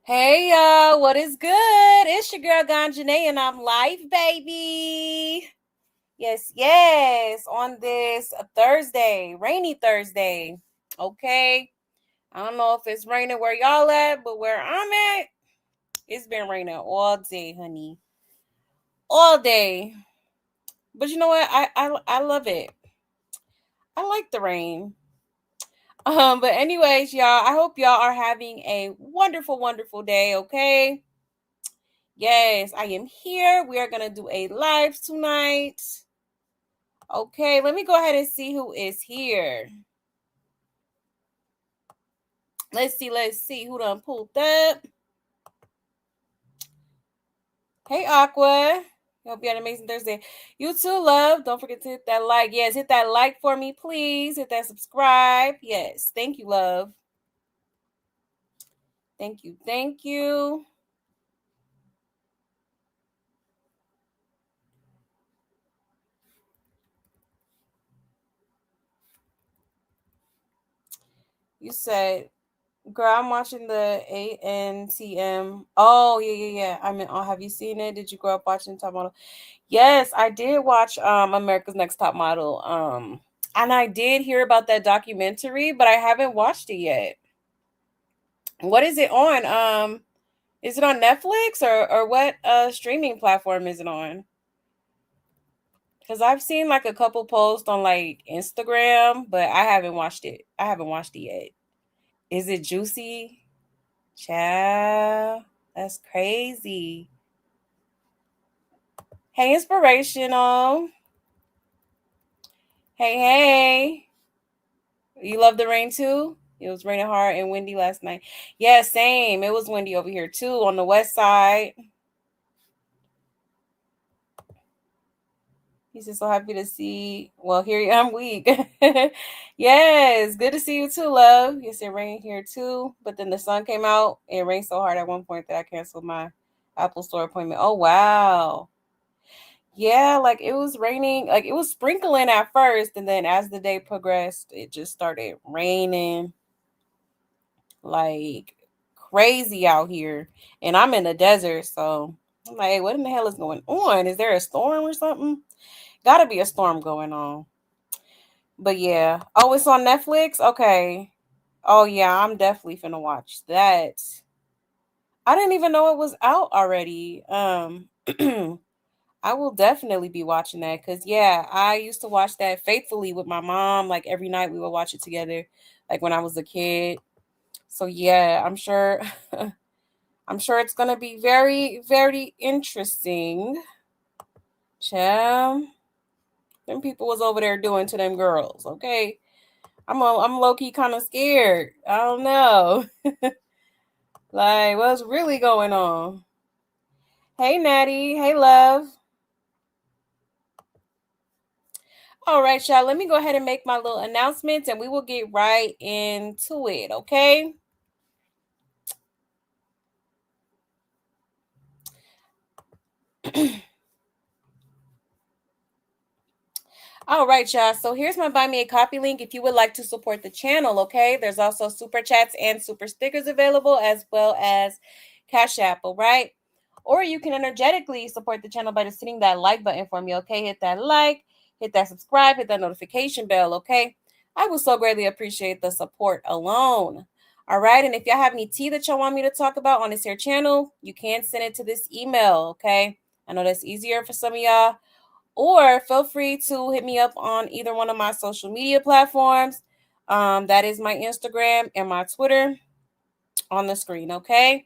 Hey y'all, what is good? It's your girl Ganjanae and I'm live, baby. Yes, yes, on this Thursday, rainy Thursday. Okay. I don't know if it's raining where y'all at, but where I'm at, it's been raining all day, honey. All day. But you know what? I love it. I like the rain. But anyways, y'all, I hope y'all are having a wonderful, wonderful day, okay? Yes, I am here. We are going to do a live tonight. Okay, let me go ahead and see who is here. Let's see who done pulled up. Hey, Aqua. Hope you had an amazing Thursday. You too, love. Don't forget to hit that like. Yes, hit that like for me, please. Hit that subscribe. Yes, thank you, love. Thank you, thank you. You said, girl, I'm watching the ANTM. Oh, yeah. I mean, oh, have you seen it? Did you grow up watching Top Model? Yes, I did watch America's Next Top Model. And I did hear about that documentary, but I haven't watched it yet. What is it on? Is it on Netflix or what streaming platform is it on? Because I've seen like a couple posts on like Instagram, but I haven't watched it. I haven't watched it yet. Is it juicy? Child, that's crazy. Hey, inspirational. Hey, hey. You love the rain too? It was raining hard and windy last night. Yeah, same. It was windy over here too on the west side. He's just so happy to see. Well, here I'm weak. Yes, good to see you too, love. Yes, it rained here too, but then the sun came out. It rained so hard at one point that I canceled my Apple Store appointment. Oh wow. Yeah, like it was raining, like it was sprinkling at first, and then as the day progressed, it just started raining like crazy out here. And I'm in the desert, so I'm like, hey, what in the hell is going on? Is there a storm or something? Gotta be a storm going on. But yeah. Oh, it's on Netflix? Okay. Oh yeah, I'm definitely finna watch that. I didn't even know it was out already. I will definitely be watching that because yeah, I used to watch that faithfully with my mom. Like every night we would watch it together, like when I was a kid. So yeah, I'm sure I'm sure it's gonna be very, very interesting. Cham. Them people was over there doing to them girls, okay? I'm low key kind of scared. I don't know. Like, what's really going on? Hey Natty, hey love. All right, y'all. Let me go ahead and make my little announcements and we will get right into it, okay? All right, y'all. So here's my Buy Me a Copy link if you would like to support the channel, okay? There's also super chats and super stickers available as well as Cash App, all right? Or you can energetically support the channel by just hitting that like button for me, okay? Hit that like, hit that subscribe, hit that notification bell, okay? I will so greatly appreciate the support alone. All right, and if y'all have any tea that y'all want me to talk about on this here channel, you can send it to this email, okay? I know that's easier for some of y'all, or feel free to hit me up on either one of my social media platforms. That is my Instagram and my Twitter on the screen, okay?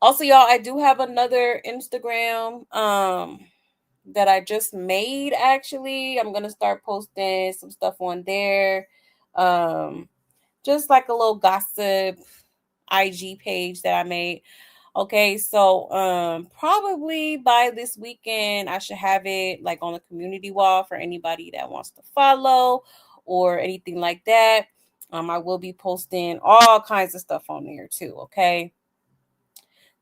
Also, y'all, I do have another Instagram that I just made actually. I'm gonna start posting some stuff on there. Um, just like a little gossip IG page that I made. Okay, so probably by this weekend I should have it like on the community wall for anybody that wants to follow or anything like that. I will be posting all kinds of stuff on there too, okay?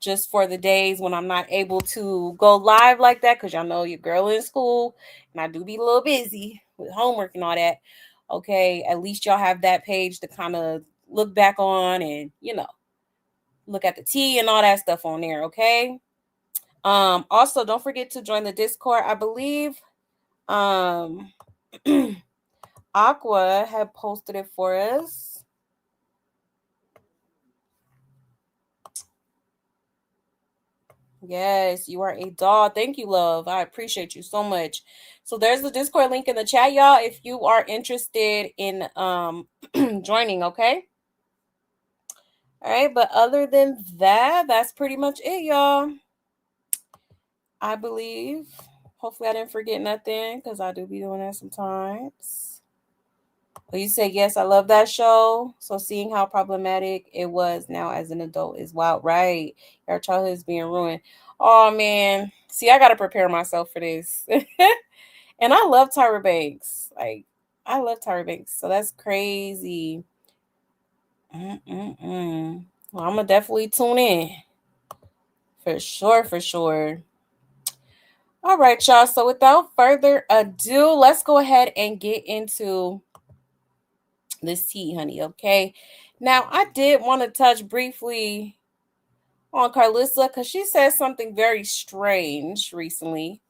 Just for the days when I'm not able to go live like that, because y'all know your girl in school and I do be a little busy with homework and all that. Okay, at least y'all have that page to kind of look back on and, look at the tea and all that stuff on there, okay? Also, don't forget to join the Discord. I believe Aqua had posted it for us. Yes, you are a doll. Thank you, love. I appreciate you so much. So there's the Discord link in the chat, y'all, if you are interested in joining, okay? All right, but other than that, that's pretty much it, y'all. I believe. Hopefully I didn't forget nothing, because I do be doing that sometimes. But you say, yes, I love that show. So seeing how problematic it was now as an adult is wild, right? Our childhood is being ruined. Oh, man. See, I got to prepare myself for this. And I love Tyra Banks. Like, I love Tyra Banks. So that's crazy. Well, I'm going to definitely tune in. For sure, for sure. All right, y'all. So without further ado, let's go ahead and get into this tea, honey, okay? Now, I did want to touch briefly on Karlissa because she said something very strange recently,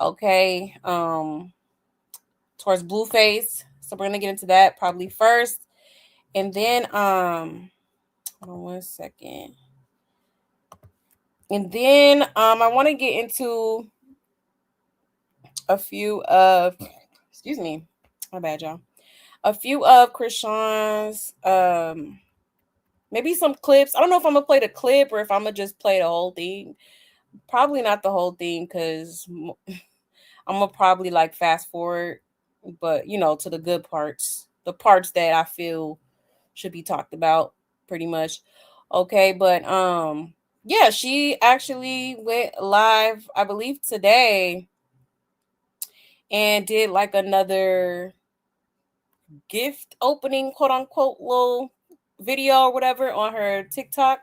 okay, towards Blueface. So we're going to get into that probably first. And then, hold on 1 second. And then I want to get into a few of, excuse me, my bad, y'all. A few of Chrisean's, maybe some clips. I don't know if I'm going to play the clip or if I'm going to just play the whole thing. Probably not the whole thing because I'm going to probably like fast forward, but to the good parts, the parts that I feel should be talked about pretty much. Okay, but yeah, she actually went live, I believe today, and did like another gift opening, quote unquote, little video or whatever on her TikTok.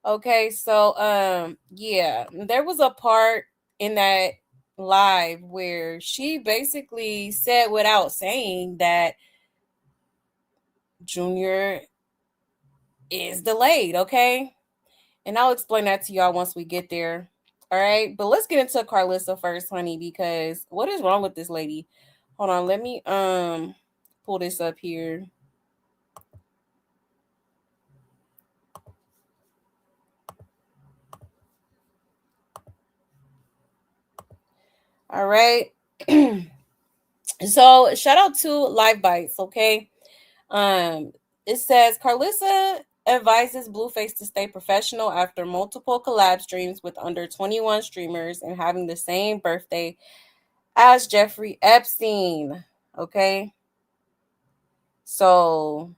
Okay, so yeah, there was a part in that live where she basically said without saying that Junior is delayed, okay? And I'll explain that to y'all once we get there. All right, but let's get into Karlissa first, honey, because what is wrong with this lady? Hold on, let me pull this up here. All right. So shout out to Live Bites, okay? It says Karlissa advises Blueface to stay professional after multiple collab streams with under 21 streamers and having the same birthday as Jeffrey Epstein. Okay. So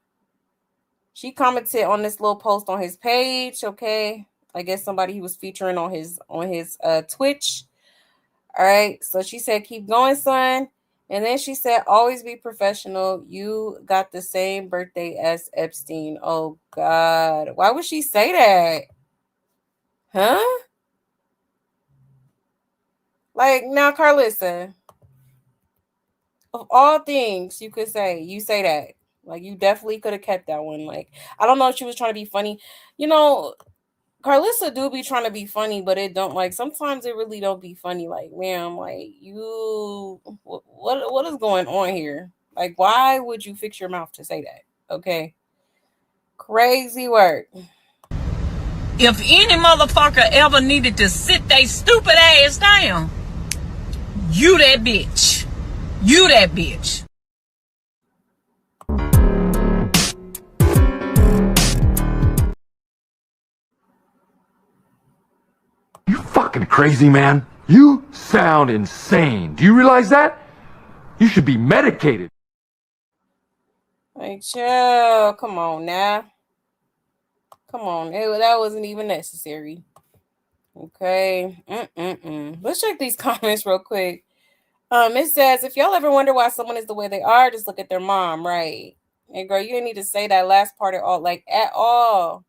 she commented on this little post on his page. Okay. I guess somebody he was featuring on his Twitch. All right. So she said, keep going, son. And then she said, always be professional. You got the same birthday as Epstein. Oh, God. Why would she say that? Huh? Like, now, Karlissa, of all things you could say, you say that. Like, you definitely could have kept that one. Like, I don't know if she was trying to be funny. Karlissa do be trying to be funny, but it don't, like, sometimes it really don't be funny. Like, ma'am, like, what is going on here? Like, why would you fix your mouth to say that? Okay. Crazy work. If any motherfucker ever needed to sit they stupid ass down, you that bitch. You that bitch. You fucking crazy, man. You sound insane. Do you realize that? You should be medicated. Like, chill. Come on now. Come on. That wasn't even necessary. Okay. Let's check these comments real quick. It says, if y'all ever wonder why someone is the way they are, just look at their mom, right? And girl, you didn't need to say that last part at all. Like, at all.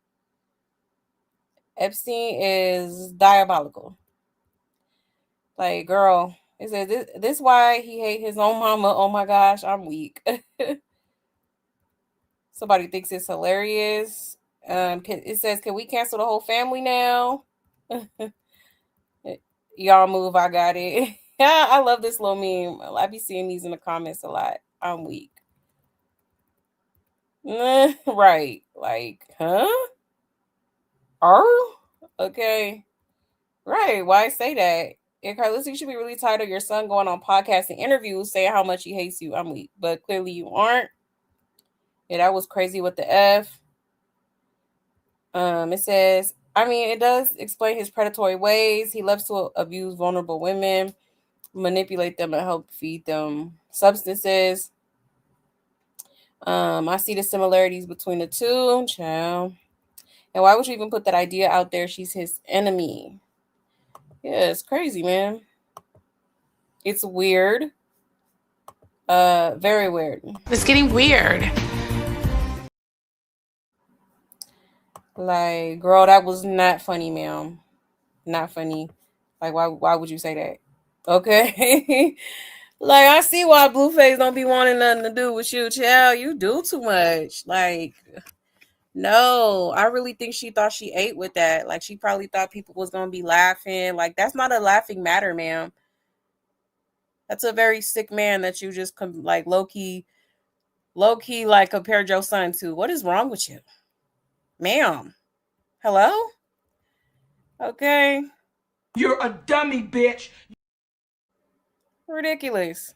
Epstein is diabolical. Like, girl, it says this why he hate his own mama. Oh my gosh, I'm weak. Somebody thinks it's hilarious. It says, "Can we cancel the whole family now?" Y'all move. I got it. Yeah, I love this little meme. I be seeing these in the comments a lot. I'm weak. Right. Like, huh? Okay. Right. Why say that? And Karlissa, you should be really tired of your son going on podcasts and interviews saying how much he hates you. I'm weak. But clearly you aren't. Yeah, that was crazy with the F. It says, I mean, it does explain his predatory ways. He loves to abuse vulnerable women, manipulate them, and help feed them substances. I see the similarities between the two. Child. And why would you even put that idea out there? She's his enemy. Yeah, it's crazy, man. It's weird. Very weird. It's getting weird. Like, girl, that was not funny, ma'am. Not funny. Like, why would you say that? Okay. Like, I see why Blueface don't be wanting nothing to do with you, child. You do too much. Like, no, I really think she thought she ate with that. Like, she probably thought people was gonna be laughing. Like, that's not a laughing matter, ma'am. That's a very sick man that you just like low key, like compared your son to. What is wrong with you, ma'am? Hello? Okay. You're a dummy, bitch. Ridiculous.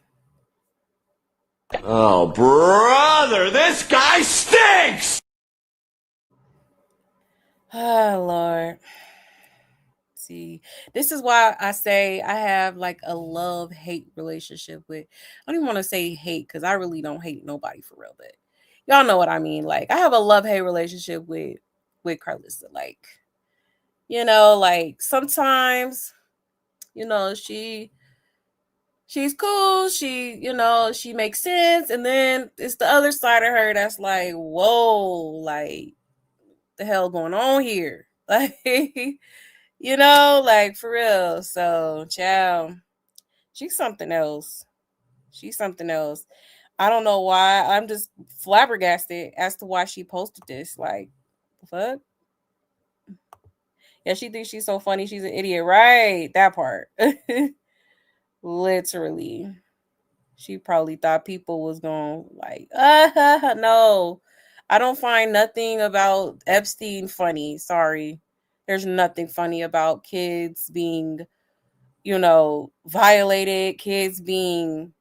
Oh, brother, this guy stinks! Oh, Lord. See, this is why I say I have like a love-hate relationship with, I don't even want to say hate because I really don't hate nobody for real, but y'all know what I mean. Like, I have a love-hate relationship with Karlissa. Like, like sometimes, she's cool. She makes sense. And then it's the other side of her that's like, whoa, like the hell going on here? Like, like for real. So, child, she's something else. She's something else. I don't know why. I'm just flabbergasted as to why she posted this. Like, fuck? Yeah, she thinks she's so funny. She's an idiot. Right. That part. Literally. She probably thought people was going like, no. I don't find nothing about Epstein funny. Sorry. There's nothing funny about kids being, violated, kids being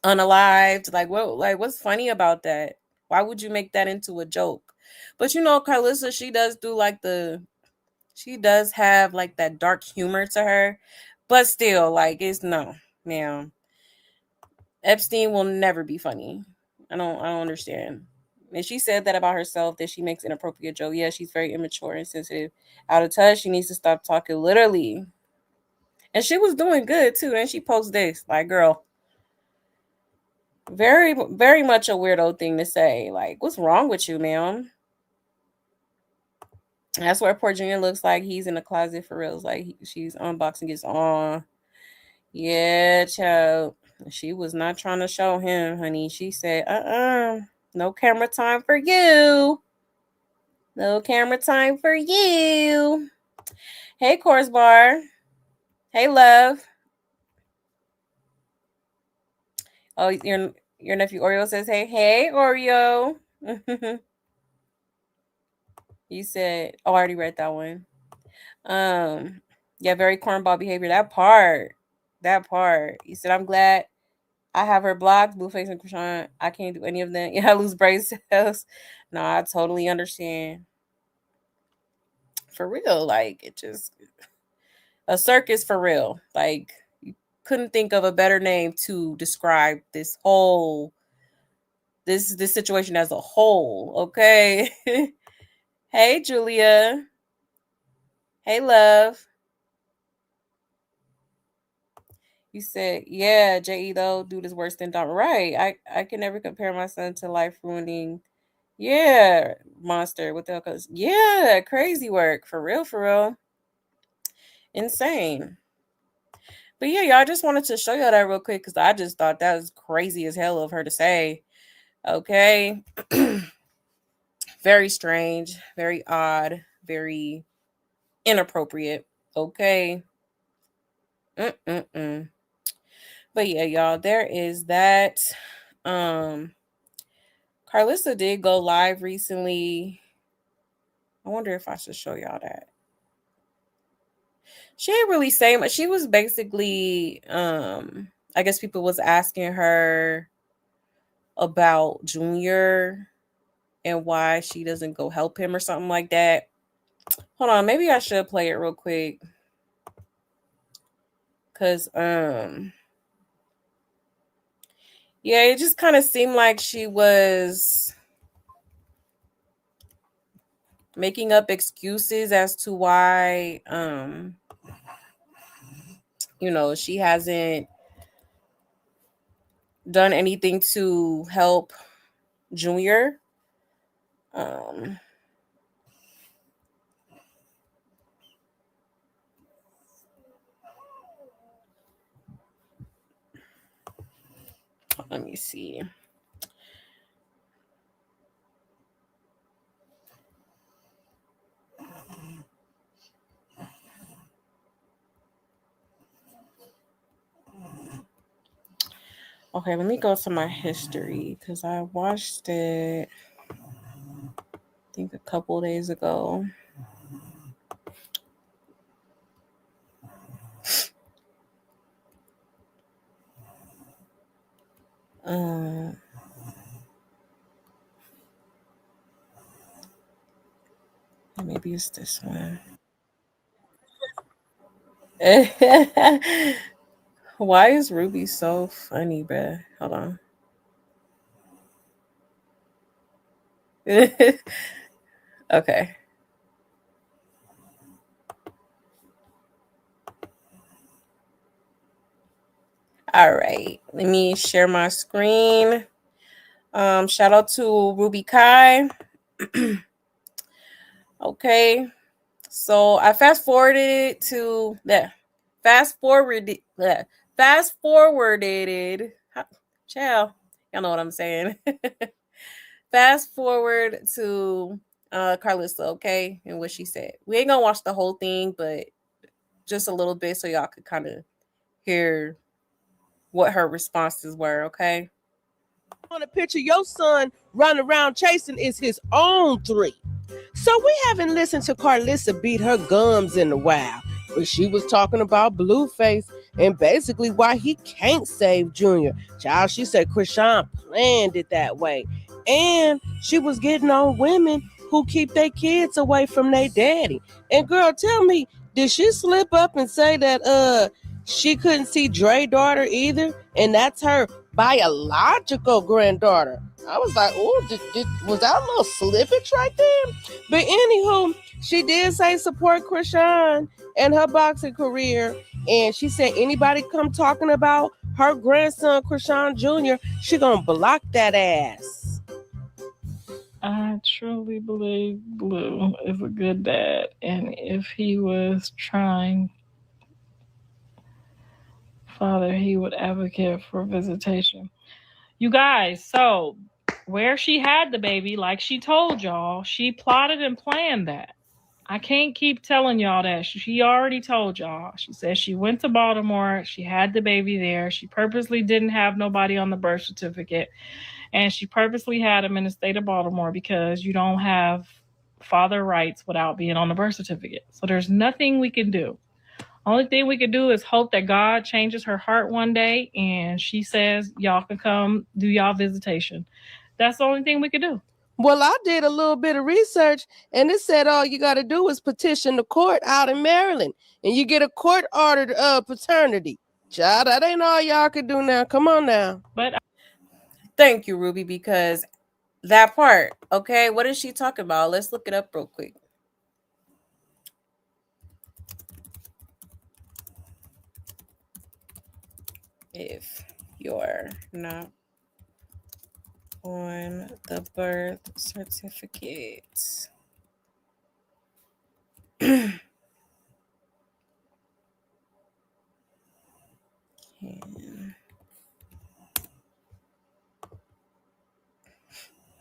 unalived. Like, what's funny about that? Why would you make that into a joke? But Karlissa, she does have like that dark humor to her. But still, like, it's no, ma'am. Epstein will never be funny. I don't understand. And she said that about herself, that she makes inappropriate jokes. Yeah, she's very immature and sensitive. Out of touch. She needs to stop talking literally. And she was doing good too. And she posted this. Like, girl, very, very much a weirdo thing to say. Like, what's wrong with you, ma'am? That's what poor Junior looks like. He's in the closet for real. Like, she's unboxing his on. Yeah, child. She was not trying to show him, honey. She said, no camera time for you. No camera time for you. Hey, Course Bar. Hey, love. Oh, your nephew Oreo says, hey, Oreo. You said, I already read that one. Yeah, very cornball behavior. That part. You said, I'm glad I have her blocked, Blueface and Chrisean. I can't do any of them. Yeah, I lose brain cells. No, I totally understand. For real, like, it just a circus for real. Like, you couldn't think of a better name to describe this situation as a whole. Okay. Hey, Julia. Hey, love. You said, yeah, J.E. though, dude is worse than Don. Right. I can never compare my son to life ruining. Yeah, monster. What the hell? Cause yeah, crazy work. For real. Insane. But yeah, y'all, I just wanted to show y'all that real quick because I just thought that was crazy as hell of her to say. Okay. Very strange, very odd, very inappropriate. Okay. Mm-mm-mm. But yeah, y'all, there is that. Karlissa did go live recently. I wonder if I should show y'all that. She didn't really say much. She was basically, I guess people was asking her about Junior and why she doesn't go help him or something like that. Hold on, maybe I should play it real quick. Cause yeah, it just kind of seemed like she was making up excuses as to why she hasn't done anything to help Junior. Um let me see. Okay, let me go to my history because I watched it, I think, a couple days ago. Maybe it's this one. Why is Ruby so funny, bruh? Hold on. Okay. All right. Let me share my screen. Shout out to Ruby Kai. Okay. So I fast forwarded to the fast forwarded fast forwarded. Child, y'all know what I'm saying. Fast forward to Karlissa, okay, and what she said. We ain't gonna watch the whole thing, but just a little bit so y'all could kind of hear what her responses were, okay? On a picture, your son running around chasing is his own 3. So we haven't listened to Karlissa beat her gums in a while, but she was talking about Blueface and basically why he can't save Junior. Child, she said Chrisean planned it that way. And she was getting on women who keep their kids away from their daddy. And girl, tell me, did she slip up and say that she couldn't see Dre's daughter either? And that's her biological granddaughter. I was like, oh, was that a little slippage right there? But anywho, she did say support Chrisean and her boxing career. And she said anybody come talking about her grandson, Chrisean Jr., she gonna block that ass. I truly believe Blue is a good dad. And if he was trying, Father, he would advocate for visitation. You guys, so where she had the baby, like she told y'all, she plotted and planned that. I can't keep telling y'all that. She already told y'all. She said she went to Baltimore. She had the baby there. She purposely didn't have nobody on the birth certificate. And she purposely had him in the state of Baltimore because you don't have father rights without being on the birth certificate. So there's nothing we can do. Only thing we could do is hope that God changes her heart one day and she says y'all can come do y'all visitation. That's the only thing we could do. Well, I did a little bit of research and it said all you got to do is petition the court out in Maryland and you get a court ordered paternity. Child, that ain't all y'all could do now. Come on now. But Thank you, Ruby, because that part, okay, what is she talking about? Let's look it up real quick. If you're not on the birth certificate.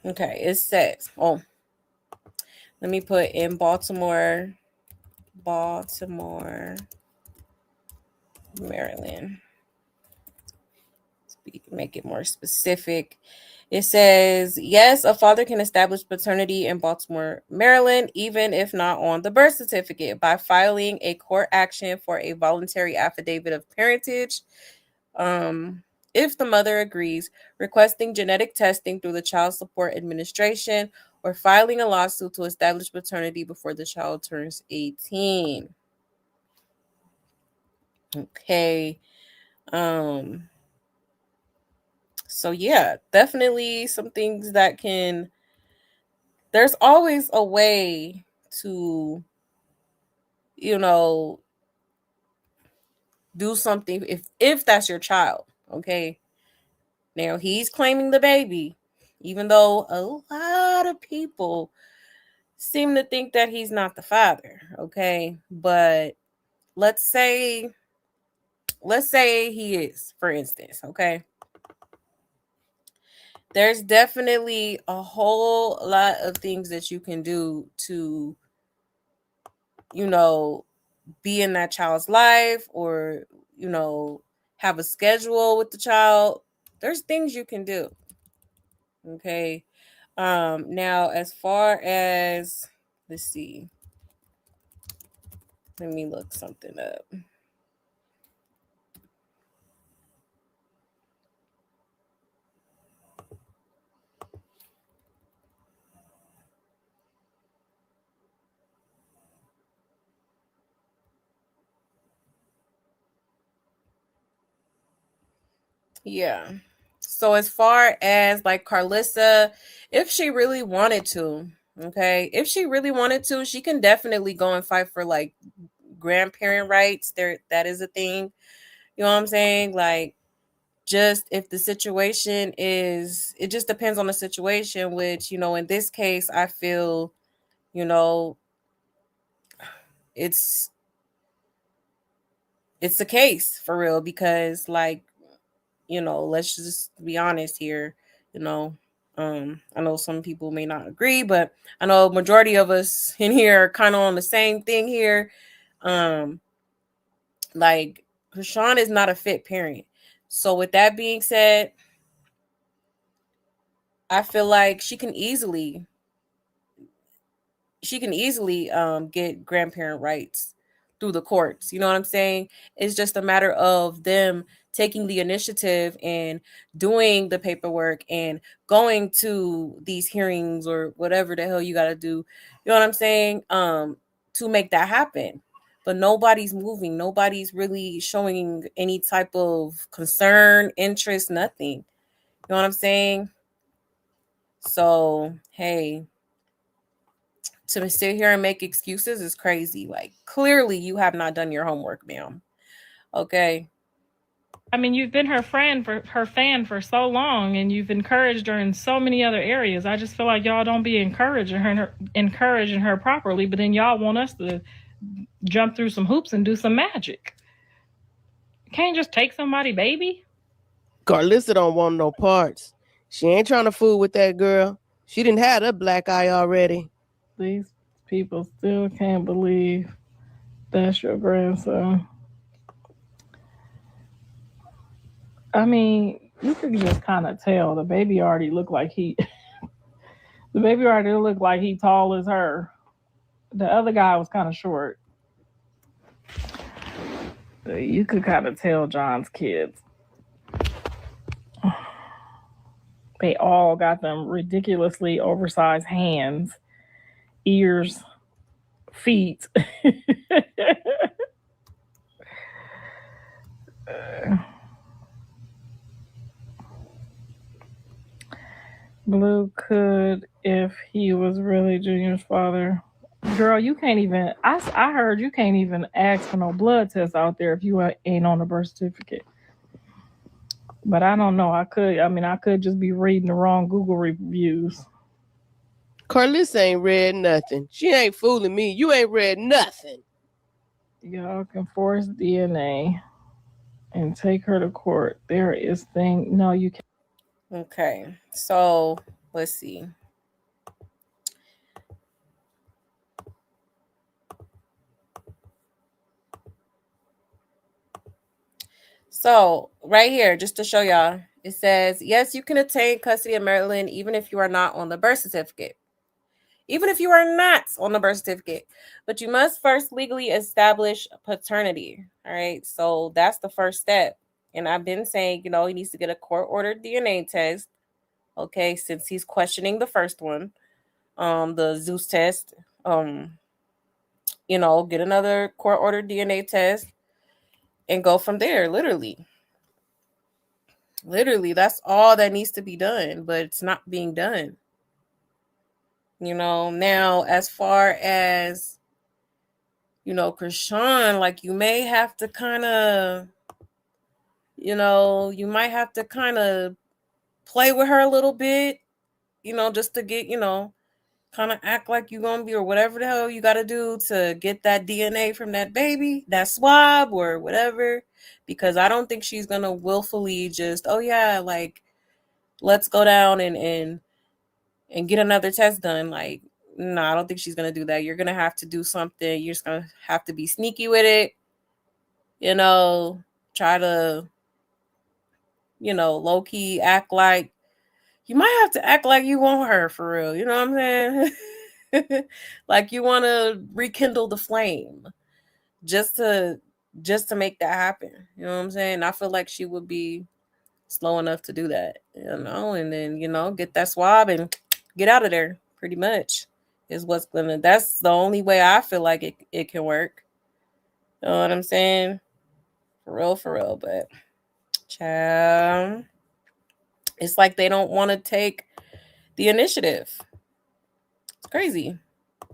Okay, it says, let me put in Baltimore, Maryland. Make it more specific. It says, yes, a father can establish paternity in Baltimore, Maryland, even if not on the birth certificate, by filing a court action for a voluntary affidavit of parentage. If the mother agrees, requesting genetic testing through the Child Support Administration, or filing a lawsuit to establish paternity before the child turns 18. Okay. So yeah, definitely some things that there's always a way to, do something if that's your child. Okay. Now he's claiming the baby, even though a lot of people seem to think that he's not the father. Okay. But let's say he is, for instance. Okay. There's definitely a whole lot of things that you can do to, be in that child's life, or, have a schedule with the child. There's things you can do. Okay. Now, as far as, let's see, let me look something up. Yeah. So as far as like Karlissa, if she really wanted to, okay, if she really wanted to, she can definitely go and fight for like grandparent rights. That is a thing. You know what I'm saying? Like, just if the situation is, it just depends on the situation, which, in this case, I feel, it's the case for real, because like, let's just be honest here. I know some people may not agree, but I know majority of us in here are kind of on the same thing here. Like, Chrisean is not a fit parent. So with that being said, I feel like she can easily get grandparent rights through the courts. You know what I'm saying? It's just a matter of them taking the initiative and doing the paperwork and going to these hearings or whatever the hell you got to do. You know what I'm saying? To make that happen. But nobody's moving. Nobody's really showing any type of concern, interest, nothing. You know what I'm saying? So, hey, to sit here and make excuses is crazy. Like, clearly you have not done your homework, ma'am. Okay. I mean, you've been her fan for so long, and you've encouraged her in so many other areas. I just feel like y'all don't be encouraging her properly, but then y'all want us to jump through some hoops and do some magic. You can't just take somebody, baby. Karlissa don't want no parts. She ain't trying to fool with that girl. She didn't have a black eye already. These people still can't believe that's your grandson. I mean, you could just kind of tell the baby already looked like he tall as her. The other guy was kind of short. You could kind of tell John's kids. They all got them ridiculously oversized hands, ears, feet. Blue could if he was really Junior's father. Girl, you can't even. I heard you can't even ask for no blood tests out there if you ain't on the birth certificate. But I don't know. I could just be reading the wrong Google reviews. Karlissa ain't read nothing. She ain't fooling me. You ain't read nothing. Y'all can force DNA and take her to court. There is thing. No, you can't. Okay. So Let's see. So right here, just to show y'all, it says, yes, you can obtain custody of Maryland even if you are not on the birth certificate. Even if you are not on the birth certificate, but you must first legally establish paternity. All right. So that's the first step. And I've been saying, you know, he needs to get a court-ordered DNA test. Okay, since he's questioning the first one, the Zeus test. You know, get another court-ordered DNA test and go from there. Literally, that's all that needs to be done, but it's not being done. You know, now as far as, you know, Chrisean, like, you may have to kind of, you know, you might have to kind of play with her a little bit, you know, just to get, you know, kind of act like you're going to be, or whatever the hell you got to do to get that DNA from that baby, that swab or whatever, because I don't think she's going to willfully just, oh yeah, like, let's go down and get another test done. Like, no, I don't think she's going to do that. You're going to have to do something. You're just going to have to be sneaky with it, you know, try to, you know, low-key act like, you might have to act like you want her for real. You know what I'm saying? Like you want to rekindle the flame just to make that happen. You know what I'm saying? I feel like she would be slow enough to do that, you know, and then, you know, get that swab and get out of there, pretty much is that's the only way I feel like it can work. You know what I'm saying? For real. But child, it's like they don't want to take the initiative. It's crazy.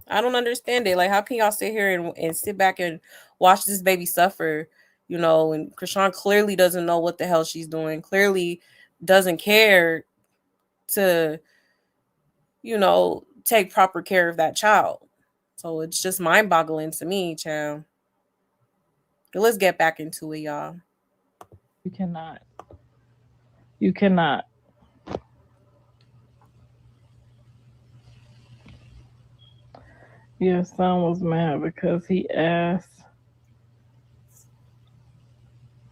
I don't understand it. Like, how can y'all sit here and sit back and watch this baby suffer, you know, and Chrisean clearly doesn't know what the hell she's doing, clearly doesn't care to, you know, take proper care of that child. So it's just mind-boggling to me, child. But let's get back into it, y'all. You cannot. You cannot. Your son was mad because he asked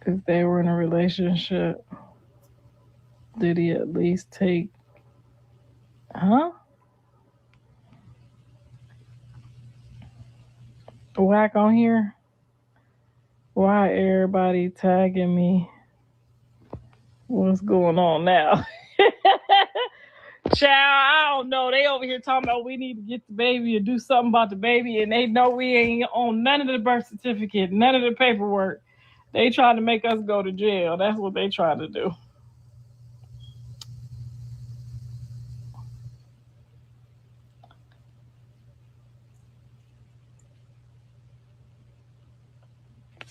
if they were in a relationship. Did he at least take, huh? Whack on here? Why everybody tagging me? What's going on now? Child, I don't know. They over here talking about we need to get the baby and do something about the baby, and they know we ain't on none of the birth certificate, none of the paperwork. They trying to make us go to jail. That's what they trying to do.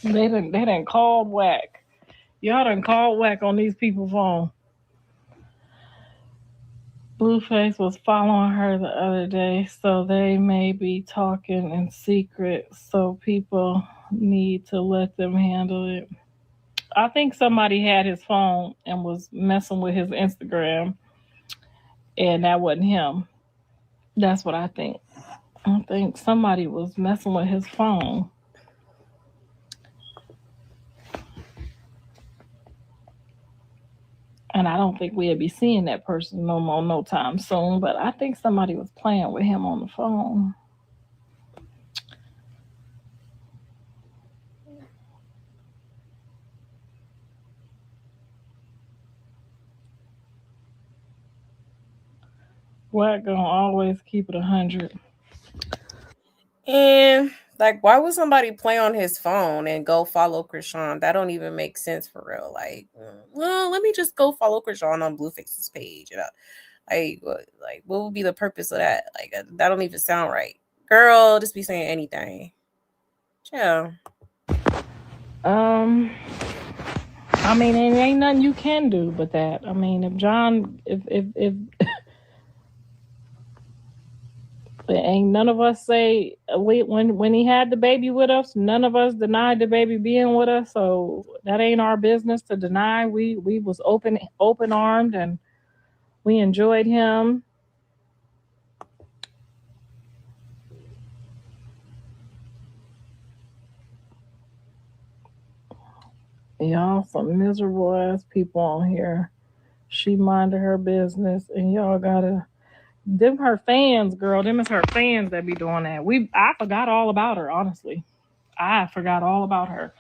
They done called whack. Y'all done called whack on these people's phone. Blueface was following her the other day, so they may be talking in secret, so people need to let them handle it. I think somebody had his phone and was messing with his Instagram, and that wasn't him. That's what I think. I think somebody was messing with his phone. And I don't think we'll be seeing that person no more, no time soon. But I think somebody was playing with him on the phone. What gonna always keep it 100? And like, why would somebody play on his phone and go follow Chrisean? That don't even make sense for real. Like, well, let me just go follow Chrisean on Blueface's page. You know, like, what would be the purpose of that? Like, that don't even sound right. Girl, just be saying anything. Yeah. I mean, it ain't nothing you can do but that. I mean, if ain't none of us say when he had the baby with us, none of us denied the baby being with us. So that ain't our business to deny. We was open armed and we enjoyed him. Y'all some miserable ass people on here. She minded her business, and y'all gotta them her fans, girl. Them is her fans that be doing that. I forgot all about her, honestly. I forgot all about her.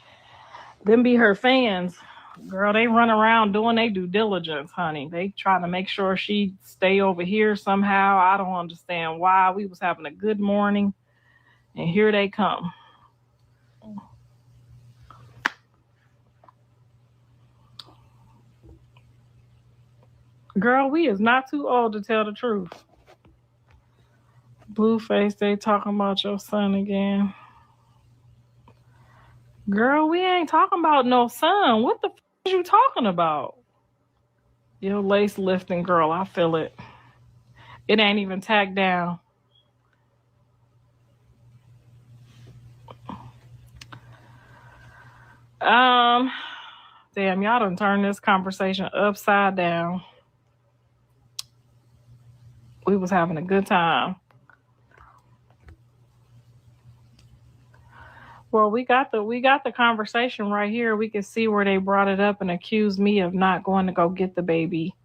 Them be her fans. Girl, they run around doing their due diligence, honey. They try to make sure she stay over here somehow. I don't understand why. We was having a good morning, and here they come. Girl, we is not too old to tell the truth. Blueface, they talking about your son again. Girl, we ain't talking about no son. What the is you talking about? Your lace lifting, girl. I feel it. It ain't even tacked down. Damn, y'all done turned this conversation upside down. We was having a good time. Well, we got the conversation right here. We can see where they brought it up and accused me of not going to go get the baby.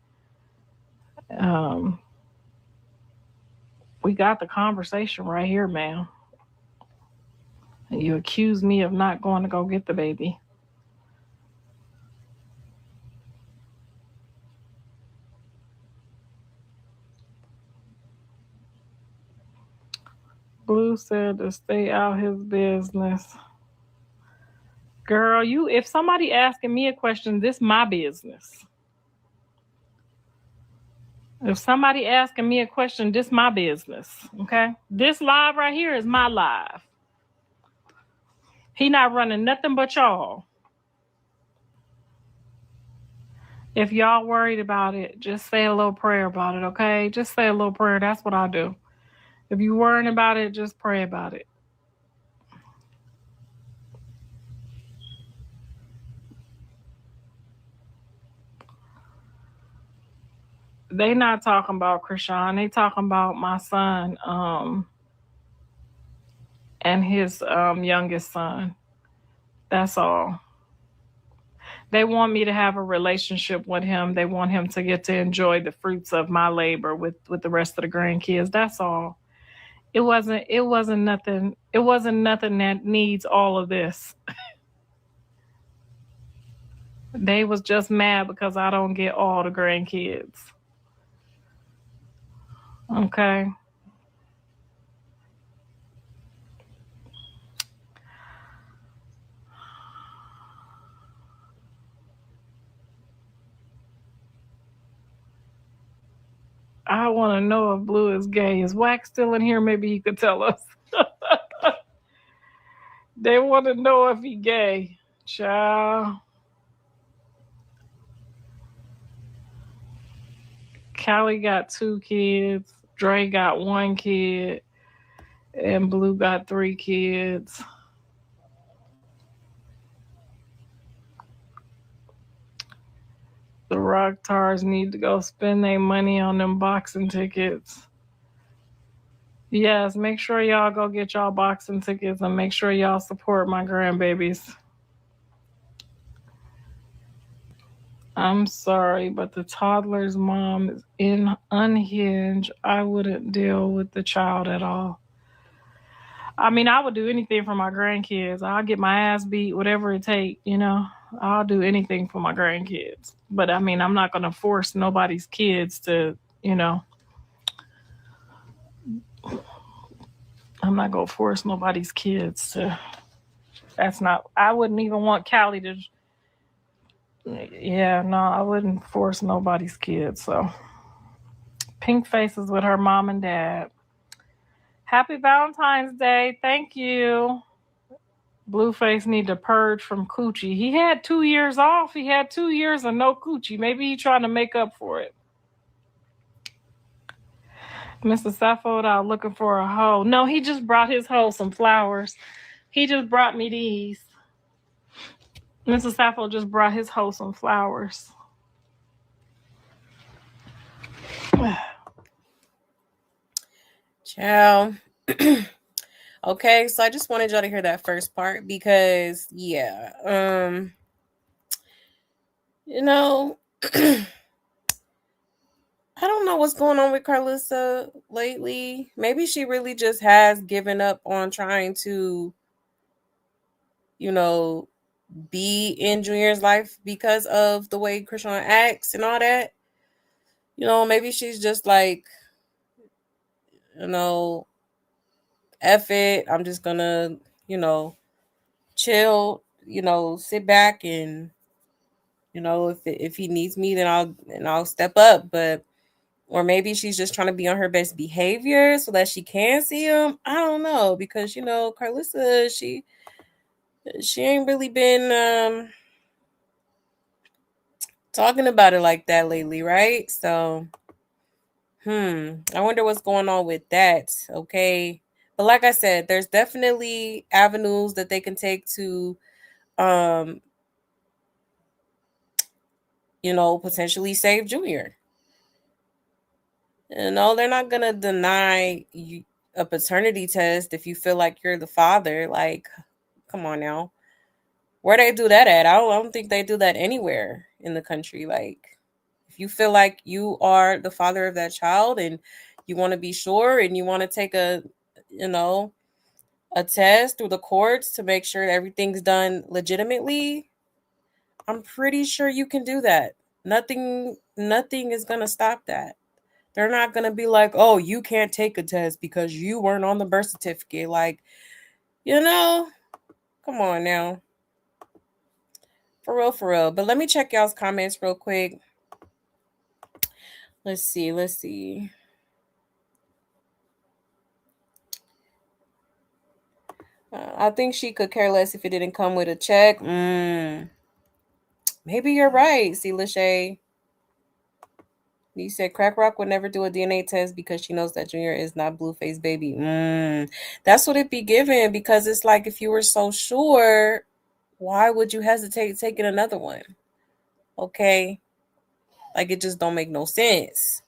We got the conversation right here, ma'am. And you accused me of not going to go get the baby. Blue said to stay out his business. Girl, if somebody asking me a question, this my business. If somebody asking me a question, this my business. Okay? This live right here is my live. He not running nothing but y'all. If y'all worried about it, just say a little prayer about it, okay? Just say a little prayer. That's what I do. If you worrying about it, just pray about it. They not talking about Chrisean. They talking about my son and his youngest son. That's all. They want me to have a relationship with him. They want him to get to enjoy the fruits of my labor with the rest of the grandkids. That's all. It wasn't nothing that needs all of this. They was just mad because I don't get all the grandkids. Okay. I want to know if Blue is gay. Is Wax still in here? Maybe he could tell us. They want to know if he gay. Child. Callie got 2 kids. Dre got 1 kid. And Blue got 3 kids. The Rock Tars need to go spend their money on them boxing tickets. Yes, make sure y'all go get y'all boxing tickets and make sure y'all support my grandbabies. I'm sorry, but the toddler's mom is unhinged. I wouldn't deal with the child at all. I mean, I would do anything for my grandkids. I'll get my ass beat, whatever it takes, you know. I'll do anything for my grandkids. But I mean, I'm not going to force nobody's kids to, you know. I'm not going to force nobody's kids to. I wouldn't even want Callie to. Yeah, no, I wouldn't force nobody's kids. So, Pink Faces with her mom and dad. Happy Valentine's Day. Thank you. Blueface need to purge from coochie. He had 2 years off. He had 2 years of no coochie. Maybe he's trying to make up for it. Mr. Saffold out looking for a hoe. No, he just brought his hoe some flowers. He just brought me these. Mr. Saffold just brought his hoe some flowers. Ciao. Okay, so I just wanted y'all to hear that first part because, yeah, You know, I don't know what's going on with Karlissa lately. Maybe she really just has given up on trying to, you know, be in Junior's life because of the way Chrisean acts and all that. You know, maybe she's just like, you know, F it. I'm just gonna, you know, chill, you know, sit back and, you know, if he needs me, then I'll step up. But or maybe she's just trying to be on her best behavior so that she can see him. I don't know, because you know, Karlissa, she ain't really been talking about it like that lately, right? So I wonder what's going on with that. Okay. But like I said, there's definitely avenues that they can take to you know, potentially save Junior. You know, they're not gonna deny you a paternity test if you feel like you're the father. Like, come on now. Where they do that at? I don't think they do that anywhere in the country. Like, if you feel like you are the father of that child and you want to be sure and you want to take a, you know, a test through the courts to make sure that everything's done legitimately, I'm pretty sure you can do that. Nothing is gonna stop that. They're not gonna be like, oh, you can't take a test because you weren't on the birth certificate. Like, you know, come on now. For real, for real. But let me check y'all's comments real quick. Let's see. I think she could care less if it didn't come with a check. Maybe you're right, see, Lachey. You said Crack Rock would never do a DNA test because she knows that Junior is not Blueface baby. That's what it be given, because it's like, if you were so sure, why would you hesitate taking another one? Okay. Like, it just don't make no sense.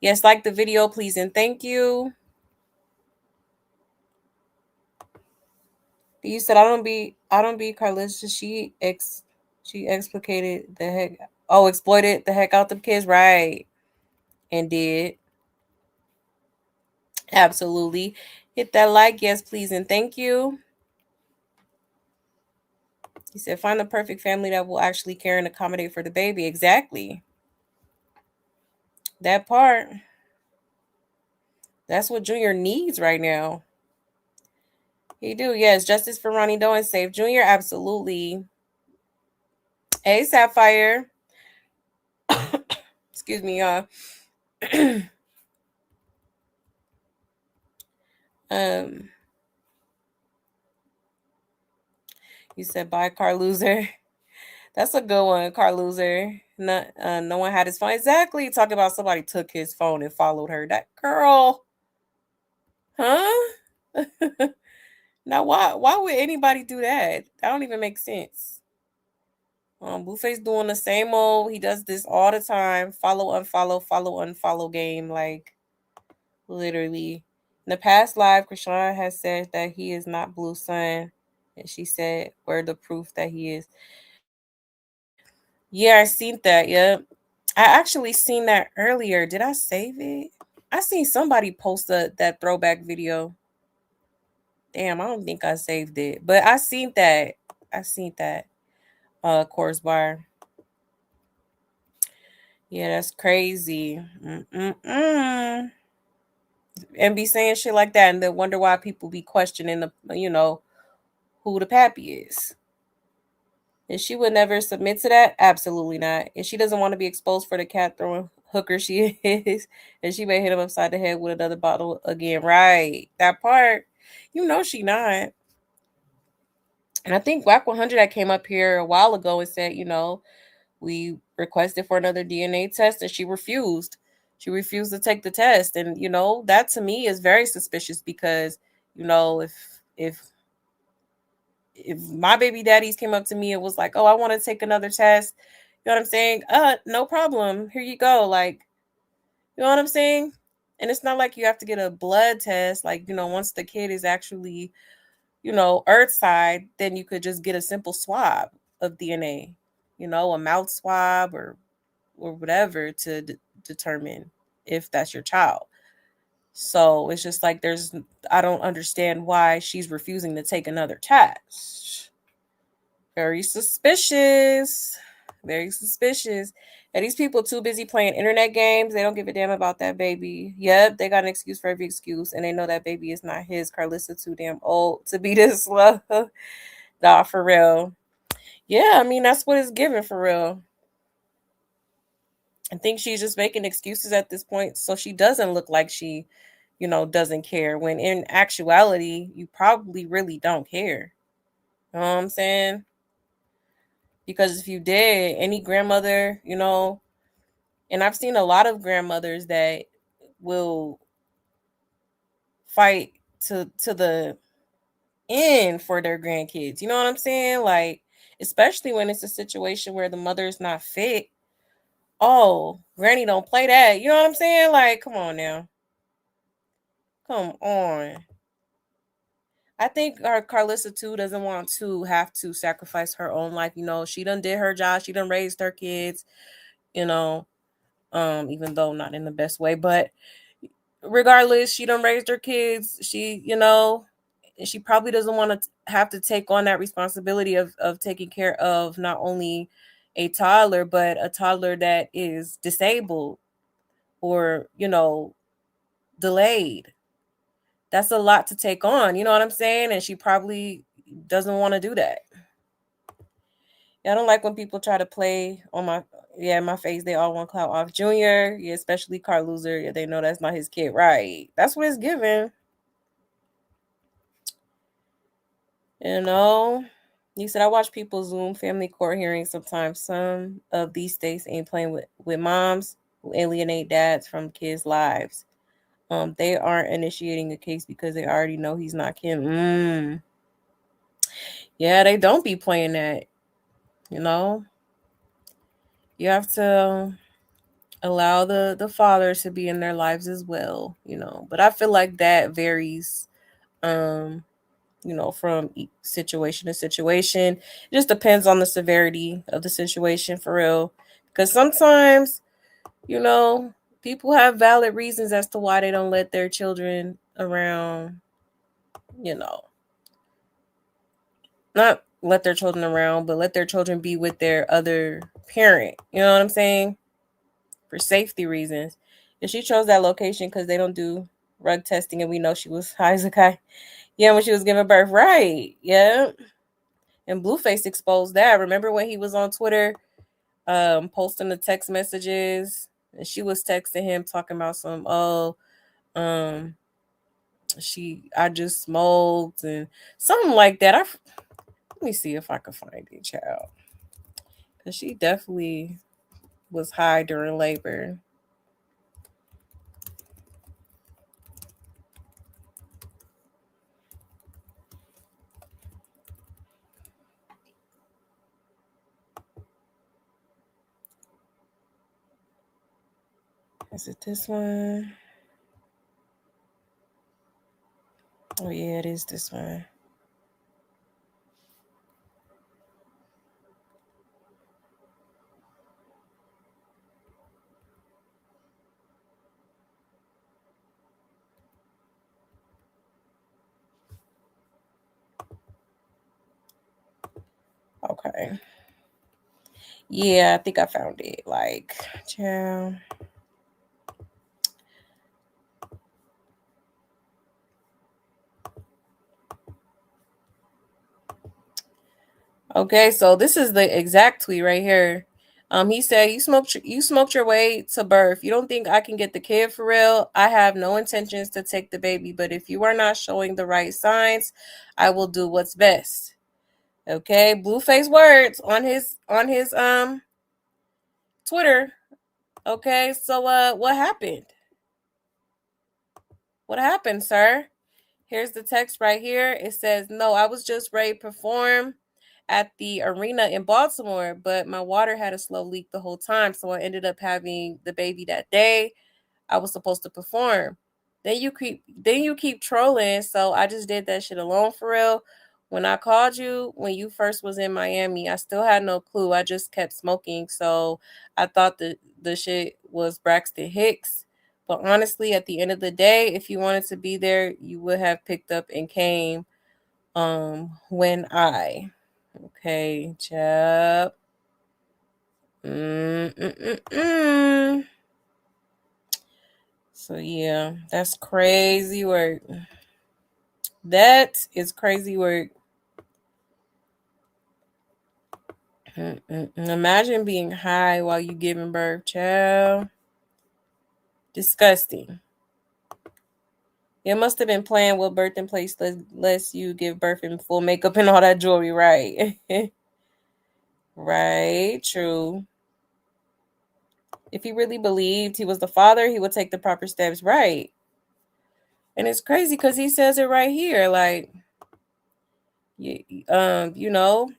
Yes, like the video, please and thank you. You said I don't be Karlissa. She explicated the heck. Oh, exploited the heck out the kids, right? And did. Absolutely. Hit that like, yes, please, and thank you. He said, find the perfect family that will actually care and accommodate for the baby. Exactly. That part. That's what Junior needs right now. He do, yes. Justice for Ronnie Doe and save Junior. Absolutely. Hey, Sapphire. Excuse me, y'all. You said bye, car loser. That's a good one, car loser. No one had his phone. Exactly. Talking about somebody took his phone and followed her. That girl. Huh? Now why would anybody do that? That don't even make sense. Blueface doing the same old. He does this all the time. Follow, unfollow game. Like, literally. In the past live, Chrisean has said that he is not Blue's son. And she said, where the proof that he is. Yeah, I seen that. Yep. I actually seen that earlier. Did I save it? I seen somebody post that throwback video. Damn, I don't think I saved it. But I seen that. Course bar. Yeah, that's crazy. And be saying shit like that and then wonder why people be questioning who the pappy is. And she would never submit to that? Absolutely not. And she doesn't want to be exposed for the cat throwing hooker she is. And she may hit him upside the head with another bottle again. Right. That part. You know she not. And I think Whack 100 that came up here a while ago and said, we requested for another DNA test and she refused. She refused to take the test. And, that to me is very suspicious because, if my baby daddies came up to me and was like, oh, I want to take another test, you know what I'm saying? No problem. Here you go. Like, you know what I'm saying? And it's not like you have to get a blood test. Like, once the kid is actually, earth side, then you could just get a simple swab of DNA. a mouth swab or whatever to determine if that's your child. So it's just like I don't understand why she's refusing to take another test. Very suspicious. Very suspicious. And these people too busy playing internet games. They don't give a damn about that baby. Yep, they got an excuse for every excuse. And they know that baby is not his. Karlissa too damn old to be this slow. Nah, for real. Yeah, I mean, that's what it's given for real. I think she's just making excuses at this point so she doesn't look like she, doesn't care. When in actuality, you probably really don't care. You know what I'm saying? Because if you did, any grandmother, and I've seen a lot of grandmothers that will fight to the end for their grandkids. You know what I'm saying? Like, especially when it's a situation where the mother's not fit. Oh, granny don't play that. You know what I'm saying? Like, come on now. Come on. I think our Karlissa too doesn't want to have to sacrifice her own life. She done did her job. She done raised her kids, even though not in the best way. But regardless, she done raised her kids. She probably doesn't want to have to take on that responsibility of taking care of not only a toddler, but a toddler that is disabled or, delayed. That's a lot to take on. You know what I'm saying? And she probably doesn't want to do that. Yeah, I don't like when people try to play on my face. They all want clout off Junior. Yeah, especially Carl Loser. Yeah, they know that's not his kid. Right. That's what it's given. You said I watch people Zoom family court hearings sometimes. Some of these states ain't playing with moms who alienate dads from kids' lives. They aren't initiating a case because they already know he's not kin. Yeah, they don't be playing that. You have to allow the father to be in their lives as well. But I feel like that varies. From situation to situation. It just depends on the severity of the situation for real. Because sometimes, people have valid reasons as to why they don't let their children around, not let their children around, but let their children be with their other parent. You know what I'm saying? For safety reasons. And she chose that location because they don't do rug testing, and we know she was high as a guy. Yeah, when she was giving birth. Right. Yeah. And Blueface exposed that. Remember when he was on Twitter posting the text messages? And she was texting him talking about I just smoked and something like that. Let me see if I can find it, child. Because she definitely was high during labor. Is it this one? Oh, yeah, it is this one. Okay. Yeah, I think I found it. Like, child. Okay, so this is the exact tweet right here. He said, you smoked your way to birth. You don't think I can get the kid for real? I have no intentions to take the baby, but if you are not showing the right signs, I will do what's best. Okay, Blueface words on his Twitter. Okay, so what happened? What happened, sir? Here's the text right here. It says, no, I was just ready to perform at the arena in Baltimore, but my water had a slow leak the whole time. So I ended up having the baby that day. I was supposed to perform. Then you keep trolling. So I just did that shit alone for real. When I called you when you first was in Miami, I still had no clue. I just kept smoking. So I thought the shit was Braxton Hicks. But honestly, at the end of the day, if you wanted to be there, you would have picked up and came when I. Okay, chap. So yeah, that's crazy work. That is crazy work. Imagine being high while you giving birth, child. Disgusting. It must have been planned what birthing place lets you give birth in full makeup and all that jewelry, right? Right, true. If he really believed he was the father, he would take the proper steps, right? And it's crazy because he says it right here, like, you know,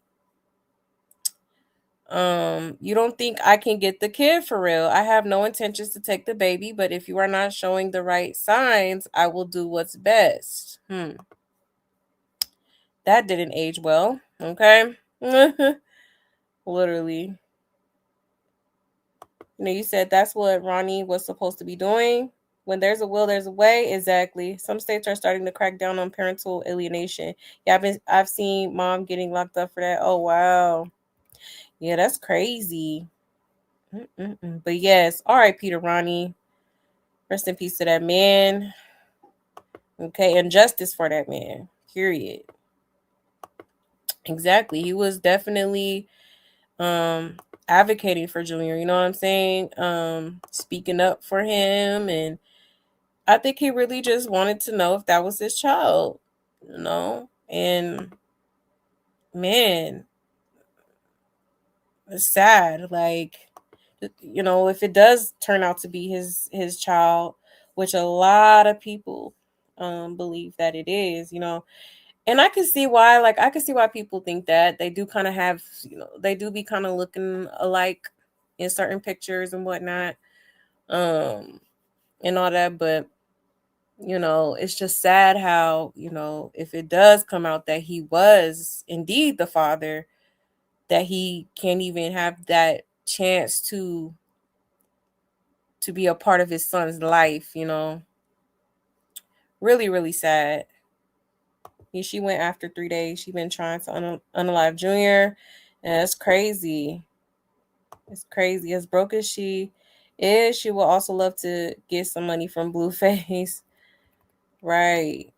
you don't think I can get the kid for real. I have no intentions to take the baby, but if you are not showing the right signs, I will do what's best. That didn't age well, okay? Literally. You said that's what Ronnie was supposed to be doing. When there's a will, there's a way. Exactly. Some states are starting to crack down on parental alienation. Yeah, I've seen mom getting locked up for that. Oh wow. Yeah, that's crazy. But yes, all right, Peter Ronnie. Rest in peace to that man. Okay, and justice for that man. Period. Exactly. He was definitely advocating for Junior, you know what I'm saying? Speaking up for him, and I think he really just wanted to know if that was his child, you know? And man, it's sad. Like, you know, if it does turn out to be his child, which a lot of people believe that it is, you know. And I can see why, like, I can see why people think that. They do kind of have, you know, they do be kind of looking alike in certain pictures and whatnot, and all that. But, you know, it's just sad how, you know, if it does come out that he was indeed the father, that he can't even have that chance to be a part of his son's life, you know. Really, really sad. She went after 3 days. She been trying to unalive Junior. And it's crazy. It's crazy. As broke as she is, she will also love to get some money from Blueface. Right.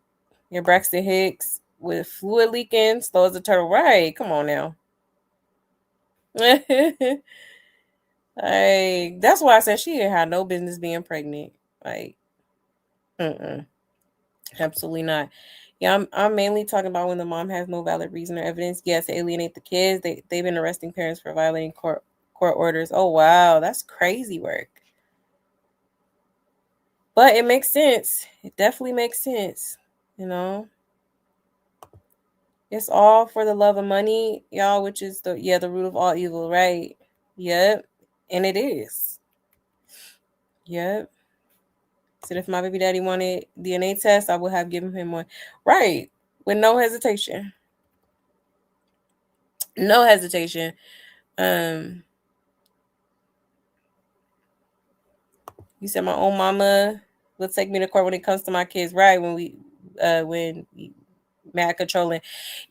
Your Braxton Hicks with fluid leaking, slow as a turtle. Right. Come on now. Like, that's why I said she had no business being pregnant. Like, absolutely not. Yeah, I'm mainly talking about when the mom has no valid reason or evidence, yes, to alienate the kids. They've been arresting parents for violating court orders. Oh wow, that's crazy work. But it makes sense. It definitely makes sense. You know, it's all for the love of money, y'all, which is the root of all evil, right? Yep, and it is. Yep. Said if my baby daddy wanted DNA test, I would have given him one. Right, with no hesitation. No hesitation. You said my own mama will take me to court when it comes to my kids, right? When mad controlling.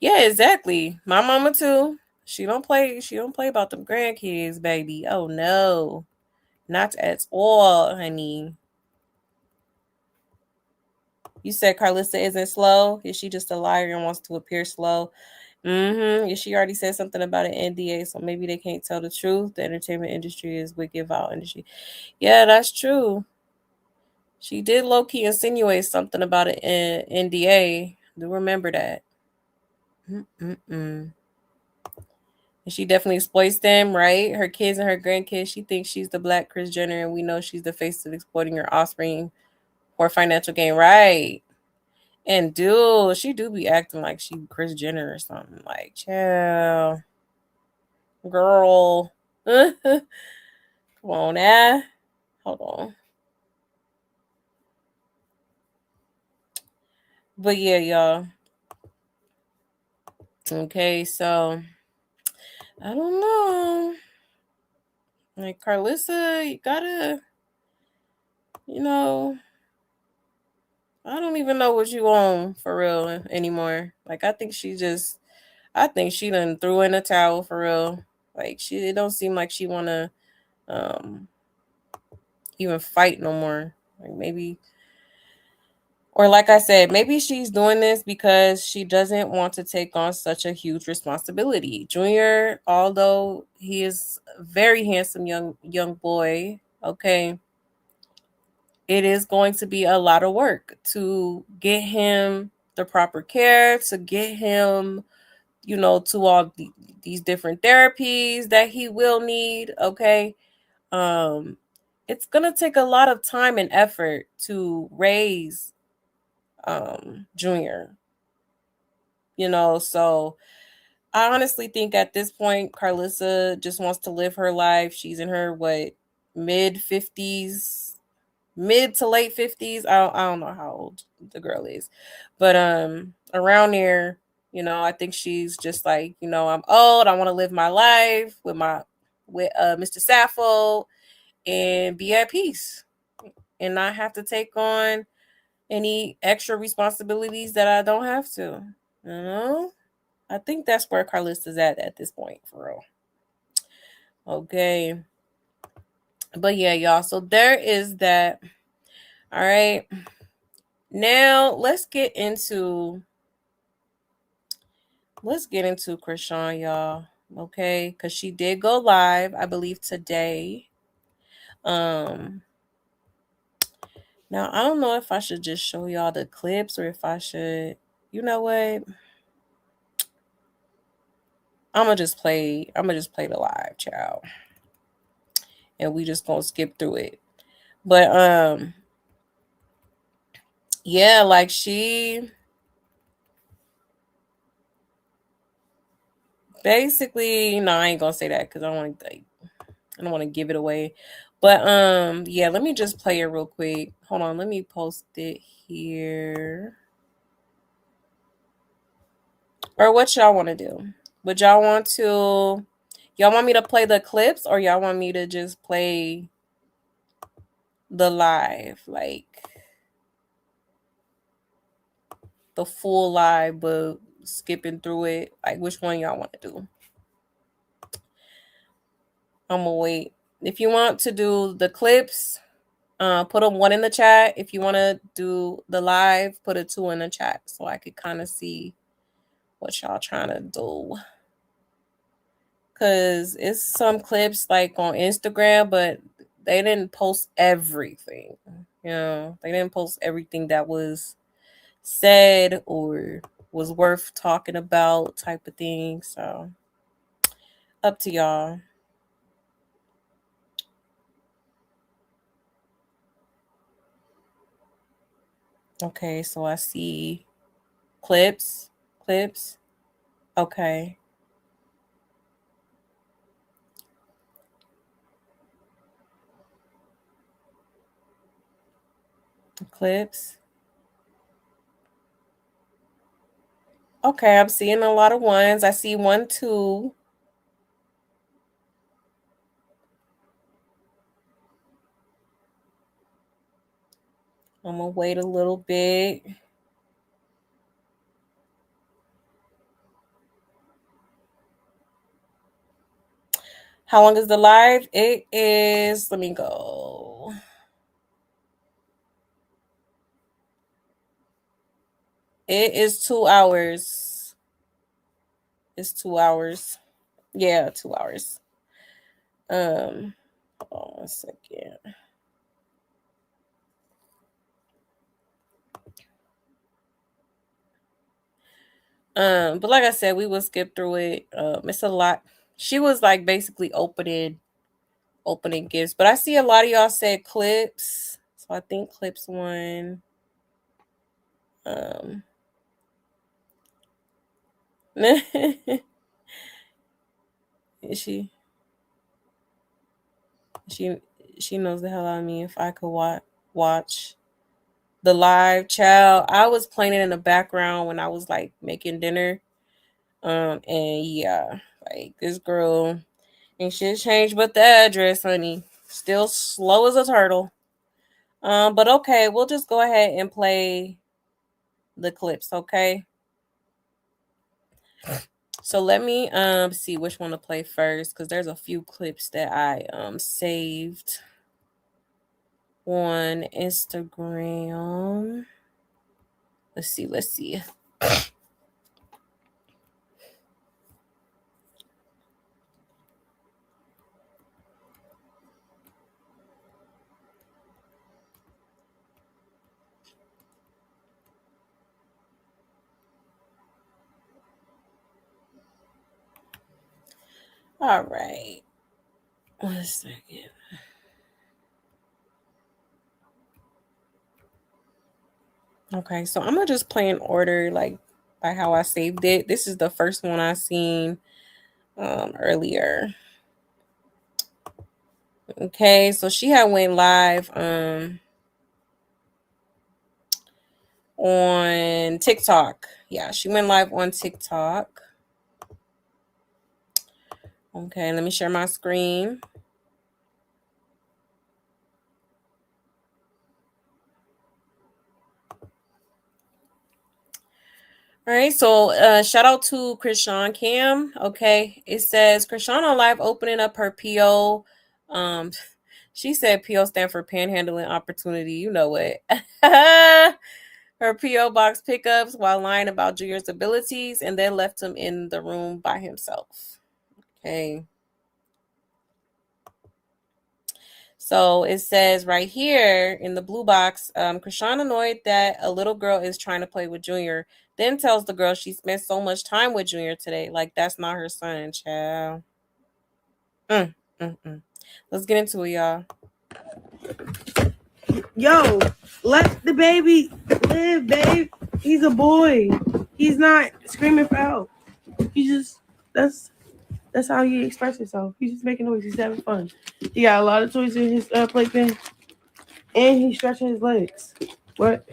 Yeah, exactly. My mama too. She don't play about them grandkids, baby. Oh no. Not at all, honey. You said Karlissa isn't slow. Is she just a liar and wants to appear slow? Yeah, she already said something about an NDA, so maybe they can't tell the truth. The entertainment industry is wicked vile industry. Yeah, that's true. She did low-key insinuate something about an NDA. Do remember that. And she definitely exploits them, right? Her kids and her grandkids. She thinks she's the black Kris Jenner, and we know she's the face of exploiting her offspring for financial gain, right? And dude, she do be acting like she Kris Jenner or something. Like, chill, girl. Come on now. Hold on. But yeah, y'all. Okay, so I don't know. Like Karlissa, you gotta, I don't even know what you on for real anymore. Like I think she done threw in a towel for real. Like it don't seem like she wanna um even fight no more. Like maybe, or like I said, maybe she's doing this because she doesn't want to take on such a huge responsibility. Junior, although he is a very handsome young boy, okay, it is going to be a lot of work to get him the proper care, to get him, to all these different therapies that he will need, okay? Um it's going to take a lot of time and effort to raise Junior, so I honestly think at this point Karlissa just wants to live her life. She's in her mid 50s, mid to late 50s. I don't know how old the girl is, but around there, I think she's just like, I'm old, I want to live my life with Mr. Sappho and be at peace and not have to take on any extra responsibilities that I don't have to. I think that's where Karlissa's at this point, for real. Okay. But yeah, y'all. So there is that. All right. Now let's get into Chrisean, y'all. Okay, because she did go live, I believe, today. Now I don't know if I should just show y'all the clips or if I should, you know what? I'm gonna just play the live, child. And we just gonna skip through it. But yeah, like she basically, no, I ain't gonna say that because I don't want to give it away. But yeah, let me just play it real quick. Hold on, let me post it here. Or what y'all want to do? Would y'all want me to play the clips or y'all want me to just play the live, like the full live but skipping through it? Like which one y'all want to do? I'm gonna wait. If you want to do the clips, put a 1 in the chat. If you want to do the live, put a 2 in the chat so I could kind of see what y'all trying to do. Because it's some clips like on Instagram, but they didn't post everything. They didn't post everything that was said or was worth talking about type of thing. So up to y'all. Okay, so I see clips. Okay. Clips. Okay, I'm seeing a lot of ones. I see 1, 2. I'm gonna wait a little bit. How long is the live? It is, let me go. It is 2 hours. It's 2 hours. Yeah, 2 hours. Hold on 1 second. But like I said, we will skip through it. It's a lot. She was like basically opening gifts, but I see a lot of y'all said clips, so I think clips 1. she she knows the hell out of me. If I could watch the live, child, I was playing it in the background when I was like making dinner. And yeah, like this girl ain't shit changed but the address, honey. Still slow as a turtle. But okay, we'll just go ahead and play the clips, okay? So let me see which one to play first, because there's a few clips that I saved on Instagram. Let's see. All right. 1 second. Okay, so I'm gonna just play in order, like by how I saved it. This is the first one I seen earlier. Okay, so she had went live on TikTok. Yeah, she went live on TikTok. Okay, let me share my screen. All right, so shout out to Chrisean Cam. Okay, it says Chrisean on live opening up her PO. She said PO stand for panhandling opportunity. You know it. Her PO box pickups while lying about Junior's abilities, and then left him in the room by himself. Okay. So it says right here in the blue box, Chrisean annoyed that a little girl is trying to play with Junior, then tells the girl she spent so much time with Junior today. Like, that's not her son, child. Let's get into it, y'all. Yo, let the baby live, babe. He's a boy. He's not screaming for help. He just, that's how he expresses himself. He's just making noise. He's having fun. He got a lot of toys in his playpen, and he's stretching his legs. What?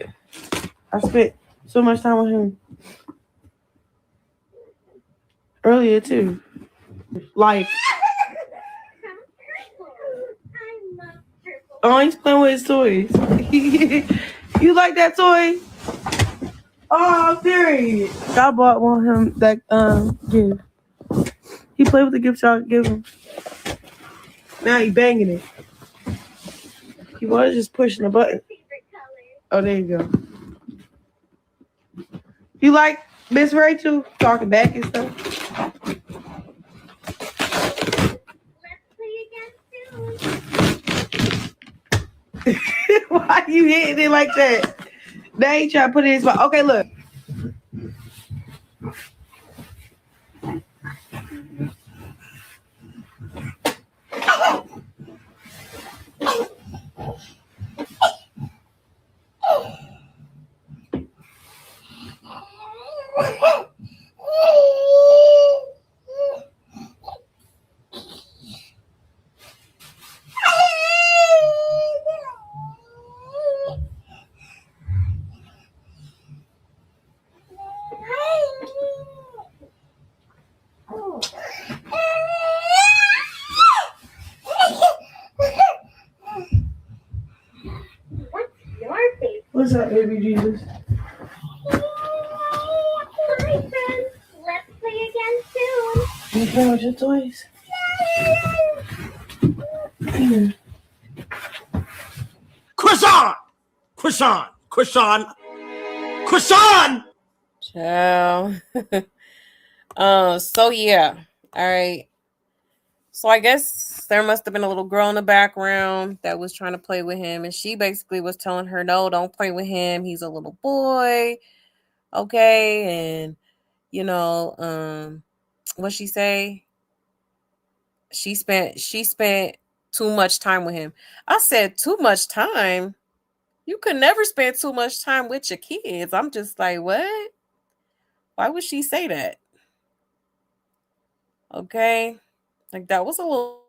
I spent so much time with him earlier too. Like, oh, he's playing with his toys. You like that toy? Oh, period. I bought one of him that gift. He played with the gift y'all give him. Now he banging it. He was just pushing the button. Oh, there you go. You like Miss Rachel talking back and stuff? Why you hitting it like that? Now he trying to put it in his mouth. Okay, look. What's up, baby Jesus? Hi, friends. Let's play again soon. You playing with your toys? Chrisean! Chrisean! Chrisean! Chrisean! Ciao. So yeah. All right. So I guess there must have been a little girl in the background that was trying to play with him, and she basically was telling her, no, don't play with him. He's a little boy. Okay. And what she say? She spent too much time with him. I said, too much time? You could never spend too much time with your kids. I'm just like, what? Why would she say that? Okay. Like, that was a little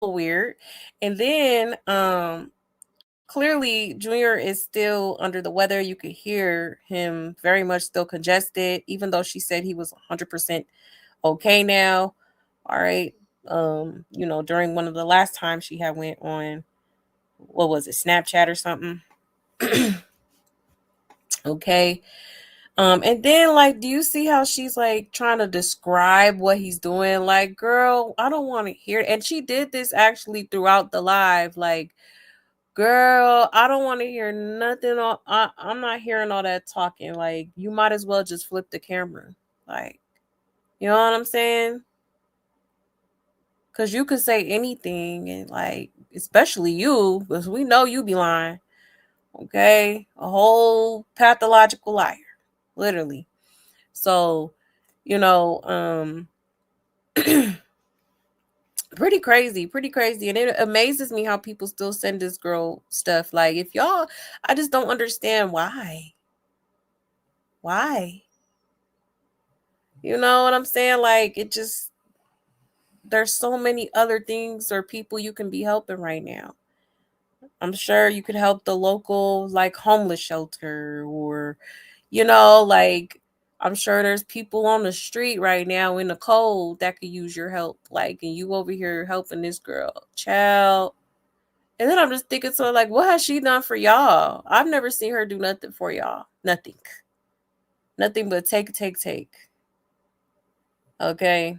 weird. And then clearly Junior is still under the weather. You could hear him very much still congested, even though she said he was 100% okay now. All right. During one of the last times she had went on, what was it, Snapchat or something? Okay. And then like, do you see how she's like trying to describe what he's doing? Like, girl, I don't want to hear it. And she did this actually throughout the live. Like, girl, I don't want to hear nothing. I'm not hearing all that talking. Like, you might as well just flip the camera. Like, you know what I'm saying? Because you could say anything, and like, especially you, because we know you be lying. Okay? A whole pathological liar. Literally. So, you know, pretty crazy. And it amazes me how people still send this girl stuff. Like, if y'all, I just don't understand why. Why? You know what I'm saying? Like, it just, there's so many other things or people you can be helping right now. I'm sure you could help the local, like, homeless shelter, or, like, I'm sure there's people on the street right now in the cold that could use your help. Like, and you over here helping this girl, child. And then I'm just thinking, so like, what has she done for y'all? I've never seen her do nothing for y'all. Nothing. Nothing but take. Okay.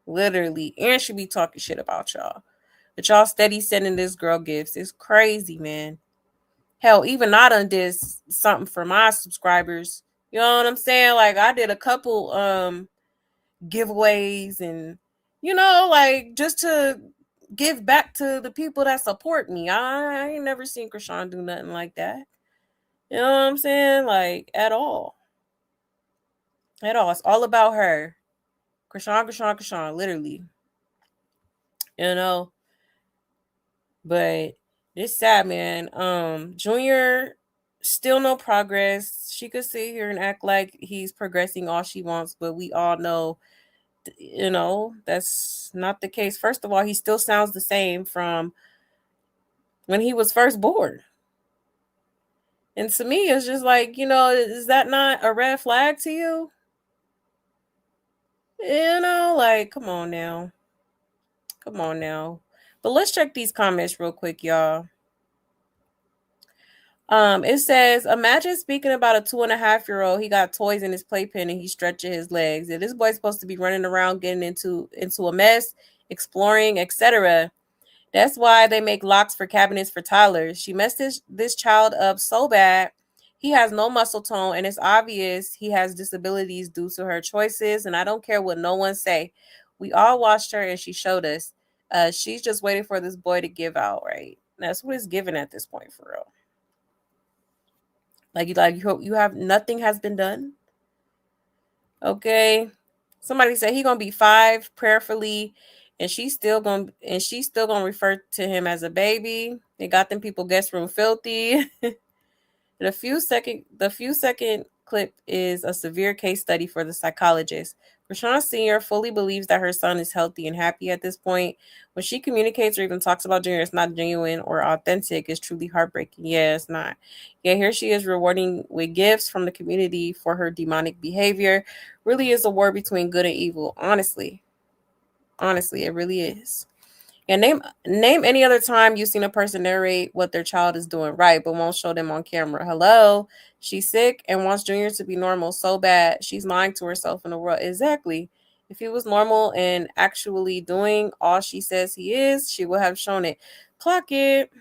Literally. And she be talking shit about y'all. But y'all steady sending this girl gifts. It's crazy, man. Hell, even I done did something for my subscribers. You know what I'm saying? Like, I did a couple giveaways, and like, just to give back to the people that support me. I ain't never seen Chrisean do nothing like that. You know what I'm saying? Like, at all. At all. It's all about her. Chrisean, literally. You know? But it's sad, man. Junior, still no progress. She could sit here and act like he's progressing all she wants, but we all know, that's not the case. First of all, he still sounds the same from when he was first born. And to me, it's just like, is that not a red flag to you? Like, come on now. Come on now. But let's check these comments real quick, y'all. It says, imagine speaking about a 2.5-year-old. He got toys in his playpen and he's stretching his legs. And this boy's supposed to be running around getting into a mess, exploring, etc. That's why they make locks for cabinets for toddlers. She messed this child up so bad. He has no muscle tone, and it's obvious he has disabilities due to her choices. And I don't care what no one say. We all watched her, and she showed us. She's just waiting for this boy to give out, right? That's what it's given at this point, for real. Like you have nothing has been done. Okay. Somebody said he gonna be 5 prayerfully, and she's still gonna refer to him as a baby. They got them people guest room filthy. The few second clip is a severe case study for the psychologist. Chrisean Sr. fully believes that her son is healthy and happy at this point. When she communicates or even talks about Junior, it's not genuine or authentic. It's truly heartbreaking. Yeah, it's not. Yeah, here she is rewarding with gifts from the community for her demonic behavior. Really is a war between good and evil. Honestly, it really is. Yeah, name any other time you've seen a person narrate what their child is doing right, but won't show them on camera. Hello, she's sick and wants Junior to be normal so bad. She's lying to herself in the world. Exactly. If he was normal and actually doing all she says he is, she would have shown it. Clock it.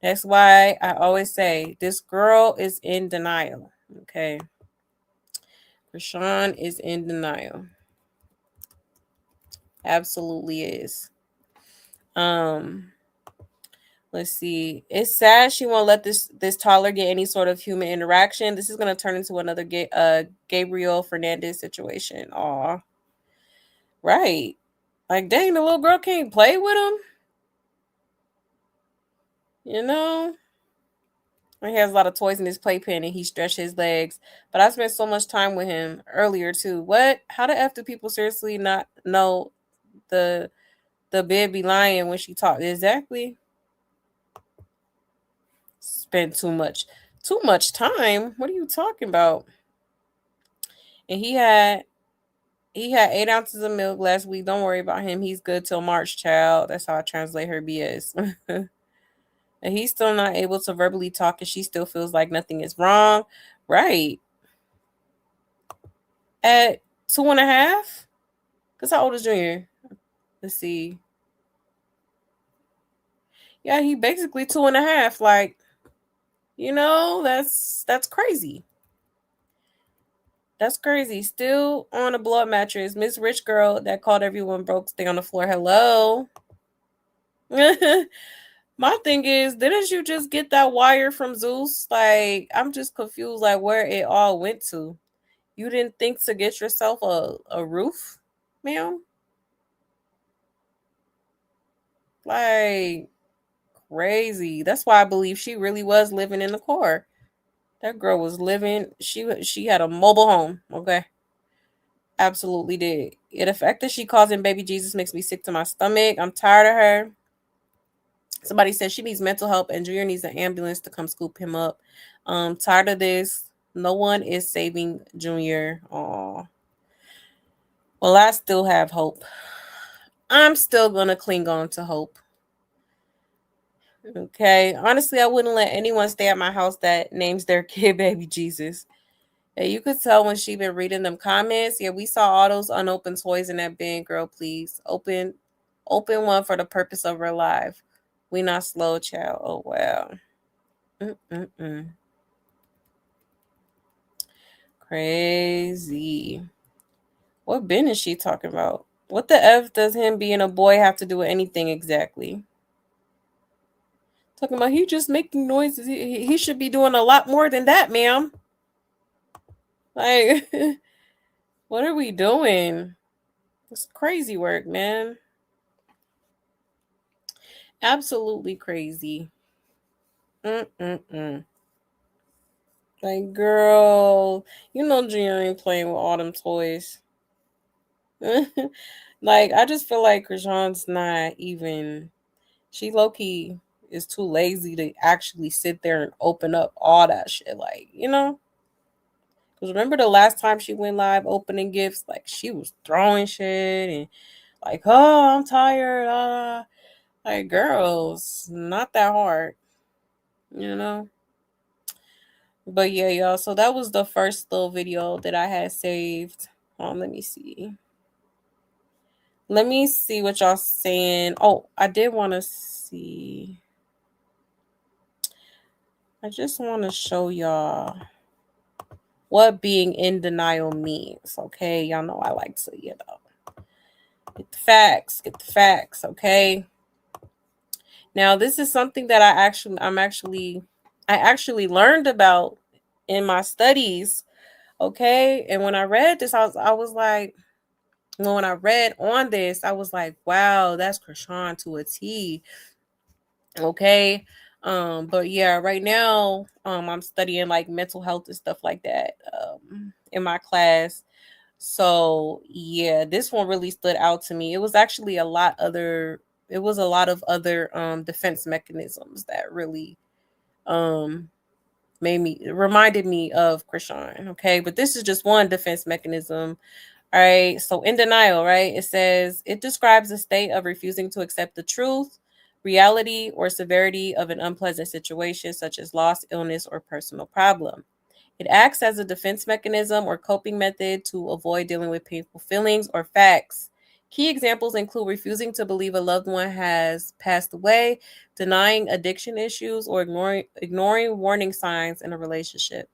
That's why I always say this girl is in denial. Okay. Chrisean is in denial. Absolutely is. Let's see. It's sad she won't let this toddler get any sort of human interaction. This is gonna turn into another Gabriel Fernandez situation. Aw. Right. Like, dang, the little girl can't play with him. You know? He has a lot of toys in his playpen and he stretched his legs. But I spent so much time with him earlier too. What? How the F do people seriously not know the bid be lying when she talked? Exactly. spent too much time. What are you talking about? And he had 8 ounces of milk last week. Don't worry about him. He's good till March, child. That's how I translate her BS. And he's still not able to verbally talk, and she still feels like nothing is wrong. Right. At 2.5? Because how old is Junior? Let's see. Yeah, he basically 2.5. Like, that's crazy. That's crazy. Still on a blow-up mattress. Miss Rich Girl that called everyone broke, stay on the floor. Hello. My thing is, didn't you just get that wire from Zeus? Like, I'm just confused, like, where it all went to. You didn't think to get yourself a roof, ma'am? Like, crazy. That's why I believe she really was living in the car. That girl was living. She had a mobile home. Okay, absolutely did. Yeah, the fact that she calls him baby Jesus makes me sick to my stomach. I'm tired of her. Somebody said she needs mental help and Junior needs an ambulance to come scoop him up. Tired of this. No one is saving Junior. Aw. Well, I still have hope. I'm still gonna cling on to hope. Okay. Honestly, I wouldn't let anyone stay at my house that names their kid baby Jesus. Yeah, you could tell when she been reading them comments. Yeah, we saw all those unopened toys in that bin, girl. Please open one for the purpose of her life. We not slow, child. Oh wow. Crazy. What bin is she talking about? What the F does him being a boy have to do with anything exactly? Talking about he just making noises. He should be doing a lot more than that, ma'am. Like, what are we doing? It's crazy work, man. Absolutely crazy. Like, girl, Junior ain't playing with all them toys. Like, I just feel like Chrisean's not even. She low-key is too lazy to actually sit there and open up all that shit. Like, because remember the last time she went live opening gifts? Like, she was throwing shit and like, oh, I'm tired. Like, girls, not that hard, you know? But yeah, y'all. So that was the first little video that I had saved. Let me see. Let me see what y'all saying. Oh, I did want to see. I just want to show y'all what being in denial means. Okay, y'all know I like to, get the facts. Okay. Now, this is something that I actually learned about in my studies. Okay, and when I read this, I was like, when I read on this, I was like, wow, that's Chrisean to a T. Okay. But yeah, right now, I'm studying like mental health and stuff like that, in my class. So yeah, this one really stood out to me. It was actually a lot of other defense mechanisms that really reminded me of Chrisean. Okay, but this is just one defense mechanism. All right, so in denial, right? It says it describes a state of refusing to accept the truth, reality, or severity of an unpleasant situation, such as loss, illness, or personal problem. It acts as a defense mechanism or coping method to avoid dealing with painful feelings or facts. Key examples include refusing to believe a loved one has passed away, denying addiction issues, or ignoring warning signs in a relationship.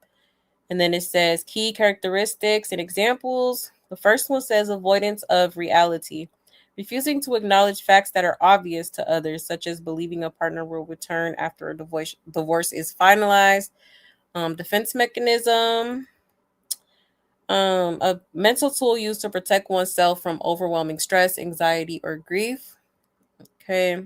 And then it says key characteristics and examples. The first one says avoidance of reality, refusing to acknowledge facts that are obvious to others, such as believing a partner will return after a divorce is finalized. Defense mechanism, a mental tool used to protect oneself from overwhelming stress, anxiety, or grief. Okay.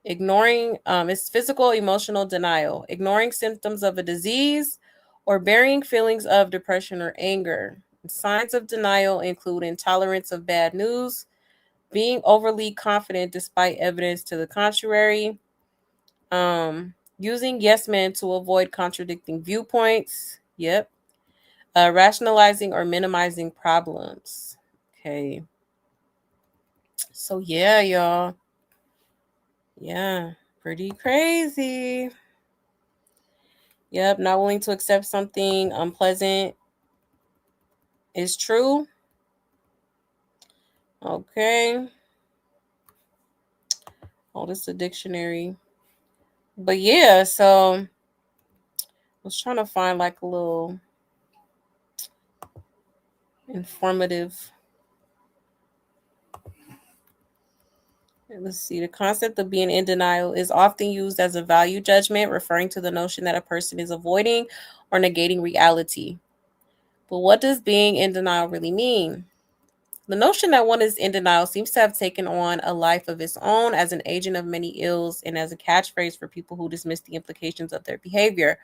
Ignoring is physical emotional denial, ignoring symptoms of a disease or burying feelings of depression or anger. Signs of denial include intolerance of bad news, being overly confident despite evidence to the contrary, Using yes men to avoid contradicting viewpoints. Yep. Rationalizing or minimizing problems. Okay. So yeah, y'all. Yeah, pretty crazy. Yep, not willing to accept something unpleasant is true. Okay. Oh, this is a dictionary. But yeah, so I was trying to find like a little informative. Let's see. The concept of being in denial is often used as a value judgment, referring to the notion that a person is avoiding or negating reality. But what does being in denial really mean? The notion that one is in denial seems to have taken on a life of its own as an agent of many ills and as a catchphrase for people who dismiss the implications of their behavior.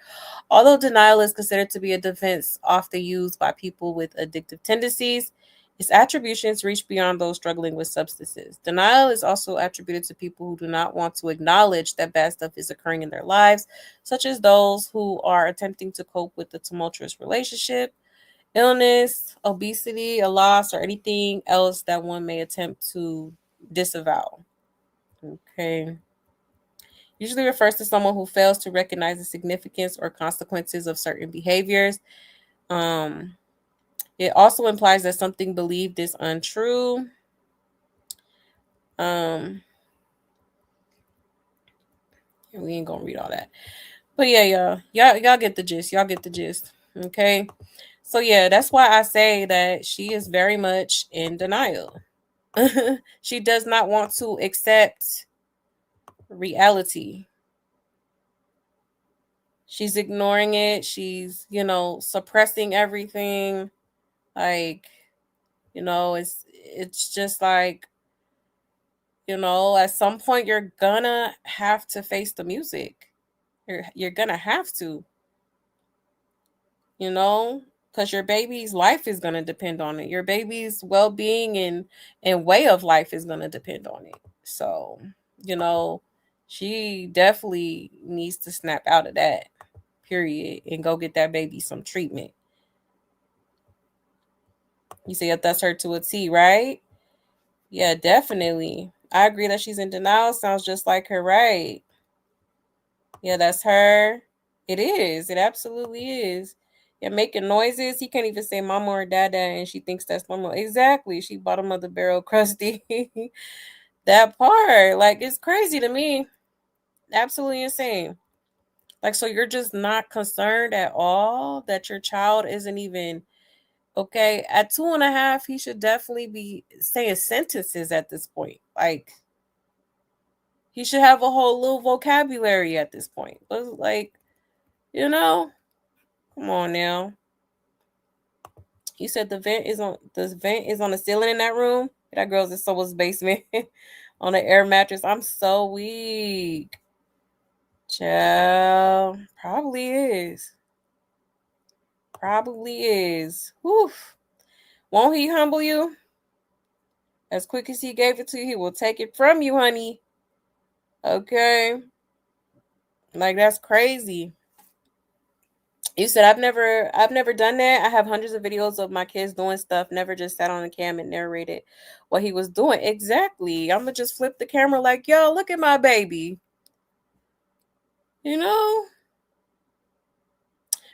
Although denial is considered to be a defense often used by people with addictive tendencies, its attributions reach beyond those struggling with substances. Denial is also attributed to people who do not want to acknowledge that bad stuff is occurring in their lives, such as those who are attempting to cope with a tumultuous relationship, illness, obesity, a loss, or anything else that one may attempt to disavow. Okay. Usually refers to someone who fails to recognize the significance or consequences of certain behaviors. Um, it also implies that something believed is untrue. We ain't gonna read all that. But yeah, y'all get the gist. Y'all get the gist. Okay. So yeah, that's why I say that she is very much in denial. She does not want to accept reality. She's ignoring it. She's, suppressing everything. Like, it's just like, at some point you're gonna have to face the music. You're gonna have to, because your baby's life is gonna depend on it. Your baby's well-being and way of life is gonna depend on it. So, you know, she definitely needs to snap out of that, period, and go get that baby some treatment. You say that's her to a T, right? Yeah, definitely. I agree that she's in denial. Sounds just like her, right? Yeah, that's her. It is. It absolutely is. Yeah, making noises. He can't even say mama or dada, and she thinks that's normal. Exactly. She bottom of the barrel crusty. That part. Like, it's crazy to me. Absolutely insane. Like, so you're just not concerned at all that your child isn't even okay. At 2.5, he should definitely be saying sentences at this point. Like, he should have a whole little vocabulary at this point. But like, come on now. You said the vent is on the ceiling in that room. That girl's in someone's basement on an air mattress. I'm so weak. Child, probably is. Probably is. Whew. Won't he humble you? As quick as he gave it to you, he will take it from you, honey. Okay. Like, that's crazy. You said I've never done that. I have hundreds of videos of my kids doing stuff, never just sat on the cam and narrated what he was doing. Exactly. I'm gonna just flip the camera like, yo, look at my baby.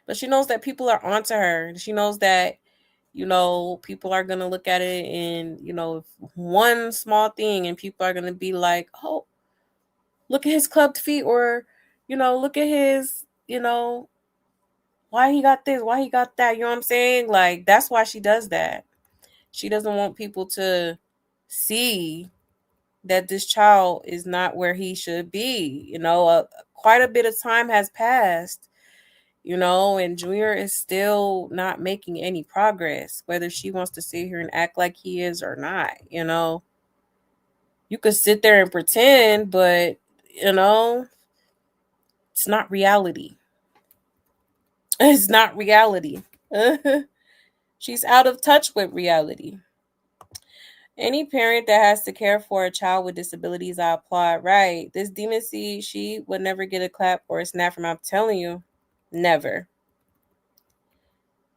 But she knows that people are onto her. She knows that, people are gonna look at it and, one small thing and people are gonna be like, oh, look at his clubbed feet, or, look at his, why he got this, why he got that, you know what I'm saying? Like, that's why she does that. She doesn't want people to see that this child is not where he should be. Quite a bit of time has passed, and Junior is still not making any progress, whether she wants to sit here and act like he is or not. You could sit there and pretend, but, it's not reality. It's not reality. She's out of touch with reality. Any parent that has to care for a child with disabilities, I applaud. Right. This demon seed, she would never get a clap or a snap from. I'm telling you, never,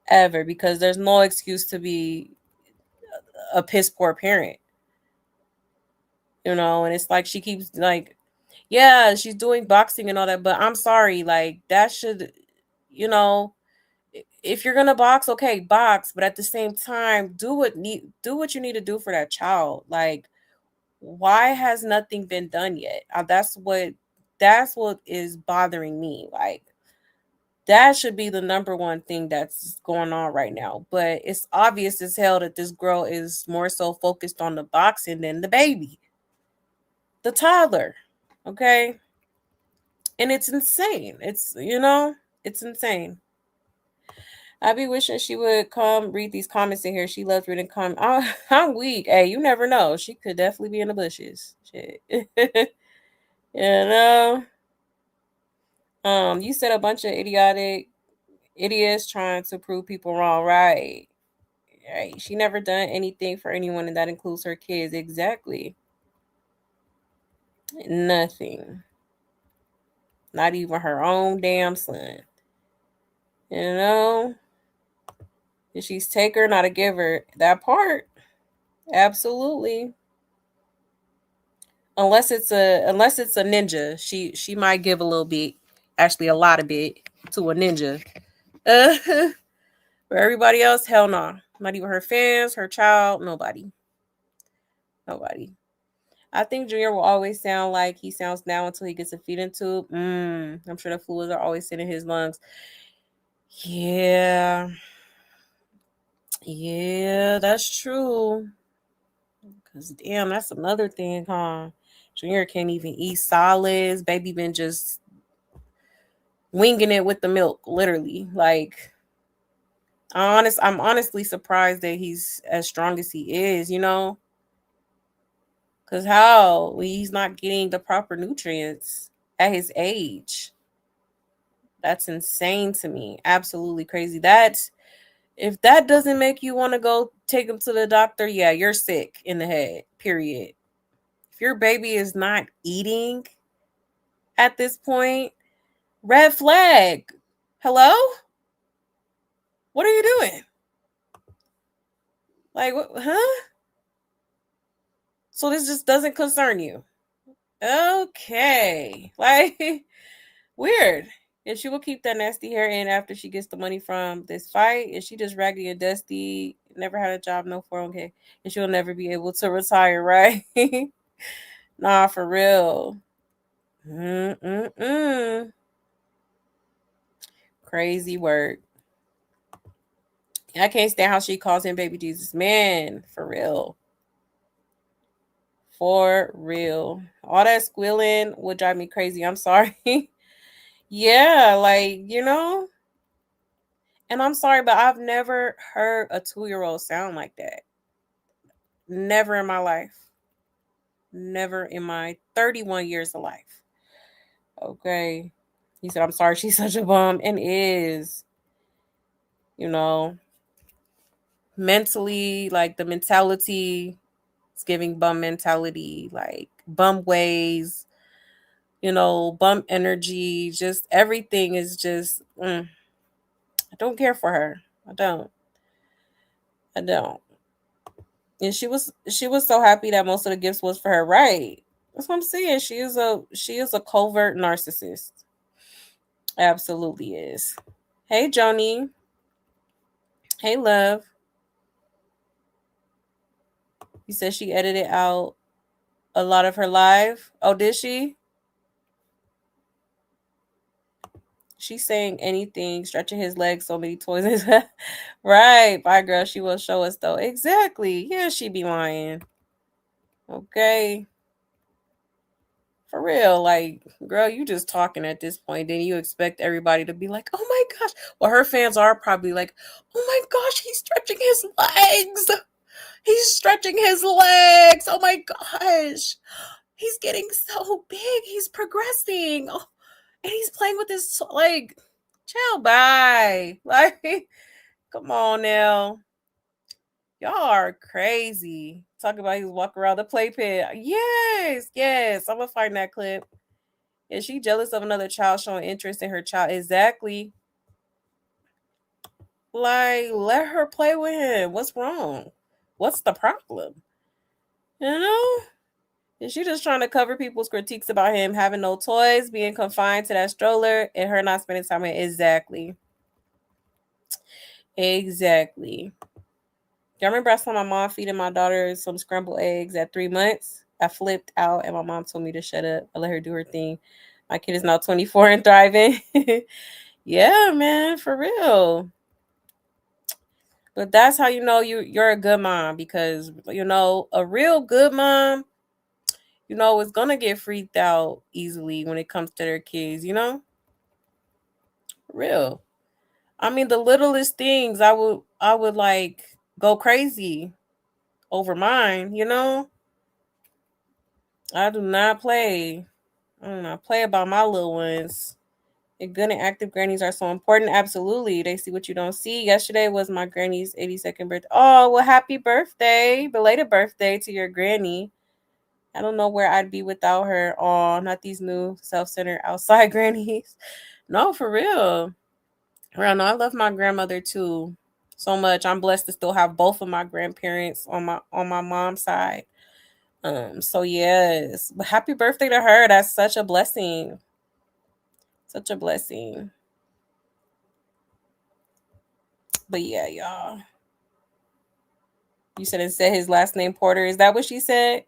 ever, because there's no excuse to be a piss poor parent. And it's like she keeps like, yeah, she's doing boxing and all that, but I'm sorry, like that should, you know, if you're gonna box, okay, box, but at the same time, do what you need to do for that child. Like, why has nothing been done yet? That's what is bothering me. Like, that should be the number one thing that's going on right now. But it's obvious as hell that this girl is more so focused on the boxing than the baby, the toddler. Okay. And it's insane. It's insane. I be wishing she would come read these comments in here. She loves reading comments. I'm weak. Hey, you never know. She could definitely be in the bushes. Shit. You said a bunch of idiots trying to prove people wrong, right? Right. She never done anything for anyone, and that includes her kids. Exactly. Nothing. Not even her own damn son. If she's taker, not a giver. That part. Absolutely. Unless it's a ninja, she might give a little bit, actually a lot of bit to a ninja. For everybody else, hell no. Nah. Not even her fans, her child, nobody. I think Junior will always sound like he sounds now until he gets a feeding tube. I'm sure the fluids are always sitting in his lungs. Yeah, that's true. Because damn, that's another thing, huh? Junior can't even eat solids. Baby been just winging it with the milk, literally. Like, I'm honestly surprised that he's as strong as he is, Because how? He's not getting the proper nutrients at his age. That's insane to me. Absolutely crazy. If that doesn't make you want to go take him to the doctor, yeah, you're sick in the head, period. If your baby is not eating at this point, red flag. Hello? What are you doing? Like, what, huh? So this just doesn't concern you. Okay. Like, weird. And she will keep that nasty hair in after she gets the money from this fight. And she just raggedy and dusty, never had a job, no 401k. And she'll never be able to retire, right? Nah, for real. Crazy work. I can't stand how she calls him baby Jesus. Man, for real. For real. All that squealing would drive me crazy. I'm sorry. Yeah, like, and I'm sorry, but I've never heard a 2-year-old sound like that. Never in my life. Never in my 31 years of life. Okay. He said, I'm sorry, she's such a bum. And is, mentally, like the mentality, it's giving bum mentality, like bum ways, bum energy, just everything is just, I don't care for her. I don't. And she was so happy that most of the gifts was for her, right? That's what I'm saying. She is a covert narcissist. Absolutely is. Hey, Joni. Hey, love. You said she edited out a lot of her live. Oh, did she? She's saying anything, stretching his legs, so many toys. Right. Bye, girl. She will show us, though. Exactly. Yeah, she be lying. Okay. For real. Like, girl, you just talking at this point. Then you expect everybody to be like, oh my gosh. Well, her fans are probably like, oh my gosh, he's stretching his legs. He's stretching his legs. Oh my gosh. He's getting so big. He's progressing. Oh, and he's playing with his, like, chill, bye. Like, come on now. Y'all are crazy. Talk about he was walking around the playpen. Yes, yes. I'm gonna find that clip. Is she jealous of another child showing interest in her child? Exactly. Like, let her play with him. What's wrong? What's the problem? You know? Is she just trying to cover people's critiques about him having no toys, being confined to that stroller, and her not spending time with him? Exactly. Exactly. Y'all remember I saw my mom feeding my daughter some scrambled eggs at 3 months? I flipped out and my mom told me to shut up. I let her do her thing. My kid is now 24 and thriving. Yeah, man, for real. But that's how you know you're a good mom, because a real good mom, is gonna get freaked out easily when it comes to their kids, real. I mean, the littlest things I would like go crazy over mine, I do not play. I do not play about my little ones. And good and active grannies are so important. Absolutely. They see what you don't see. Yesterday was my granny's 82nd birthday. Oh, well, happy birthday. Belated birthday to your granny. I don't know where I'd be without her. Oh, not these new self-centered outside grannies. No, for real. Real, no, I love my grandmother too so much. I'm blessed to still have both of my grandparents on my mom's side. So yes. But happy birthday to her. That's such a blessing. Such a blessing. But yeah, y'all. You said it said his last name Porter. Is that what she said?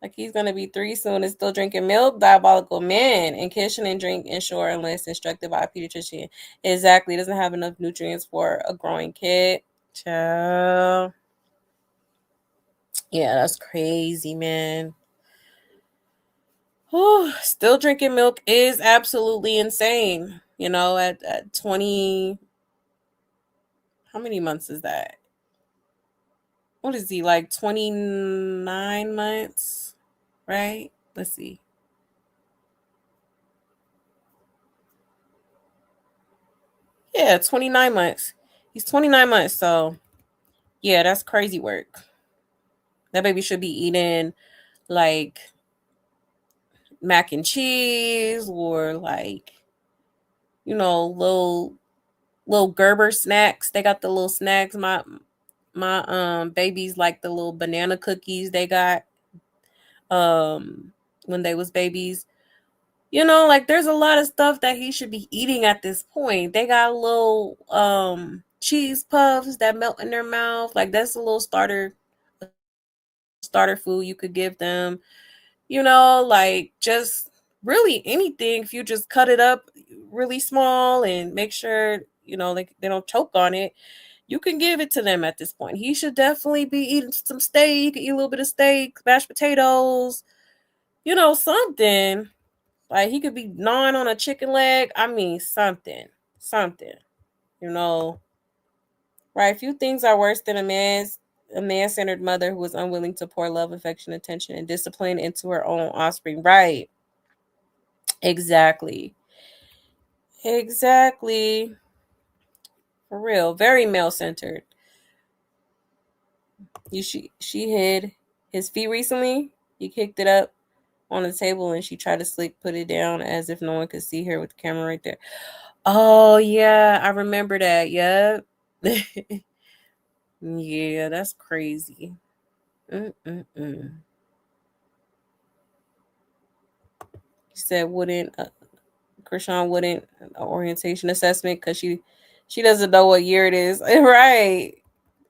Like he's gonna be 3 soon and still drinking milk. Diabolical man. And kids shouldn't drink Ensure unless instructed by a pediatrician. Exactly. Doesn't have enough nutrients for a growing kid. Child. Yeah, that's crazy, man. Whew, still drinking milk is absolutely insane. At 20, how many months is that? What is he, like 29 months? Right? Let's see. Yeah, 29 months. He's 29 months, so yeah, that's crazy work. That baby should be eating like mac and cheese or like, little Gerber snacks. They got the little snacks. My babies like the little banana cookies they got when they was babies. Like there's a lot of stuff that he should be eating at this point. They got little cheese puffs that melt in their mouth. Like that's a little starter food you could give them. Like just really anything if you just cut it up really small and make sure, they don't choke on it. You can give it to them at this point. He should definitely be eating some steak, eat a little bit of steak, mashed potatoes, something. Like he could be gnawing on a chicken leg. I mean, something, right? Few things are worse than a man-centered mother who is unwilling to pour love, affection, attention, and discipline into her own offspring. Right? Exactly. Exactly. For real, very male-centered. She hid his feet recently. He kicked it up on the table and she tried to put it down as if no one could see her with the camera right there. Oh yeah, I remember that. Yep. Yeah, that's crazy. He said Chrisean wouldn't orientation assessment because she doesn't know what year it is. Right.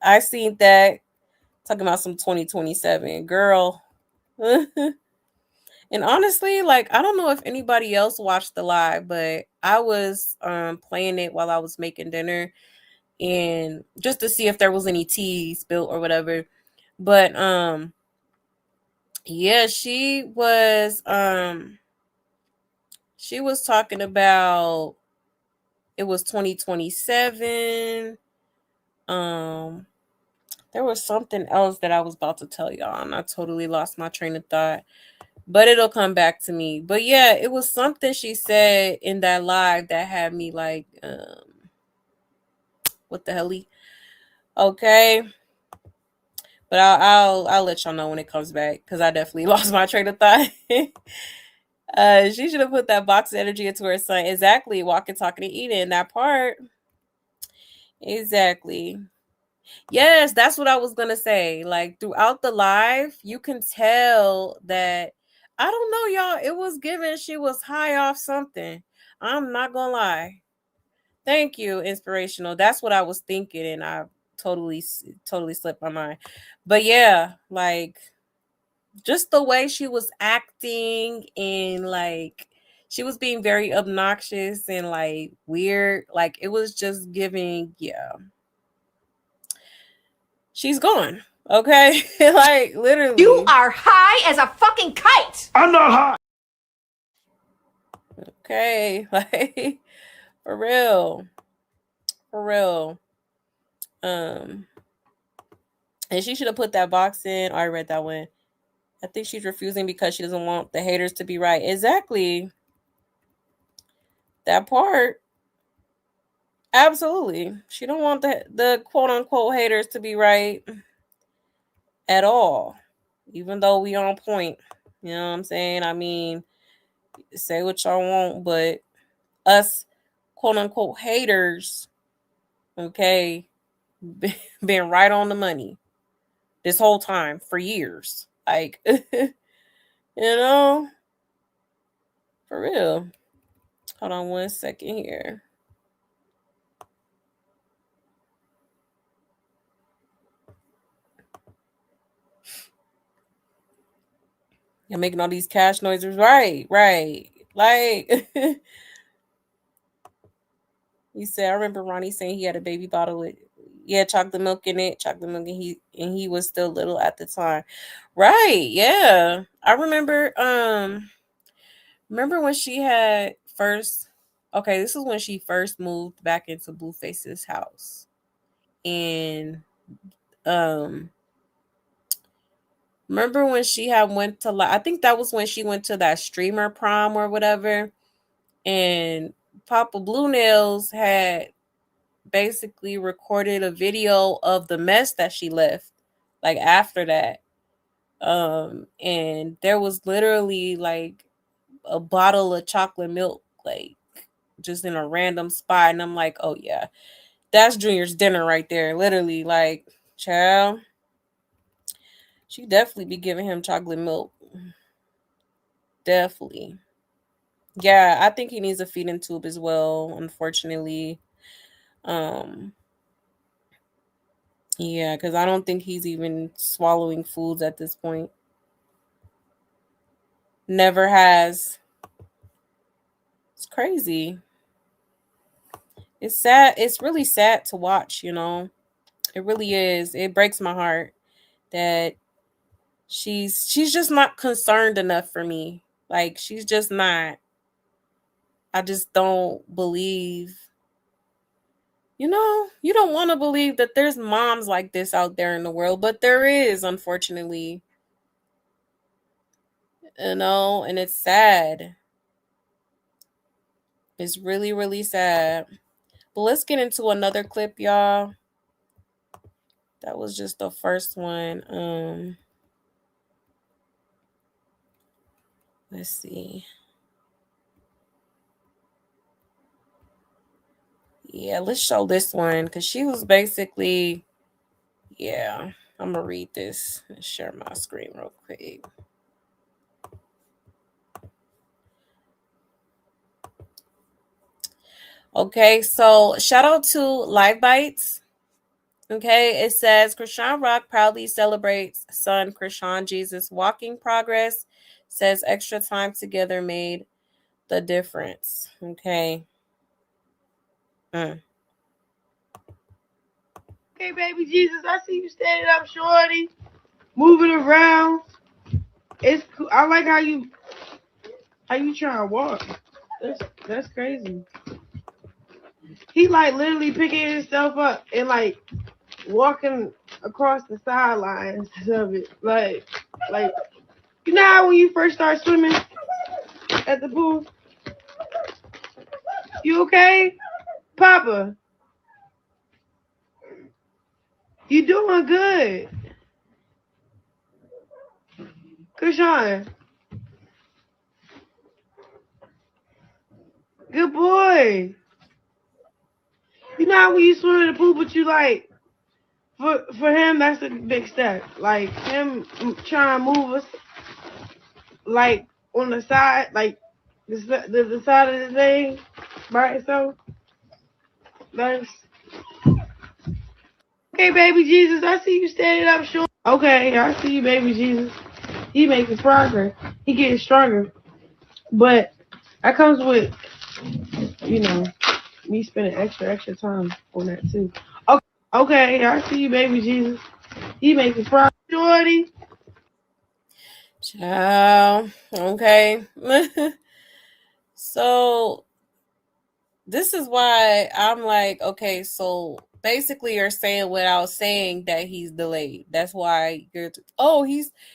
I seen that talking about some 2027 girl. And honestly, like I don't know if anybody else watched the live, but I was playing it while I was making dinner and just to see if there was any tea spilled or whatever. But yeah, she was talking about it was 2027. There was something else that I was about to tell y'all and I totally lost my train of thought. But it'll come back to me. But yeah, it was something she said in that live that had me like, what the hell? Okay. But I'll let y'all know when it comes back because I definitely lost my train of thought. She should have put that box of energy into her son. Exactly. Walking, talking, and eating. That part. Exactly. Yes, that's what I was gonna say. Like throughout the live, you can tell that I don't know, y'all. It was given she was high off something. I'm not gonna lie. Thank you, inspirational. That's what I was thinking, and I totally slipped my mind. But yeah, like just the way she was acting and like she was being very obnoxious and like weird. Like it was just giving, yeah. She's gone. Okay. Like literally. You are high as a fucking kite. I'm not high. Okay. Like for real. For real. And she should have put that box in. Oh, I read that one. I think she's refusing because she doesn't want the haters to be right. Exactly. That part. Absolutely. She don't want the quote unquote haters to be right at all. Even though we on point. You know what I'm saying? I mean, say what y'all want, but us quote unquote haters, okay, been right on the money this whole time for years. Like, you know, for real. Hold on 1 second here. You're making all these cash noises. Right. Like, you said, I remember Ronnie saying he had a baby bottle with, chocolate milk in it, and he was still little at the time. Right. Yeah. I remember, remember when she had first, okay, this is when she first moved back into Blueface's house. And, remember when she had went to, I think that was when she went to that streamer prom or whatever. And Papa Blue Nails had basically recorded a video of the mess that she left like after that. And there was literally like a bottle of chocolate milk like just in a random spot, and I'm like, oh yeah, that's Junior's dinner right there. Literally, like, child, she definitely be giving him chocolate milk. Definitely. Yeah, I think he needs a feeding tube as well, unfortunately. Yeah, because I don't think he's even swallowing foods at this point. Never has. It's crazy. It's sad. It's really sad to watch, you know. It really is. It breaks my heart that she's just not concerned enough for me. Like she's just not. I just don't believe. You know, you don't want to believe that there's moms like this out there in the world, but there is, unfortunately. You know, and it's sad. It's really, really sad. But let's get into another clip, y'all. That was just the first one. Let's see. Yeah, let's show this one because she was basically, yeah. I'm gonna read this and share my screen real quick. Okay, so shout out to Live Bites. Okay, it says Chrisean Rock proudly celebrates son Chrisean Jesus walking progress. Says extra time together made the difference. Okay. Okay, baby Jesus, I see you standing up, shorty, moving around. It's cool. I like how you trying to walk. That's crazy. He like literally picking himself up and like walking across the sidelines of it. Like you know how when you first start swimming at the pool? You okay? Papa. You doing good. Chrisean. Good boy. You know how when you swim in the pool, but you like, for him, that's a big step. Like, him trying to move us, like, on the side, like, the side of the thing by itself. That's... Okay, baby Jesus, I see you standing up short. Okay, I see you, baby Jesus. He making progress. He getting stronger. But that comes with, you know, me spending extra time on that too. Okay, I see you, baby Jesus. He making progress. Shorty. Ciao. Okay. So this is why I'm like, okay, so basically you're saying without saying that he's delayed. That's why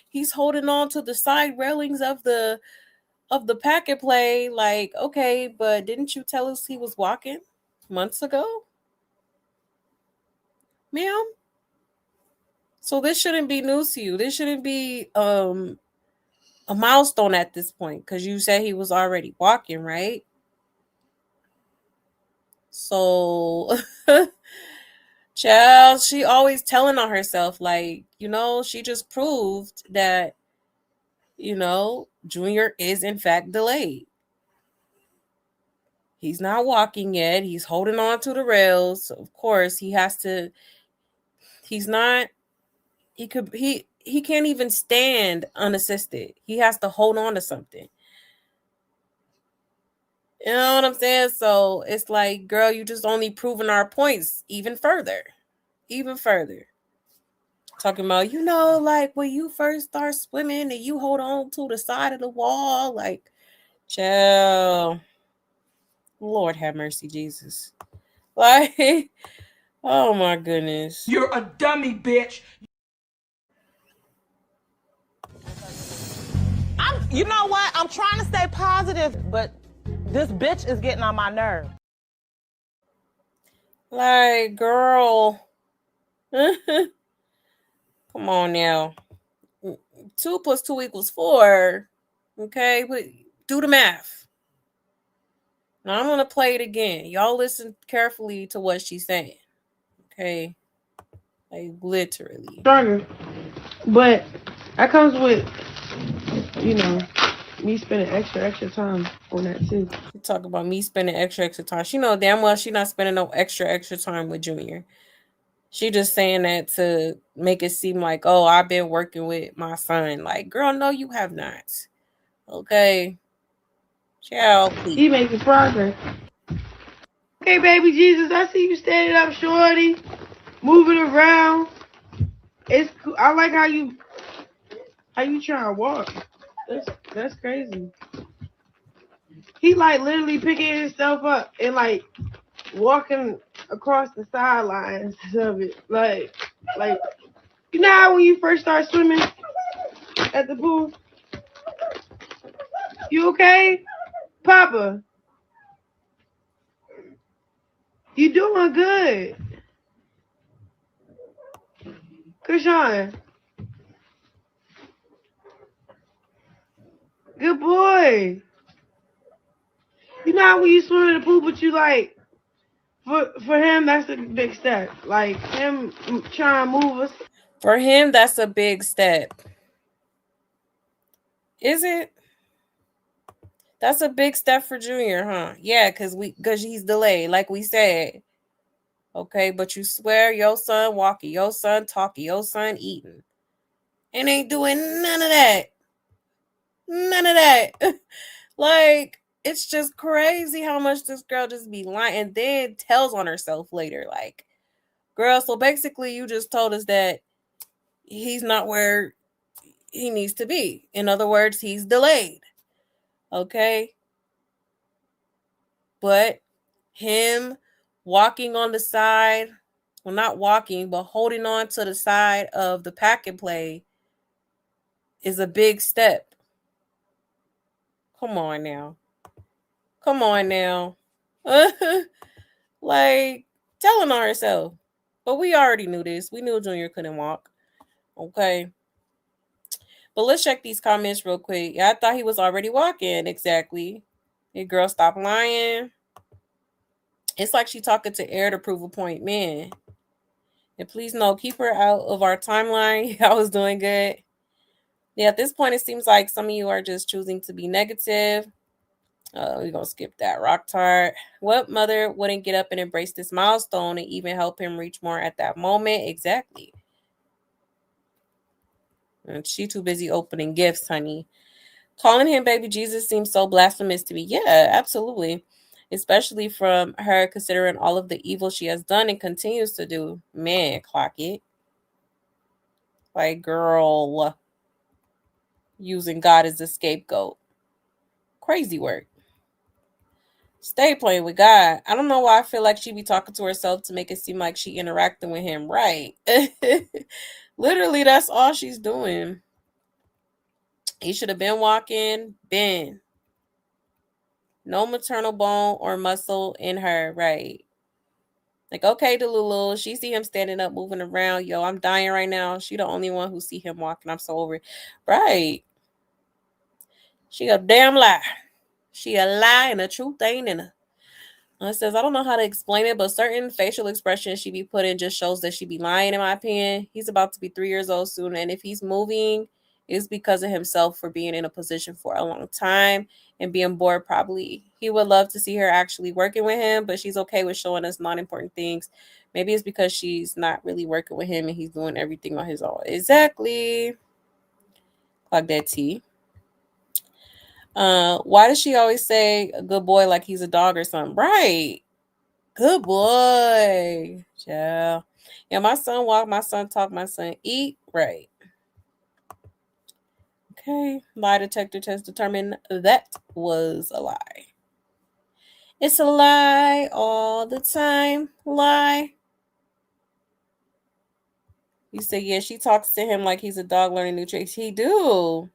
he's holding on to the side railings of the packet play. Like, okay, but didn't you tell us he was walking months ago, ma'am? So this shouldn't be news to you. This shouldn't be a milestone at this point, because you said he was already walking, right? So child, she always telling on herself, like, she just proved that, Junior is in fact delayed. He's not walking yet. He's holding on to the rails. So of course, he's not, he can't even stand unassisted. He has to hold on to something. You know what I'm saying? So it's like, girl, you just only proving our points even further. Even further. Talking about, like when you first start swimming and you hold on to the side of the wall, like, child. Lord have mercy, Jesus. Like, oh my goodness. You're a dummy, bitch. You know what? I'm trying to stay positive, but this bitch is getting on my nerve. Like, girl. Come on now. 2 + 2 = 4. Okay, but do the math. Now I'm gonna play it again. Y'all listen carefully to what she's saying. Okay. Like, literally. Stronger. But that comes with, me spending extra time on that too. She talk about me spending extra time. She know damn well she not spending no extra time with Junior. She just saying that to make it seem like, oh, I've been working with my son. Like, girl, no, you have not. Okay. Child, please. He making progress. Okay, baby Jesus, I see you standing up, shorty, moving around. It's cool. I like how you trying to walk. That's crazy. He like literally picking himself up and like walking across the sidelines of it. Like you know how when you first start swimming at the pool? You okay? Papa? You doing good. Chrisean. Good boy. You know how when you swim in the pool, but you like, for him, that's a big step. Like, him trying to move us. For him, that's a big step. Is it? That's a big step for Junior, huh? Yeah, because he's delayed, like we said. Okay, but you swear your son walking, your son talking, your son eating, and ain't doing none of that. None of that. Like, it's just crazy how much this girl just be lying and then tells on herself later. Like, girl, so basically you just told us that he's not where he needs to be. In other words, he's delayed. Okay? But him walking on the side, well, not walking, but holding on to the side of the packet play is a big step. Come on now. Come on now. Like, telling on herself. But we already knew this. We knew Junior couldn't walk. Okay. But let's check these comments real quick. Yeah, I thought he was already walking. Exactly. Hey, girl, stop lying. It's like she talking to air to prove a point, man. And please no, keep her out of our timeline. I was doing good. Yeah, at this point, it seems like some of you are just choosing to be negative. We're going to skip that. Rock Tart. What mother wouldn't get up and embrace this milestone and even help him reach more at that moment? Exactly. And she too busy opening gifts, honey. Calling him baby Jesus seems so blasphemous to me. Yeah, absolutely. Especially from her, considering all of the evil she has done and continues to do. Man, clock it. Like, girl, using God as a scapegoat. Crazy work. Stay playing with God. I don't know why I feel like she be talking to herself to make it seem like she interacting with him. Right. Literally, that's all she's doing. He should have been walking. Been. No maternal bone or muscle in her. Right. Like, okay, Delulu. She see him standing up, moving around. Yo, I'm dying right now. She the only one who see him walking. I'm so over it. Right. She a damn lie. She a lie and the truth ain't in her. It says, I don't know how to explain it, but certain facial expressions she be putting just shows that she be lying, in my opinion. He's about to be 3 years old soon, and if he's moving, it's because of himself for being in a position for a long time and being bored, probably. He would love to see her actually working with him, but she's okay with showing us non-important things. Maybe it's because she's not really working with him and he's doing everything on his own. Exactly. Clock that T. Why does she always say a good boy like he's a dog or something? Right. Good boy. Yeah. Yeah, my son walk, my son talk, my son eat. Right. Okay. Lie detector test determined that was a lie. It's a lie all the time. Lie. You say, yeah, she talks to him like he's a dog learning new tricks. He do.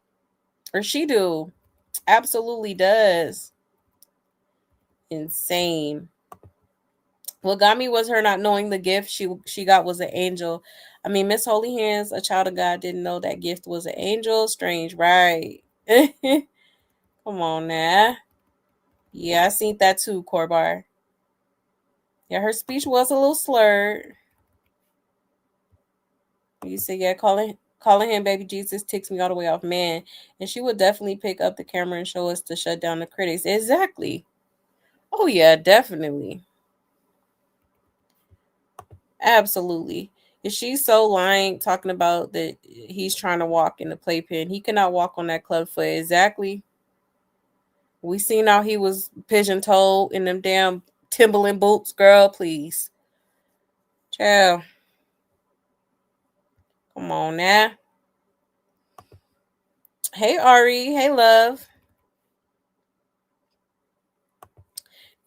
Or she do. Absolutely does. Insane. What got me was her not knowing the gift she got was an angel. I mean, Miss Holy Hands, a child of God, didn't know that gift was an angel. Strange, right? Come on now. Yeah, I seen that too, Corbar. Yeah, her speech was a little slurred. You say, yeah, calling him baby Jesus ticks me all the way off, man. And she would definitely pick up the camera and show us to shut down the critics. Exactly. Oh yeah, definitely. Absolutely. Is she so lying, talking about that he's trying to walk in the playpen? He cannot walk on that club foot. Exactly. We seen how he was pigeon-toed in them damn Timberland boots, girl, please. Child. Come on now. Hey, Ari. Hey, love.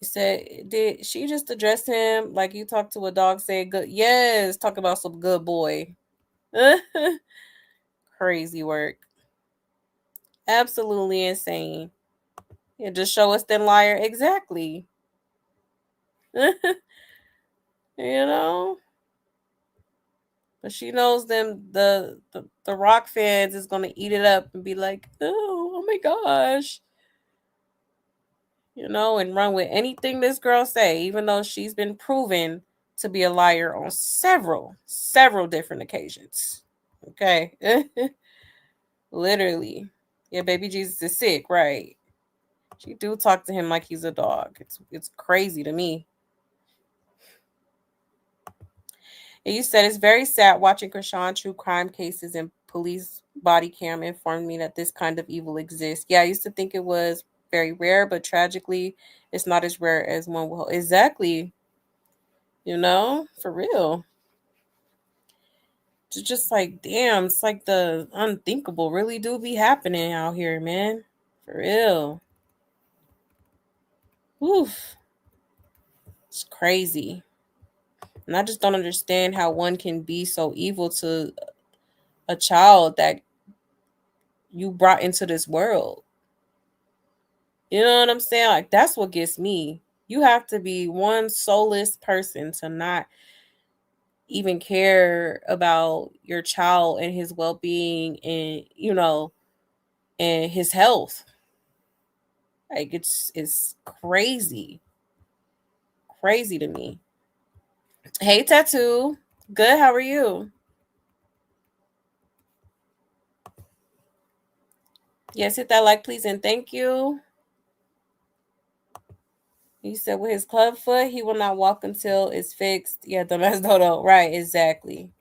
He said, did she just address him like you talk to a dog saying good? Yes, talk about some good boy. Crazy work. Absolutely insane. Yeah, just show us that liar. Exactly. You know? But she knows them the rock fans is gonna eat it up and be like, oh my gosh. You know, and run with anything this girl say, even though she's been proven to be a liar on several different occasions. Okay. Literally. Yeah, baby Jesus is sick, right? She do talk to him like he's a dog. It's crazy to me. And you said it's very sad watching Chrisean true crime cases and police body cam informed me that this kind of evil exists. Yeah, I used to think it was very rare, but tragically, it's not as rare as one will. Exactly. You know, for real. It's just like, damn, it's like the unthinkable really do be happening out here, man. For real. Oof. It's crazy. And I just don't understand how one can be so evil to a child that you brought into this world. You know what I'm saying? Like, that's what gets me. You have to be one soulless person to not even care about your child and his well-being and, you know, and his health. Like it's crazy. Crazy to me. Hey Tattoo. Good, how are you? Yes, hit that like please and thank you. He said with his club foot, he will not walk until it's fixed. Yeah, dumbass Dodo. Right, exactly.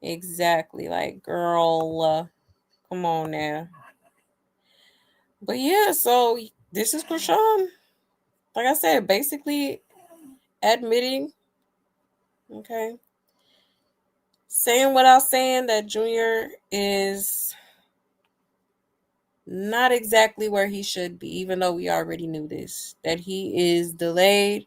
Exactly. Like, girl, come on now. But yeah, so this is Chrisean. Like I said, basically admitting, okay, saying without saying that Junior is not exactly where he should be, even though we already knew this, that he is delayed.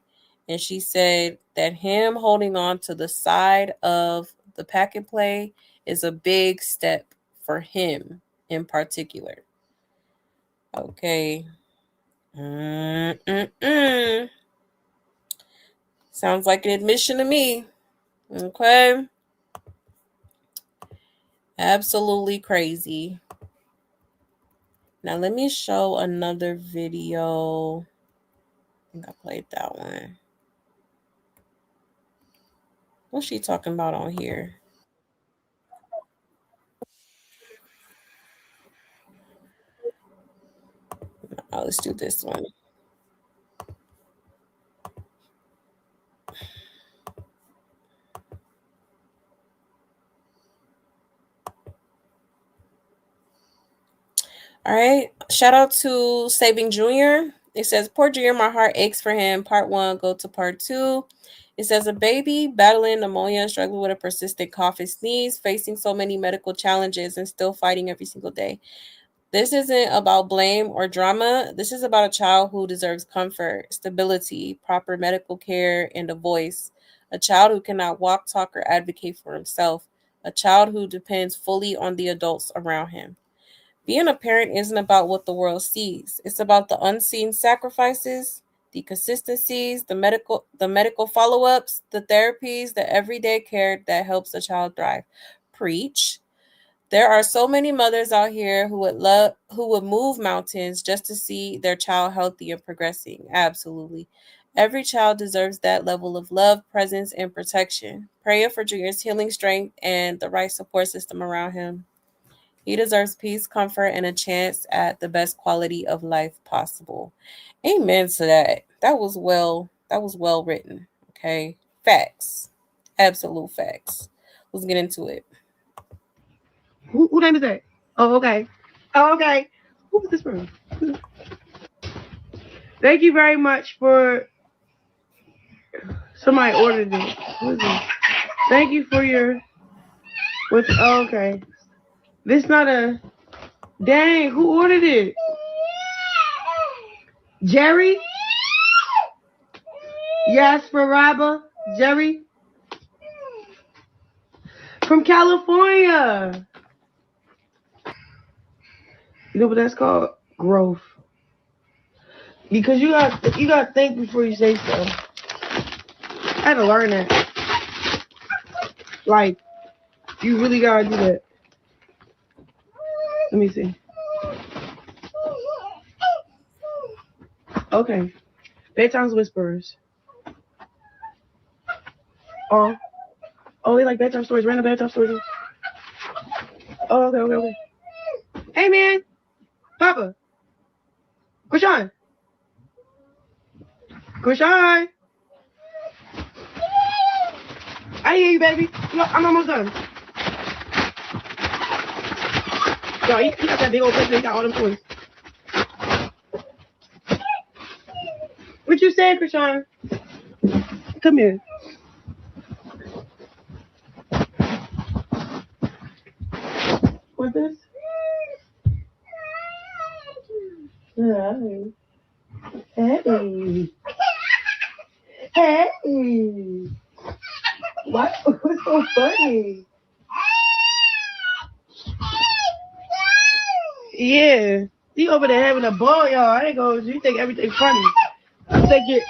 And she said that him holding on to the side of the pack and play is a big step for him in particular. Okay. Sounds like an admission to me. Okay. Absolutely crazy. Now let me show another video. I think I played that one. What's she talking about on here? Oh, let's do this one. All right. Shout out to Saving Junior. It says, poor Junior, my heart aches for him. Part 1, go to part 2. It says, a baby battling pneumonia, struggling with a persistent cough and sneeze, facing so many medical challenges and still fighting every single day. This isn't about blame or drama. This is about a child who deserves comfort, stability, proper medical care, and a voice. A child who cannot walk, talk, or advocate for himself. A child who depends fully on the adults around him. Being a parent isn't about what the world sees. It's about the unseen sacrifices, the consistencies, the medical follow-ups, the therapies, the everyday care that helps a child thrive. Preach. There are so many mothers out here who would move mountains just to see their child healthy and progressing. Absolutely. Every child deserves that level of love, presence, and protection. Pray for Junior's healing strength and the right support system around him. He deserves peace, comfort, and a chance at the best quality of life possible. Amen to that. That was well written. Okay. Facts. Absolute facts. Let's get into it. Who name is that? Oh, okay. Oh, okay. Who was this from? Thank you very much for somebody ordered it. Who is it? Thank you for your okay. This not a dang, who ordered it? Jerry? Yes, for Rabba. Jerry? From California. You know what that's called? Growth. Because you got to think before you say stuff. I had to learn that. Like, you really gotta do that. Let me see. Okay. Bedtime's Whisperers. Oh, they like bedtime stories, random bedtime stories. Oh, okay. Hey, man. Papa. Chrisean. I hear you, baby. Look, I'm almost done. Yo, he got that big old place. He got all them toys. What you saying, Chrisean? Come here. What's this? Hey. Hey. What? What's so funny? Yeah. He over there having a ball, y'all. I ain't gonna. You think everything funny. I'm thinking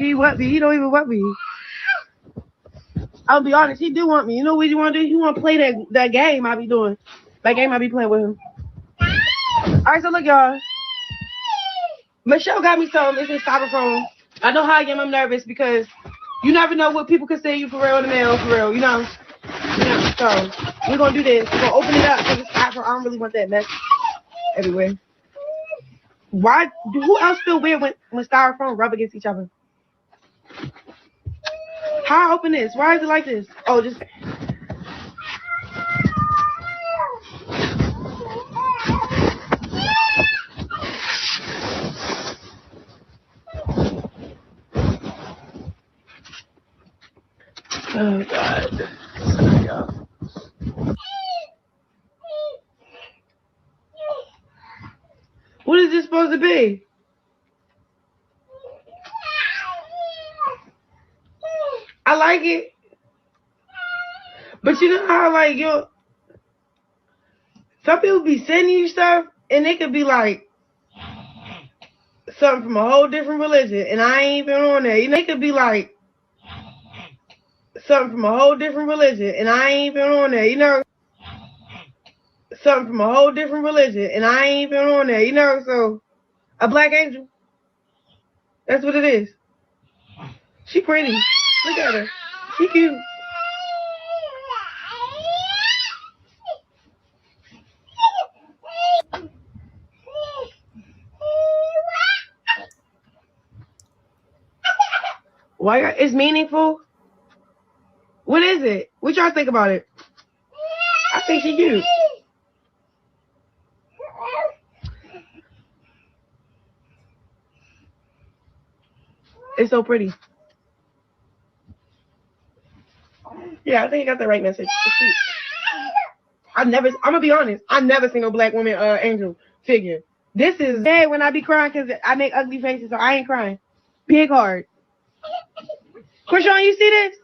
he want me. He don't even want me. I'll be honest, he do want me. You know what you want to do? He want to play that game I be doing. That game I be playing with him. Alright, so look, y'all. Michelle got me some. It's in styrofoam. I know how I get. I'm nervous because you never know what people consider you for real in the mail, for real, you know? So, we're going to do this. We're going to open it up because it's styrofoam. I don't really want that mess everywhere. Why? Who else feel weird when styrofoam rub against each other? How I open this? Why is it like this? Oh, just... Oh, God. What is this supposed to be? I like it. But you know how, like, some people be sending you stuff, and it could be, like, something from a whole different religion, and I ain't even on there. You know, it could be, like, something from a whole different religion, and I ain't even on there. You know, something from a whole different religion, and I ain't even on there. You know, so a black angel. That's what it is. She pretty. Look at her. She cute. Why? It's meaningful. What is it? What y'all think about it? I think she cute. It's so pretty. Yeah, I think you got the right message. I'm gonna be honest, I never seen no black woman angel figure. This is bad when I be crying because I make ugly faces, so I ain't crying. Big heart. Chrisean, you see this?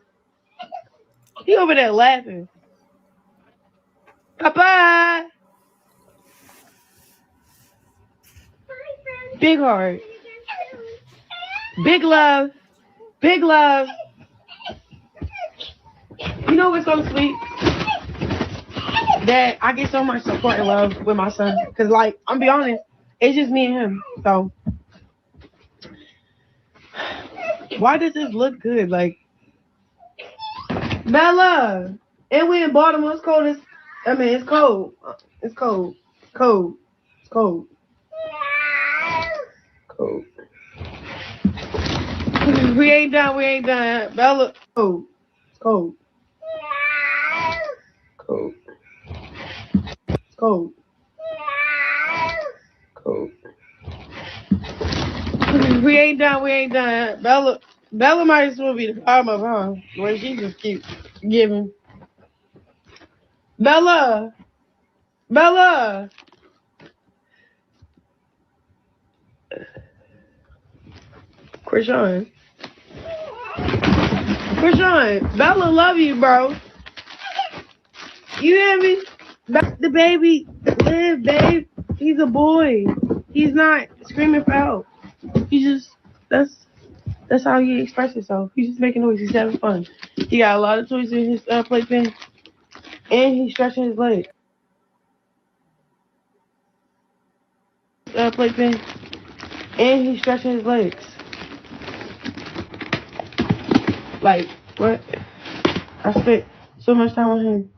He over there laughing. Papa. Big heart. Big love. Big love. You know what's so sweet? That I get so much support and love with my son. Because, like, I'm be honest, it's just me and him. So, why does this look good? Like, Bella, and we in Baltimore. It's cold. It's cold. It's cold. Cold. It's cold. Cold. We ain't done. We ain't done. Bella, cold. It's cold. Cold. It's cold. Cold. We ain't done. We ain't done. Bella might as well be the palm of her. When she just keep giving. Bella. Bella. Chrisean. Chrisean. Bella love you, bro. You hear me? The baby live, babe. He's a boy. He's not screaming for help. He just that's how he expresses himself. He's just making noise. He's having fun. He got a lot of toys in his playpen, and he's stretching his legs. Playpen, and he's stretching his legs. Like what? I spent so much time on him.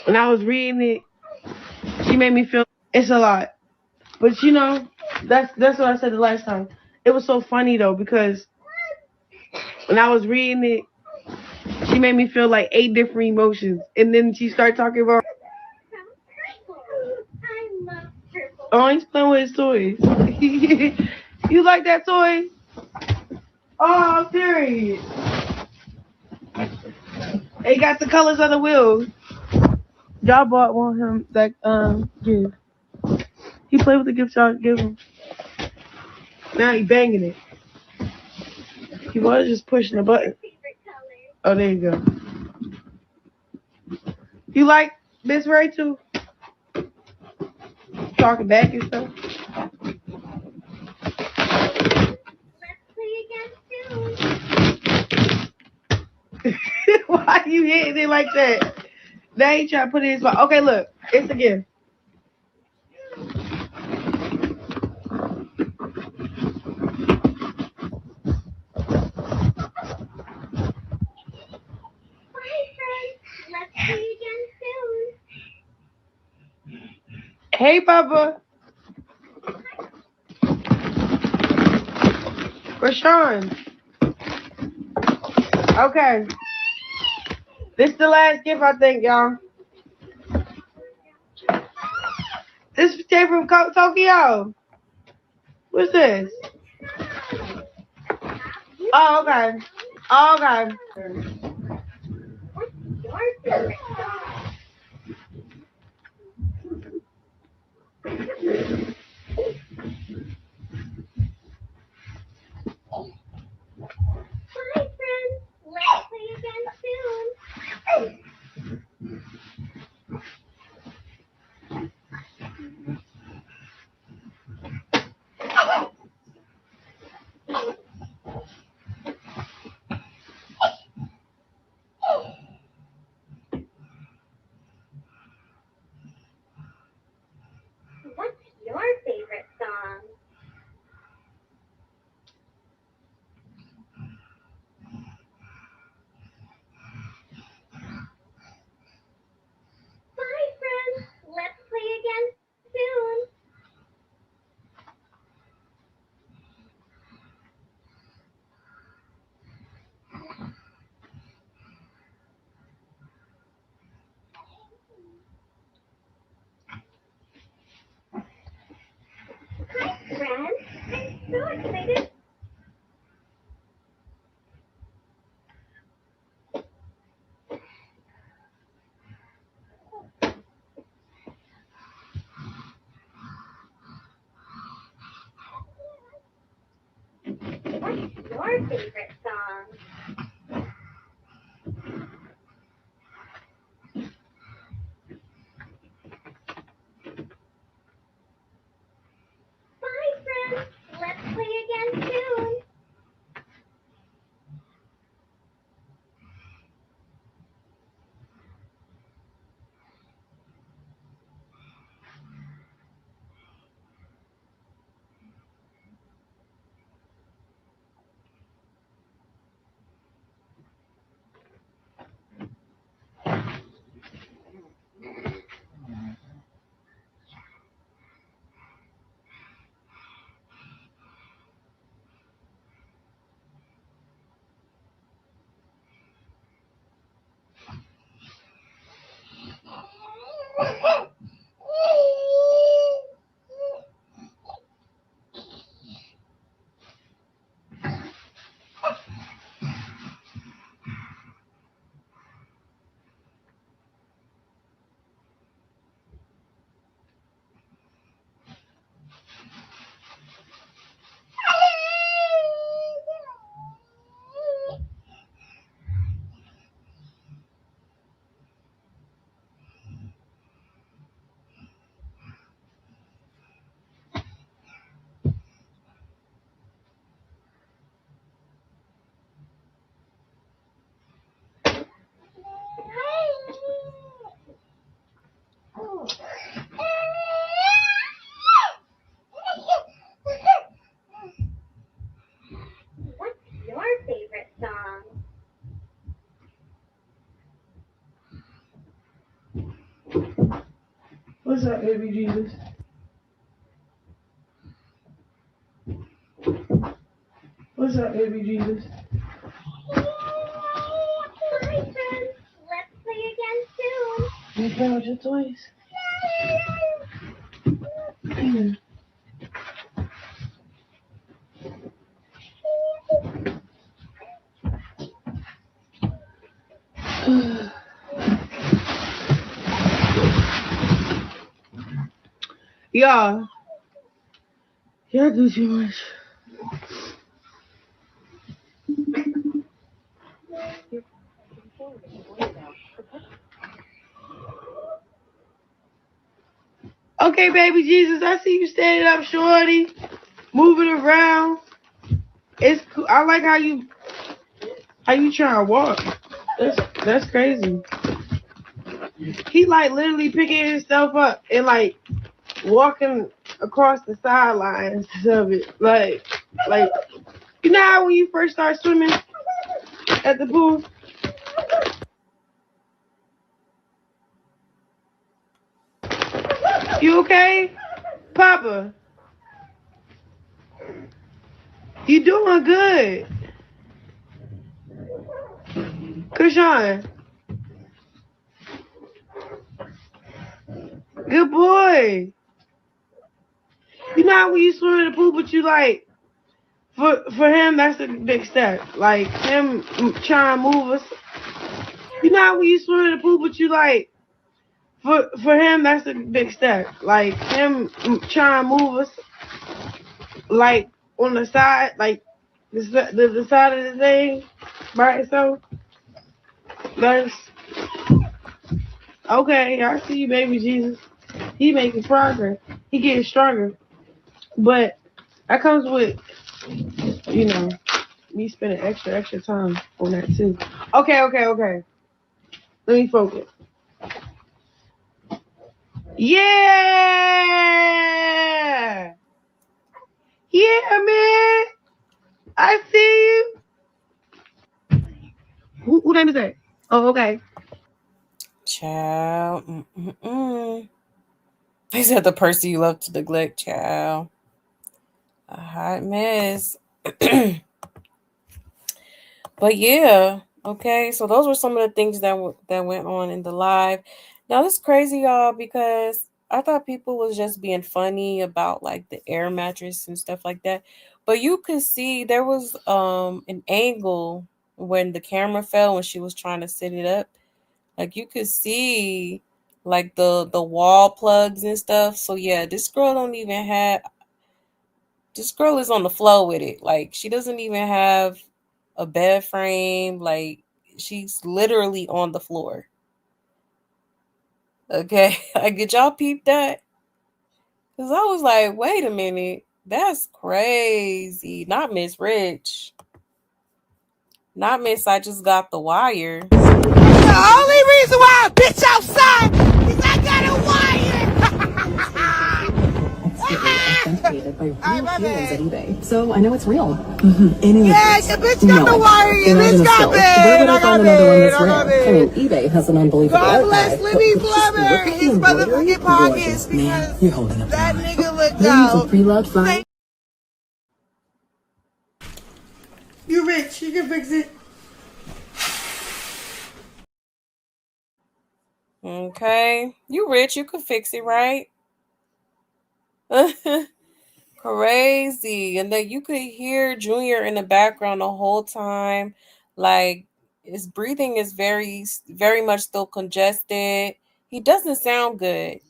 When I was reading it, she made me feel it's a lot. But you know, that's what I said the last time. It was so funny though because when I was reading it, she made me feel like 8 different emotions, and then she started talking about. Oh, he's playing with his toys. You like that toy? Oh, period. They got the colors of the wheels. Y'all bought one of him that gift. He played with the gift y'all give him. Now he banging it. He was just pushing the button. Oh, there you go. You like Miss Rachel? Talking back and stuff? Let's play again soon. Why you hitting it like that? Now he trying to put it in his mouth. Okay, look. It's again. Bye, friends. Let's play again soon. Hey, Papa. Rashawn. Okay. This is the last gift, I think, y'all. This came from Tokyo. What's this? Oh, okay. Oh, okay. What's your favorite song? Bye, friends. Let's play again soon. What's your favorite song? Bye, friends. Let's play again soon. Hi, friends. I'm so excited. What's your favorite song? Bye, friends. Let's play again soon. What's your favorite song? What's up, baby Jesus? What's up, baby Jesus? Bye, friends. Let's play again soon. You playing with your toys? Yeah. Y'all do too much. Okay, baby Jesus, I see you standing up, shorty, moving around. It's cool. I like how you try to walk. That's crazy. He like literally picking himself up and like walking across the sidelines of it. Like you know how when you first start swimming at the pool? You okay? Papa? You doing good. Chrisean. Good boy. You know how when you swim in the pool, but you like, for him, that's a big step. Like him trying to move us. You know how when you swim in the pool, but you like, for him, that's a big step. Like him trying to move us, like on the side, like the side of the thing, right? So that's okay. I see you, baby Jesus. He making progress. He getting stronger, but that comes with, you know, me spending extra time on that too. Okay. Let me focus. Yeah, man. I see you. Who name is that? Oh, okay. Child. He said the person you love to neglect, child. A hot mess. But yeah, okay. So those were some of the things that went on in the live. Now this is crazy, y'all, because I thought people was just being funny about like the air mattress and stuff like that. But you could see there was an angle when the camera fell when she was trying to sit it up. Like you could see like the wall plugs and stuff. So yeah, this girl is on the flow with it. Like she doesn't even have a bed frame. Like she's literally on the floor. Okay. Like did y'all peep that? Because I was like, wait a minute. That's crazy. Not Miss Rich. Not Miss I just got the wire. The only reason why I bitch outside is I got a wire. Authenticated by real humans at eBay, so I know it's real. Yeah, your bitch got the wire. Your bitch got bed. Where would I find another one that's I got rare? I mean, eBay has an unbelievable God bless archive. Libby Flubber. His motherfucking pockets because You're holding up that nigga looked out. Preload file. You rich. You can fix it. Okay. You rich, you could fix it, right? Crazy. And then you could hear Junior in the background the whole time. Like his breathing is very, very much still congested. He doesn't sound good.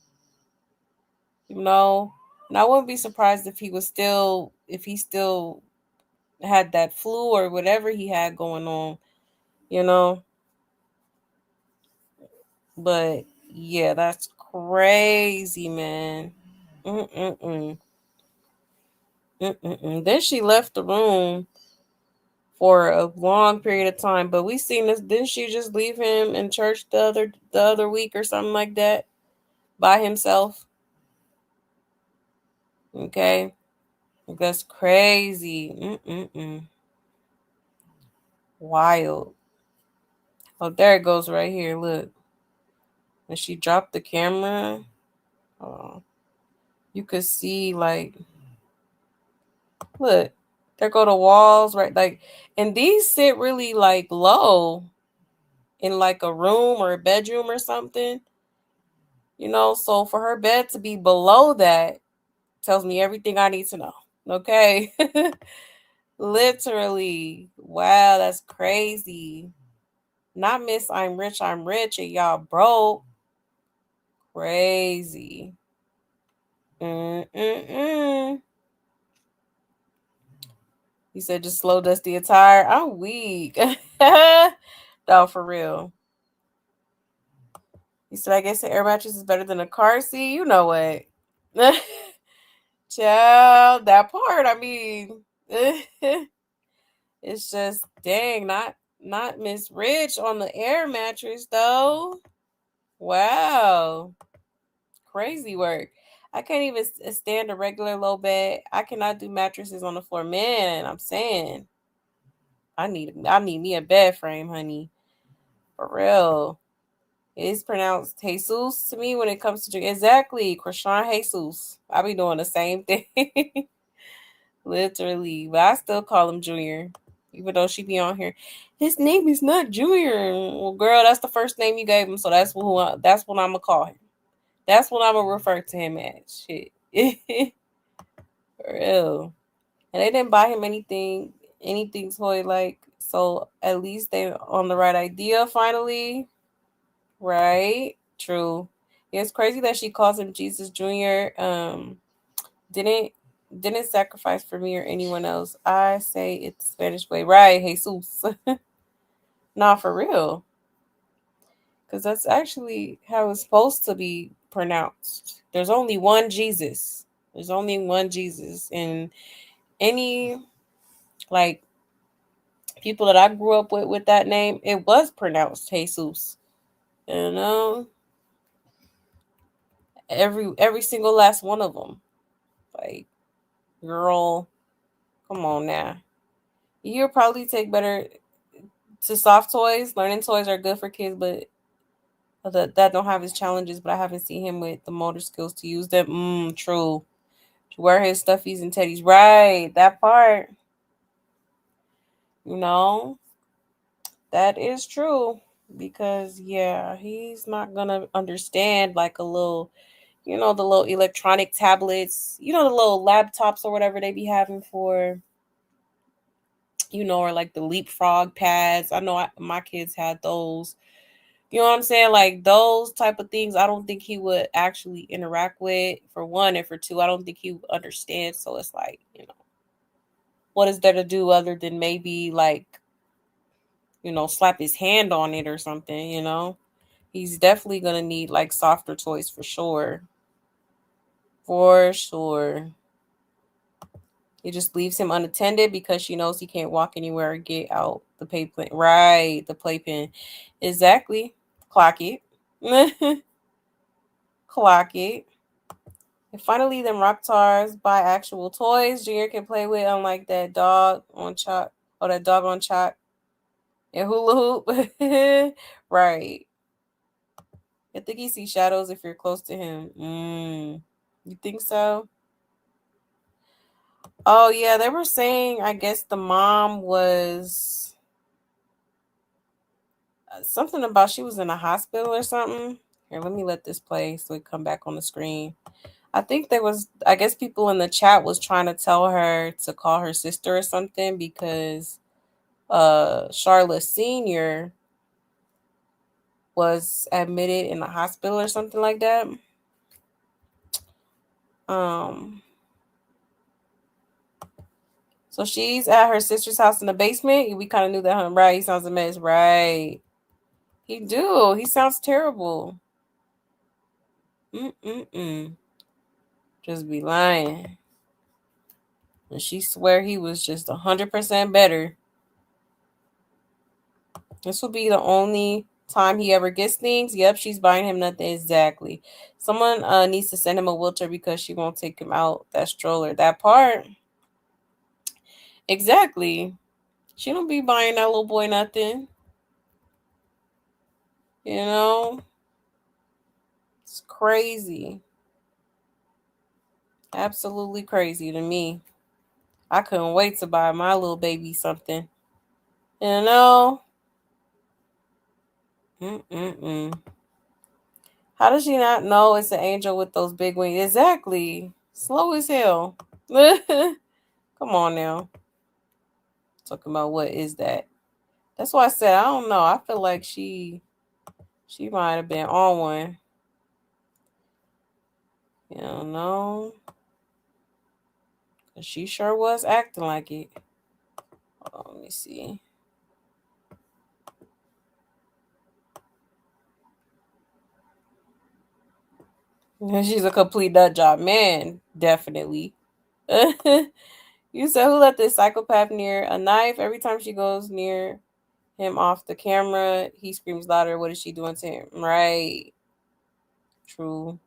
You know? And I wouldn't be surprised if he still had that flu or whatever he had going on, you know? But yeah, that's crazy, man. Mm-mm-mm. Mm-mm-mm. Then she left the room for a long period of time. But we seen this. Didn't she just leave him in church the other week or something like that by himself? Okay, that's crazy. Wild. Oh, there it goes right here. Look, and she dropped the camera. Oh, you could see like, look, there go the walls right like, and these sit really like low in like a room or a bedroom or something. You know, so for her bed to be below that tells me everything I need to know. Okay. Literally. Wow, that's crazy. Not Miss I'm rich, and y'all broke. Crazy. Mm-mm-mm. He said just slow dusty attire. I'm weak. No, for real. He said, I guess the air mattress is better than a car seat. You know what? Child, that part, I mean, it's just, dang, not Miss Rich on the air mattress, though. Wow. Crazy work. I can't even stand a regular low bed. I cannot do mattresses on the floor. Man, I'm saying, I need me a bed frame, honey. For real. It's pronounced Jesus to me when it comes to drink. Exactly. Chrisean Jesus. I be doing the same thing. Literally. But I still call him Junior. Even though she be on here. His name is not Junior. Well, girl, that's the first name you gave him. So that's what I'm gonna call him. That's what I'm gonna refer to him as. Shit. For real. And they didn't buy him anything toy like. So at least they on the right idea finally. Right? True. Yeah, it's crazy that she calls him Jesus Jr. Didn't sacrifice for me or anyone else. I say it the Spanish way. Right, Jesus. Nah, for real. Because that's actually how it's supposed to be pronounced. There's only one Jesus. There's only one Jesus. And any like people that I grew up with that name, it was pronounced Jesus. You know? Every single last one of them. Like, girl, come on now. You'll probably take better to soft toys. Learning toys are good for kids, but that don't have his challenges. But I haven't seen him with the motor skills to use them. True. To wear his stuffies and teddies. Right. That part. You know, that is true. Because, yeah, he's not going to understand like a little, the little electronic tablets, the little laptops or whatever they be having for, or like the leapfrog pads. I know my kids had those. You know what I'm saying? Like those type of things, I don't think he would actually interact with, for one, and for two, I don't think he would understand. So it's like, what is there to do other than maybe like, slap his hand on it or something, He's definitely going to need like softer toys for sure. For sure. It just leaves him unattended because she knows he can't walk anywhere or get out the playpen. Right, the playpen. Exactly. Clock it. Clock it. And finally, them Rockstars buy actual toys Junior can play with, unlike that dog on chalk. Or that dog on chalk. And hula hoop. Right. I think he sees shadows if you're close to him. You think so? Oh, yeah, they were saying, I guess the mom was something about she was in a hospital or something. Here, let me let this play so it come back on the screen. I think I guess people in the chat was trying to tell her to call her sister or something because Charlotte Sr. was admitted in a hospital or something like that. So she's at her sister's house in the basement. We kind of knew that, huh? Right? He sounds a mess, right? He do. He sounds terrible. Just be lying. And she swear he was just 100% better. This will be the only time he ever gets things. Yep, she's buying him nothing. Exactly. Someone needs to send him a wheelchair because she won't take him out that stroller. That part. Exactly. She don't be buying that little boy nothing. It's crazy. Absolutely crazy to me. I couldn't wait to buy my little baby something. How does she not know it's an angel with those big wings? Exactly. Slow as hell. Come on now. Talking about what is that? That's why I said I don't know. I feel like she might have been on one. She sure was acting like it. Hold on, let me see. She's a complete nut job. Man, definitely. You said, who let this psychopath near a knife? Every time she goes near him off the camera, he screams louder. What is she doing to him? Right. True.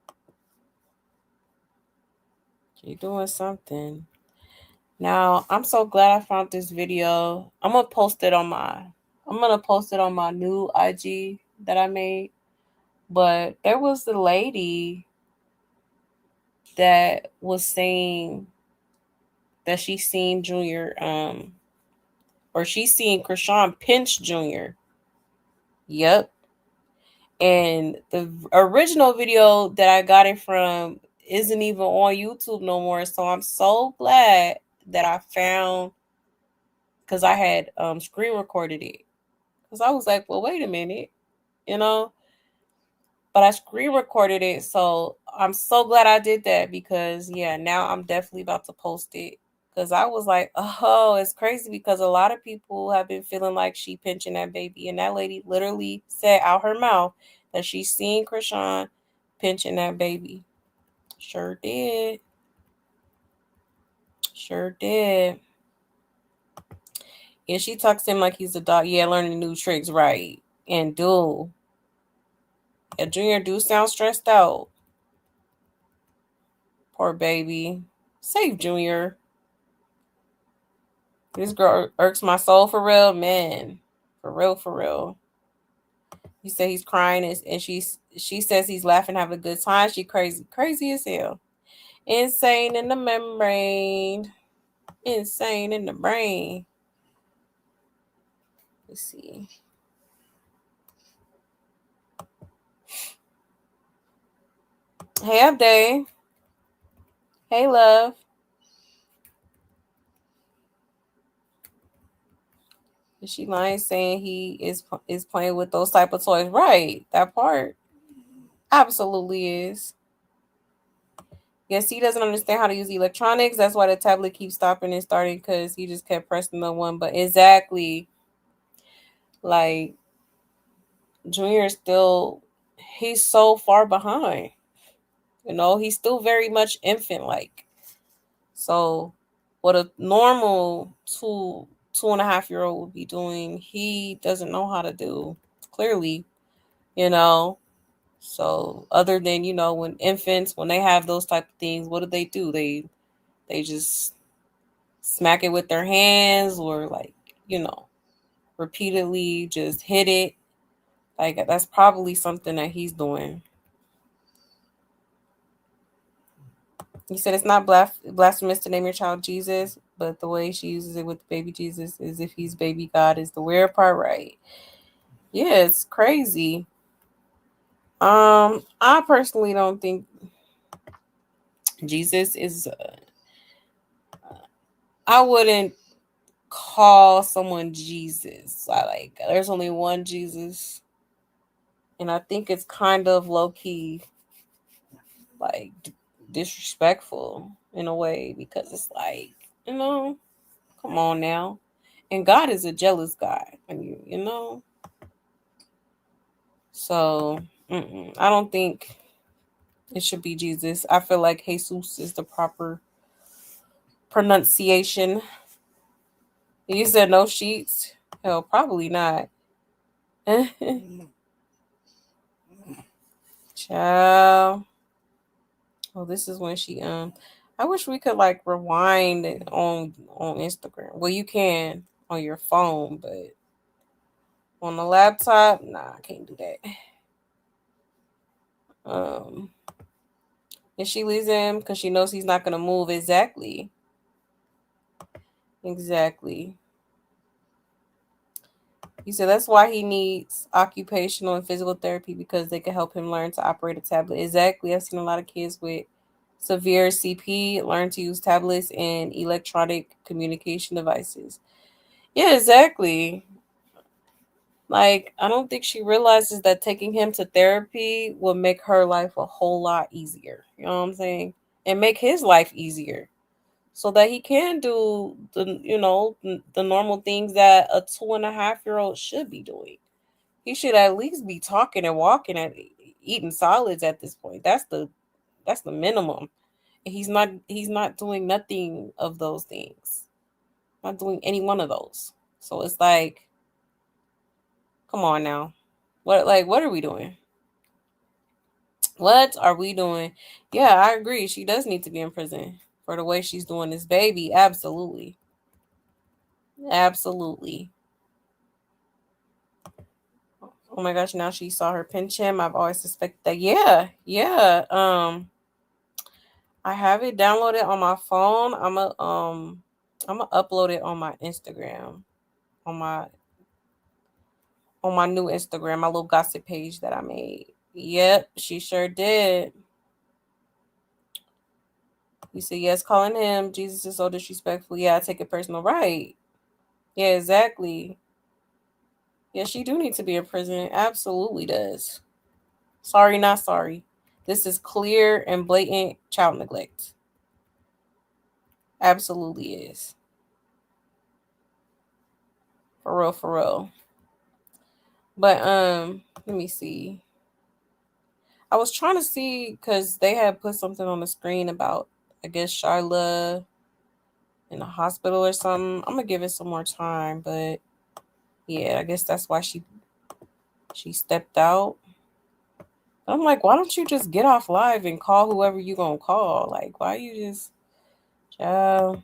She doing something. Now, I'm so glad I found this video. I'm gonna post it on my new IG that I made. But there was the lady that was saying that she seen Junior or she seen Chrisean pinch Junior. Yep. And the original video that I got it from isn't even on YouTube no more. So I'm so glad that I found, because I had screen recorded it. Because I was like, well, wait a minute, you know? But I screen recorded it. So I'm so glad I did that, because, yeah, now I'm definitely about to post it. Because I was like, oh, it's crazy, because a lot of people have been feeling like she pinching that baby. And that lady literally said out her mouth that she's seen Chrisean pinching that baby. Sure did. Sure did. Yeah, she talks to him like he's a dog. Yeah, learning new tricks, right. And dude, yeah, Junior do sound stressed out. Poor baby. Save Junior. This girl irks my soul for real, man. For real, for real. He said he's crying, and she says he's laughing, having a good time. She crazy as hell. Insane in the membrane. Insane in the brain. Let's see. Hey, Upday. Hey, love. Is she lying saying he is playing with those type of toys? Right, that part absolutely is. Yes, he doesn't understand how to use electronics. That's why the tablet keeps stopping and starting, because he just kept pressing the one. But exactly, like Junior still, he's so far behind. You know, he's still very much infant-like. So, what a normal 2.5-year-old would be doing, he doesn't know how to do. Clearly, you know. So, other than, you know, when they have those type of things, what do? They just smack it with their hands, or like, you know, repeatedly just hit it. Like, that's probably something that he's doing. He said it's not blasphemous to name your child Jesus, but the way she uses it with baby Jesus is if he's baby God is the weird part, right? Yeah, it's crazy. I personally don't think Jesus is. I wouldn't call someone Jesus. There's only one Jesus, and I think it's kind of low key, like disrespectful in a way, because it's like, you know, come on now. And God is a jealous God, you know. So I don't think it should be Jesus. I feel like Jesus is the proper pronunciation. You said no sheets? Hell, probably not. Ciao. Oh, this is when she I wish we could like rewind it on Instagram. Well, you can on your phone, but on the laptop, nah, I can't do that. And she leaves him because she knows he's not gonna move. Exactly. He said that's why he needs occupational and physical therapy, because they can help him learn to operate a tablet. Exactly. I've seen a lot of kids with severe CP learn to use tablets and electronic communication devices. Yeah, exactly. Like, I don't think she realizes that taking him to therapy will make her life a whole lot easier. You know what I'm saying? And make his life easier, so that he can do the normal things that a 2.5-year-old should be doing. He should at least be talking and walking and eating solids at this point. That's the That's the minimum. And he's not doing nothing of those things. Not doing any one of those. So it's like, come on now. What are we doing? What are we doing? Yeah, I agree. She does need to be in prison for the way she's doing this baby. Absolutely. Absolutely. Oh my gosh, now she saw her pinch him. I've always suspected that. Yeah. I have it downloaded on my phone. I'm gonna upload it on my Instagram. On my new Instagram, my little gossip page that I made. Yep, she sure did. You said yes, calling him Jesus is so disrespectful. Yeah, I take it personal. Right. Yeah, exactly. Yeah, she do need to be in prison. Absolutely does. Sorry, not sorry. This is clear and blatant child neglect. Absolutely is. For real, for real. But let me see. I was trying to see because they had put something on the screen about, I guess, Sharla in the hospital or something. I'm gonna give it some more time, but yeah, I guess that's why she stepped out. I'm like, why don't you just get off live and call whoever you gonna call? Like, why you just, child?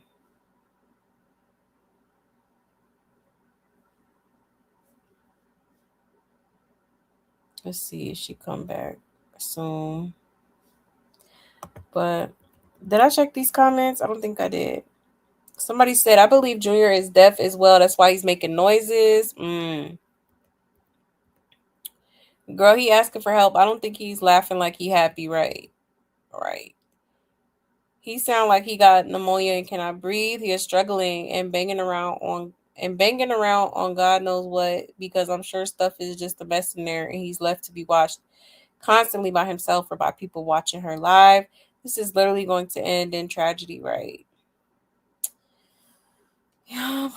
Let's see if she come back soon. But did I check these comments? I don't think I did. Somebody said, I believe Junior is deaf as well. That's why he's making noises. Girl, he asking for help. I don't think he's laughing like he happy, right? Right. He sound like he got pneumonia and cannot breathe. He is struggling and banging around on God knows what, because I'm sure stuff is just a mess in there and he's left to be watched constantly by himself or by people watching her live. This is literally going to end in tragedy, right? Yeah.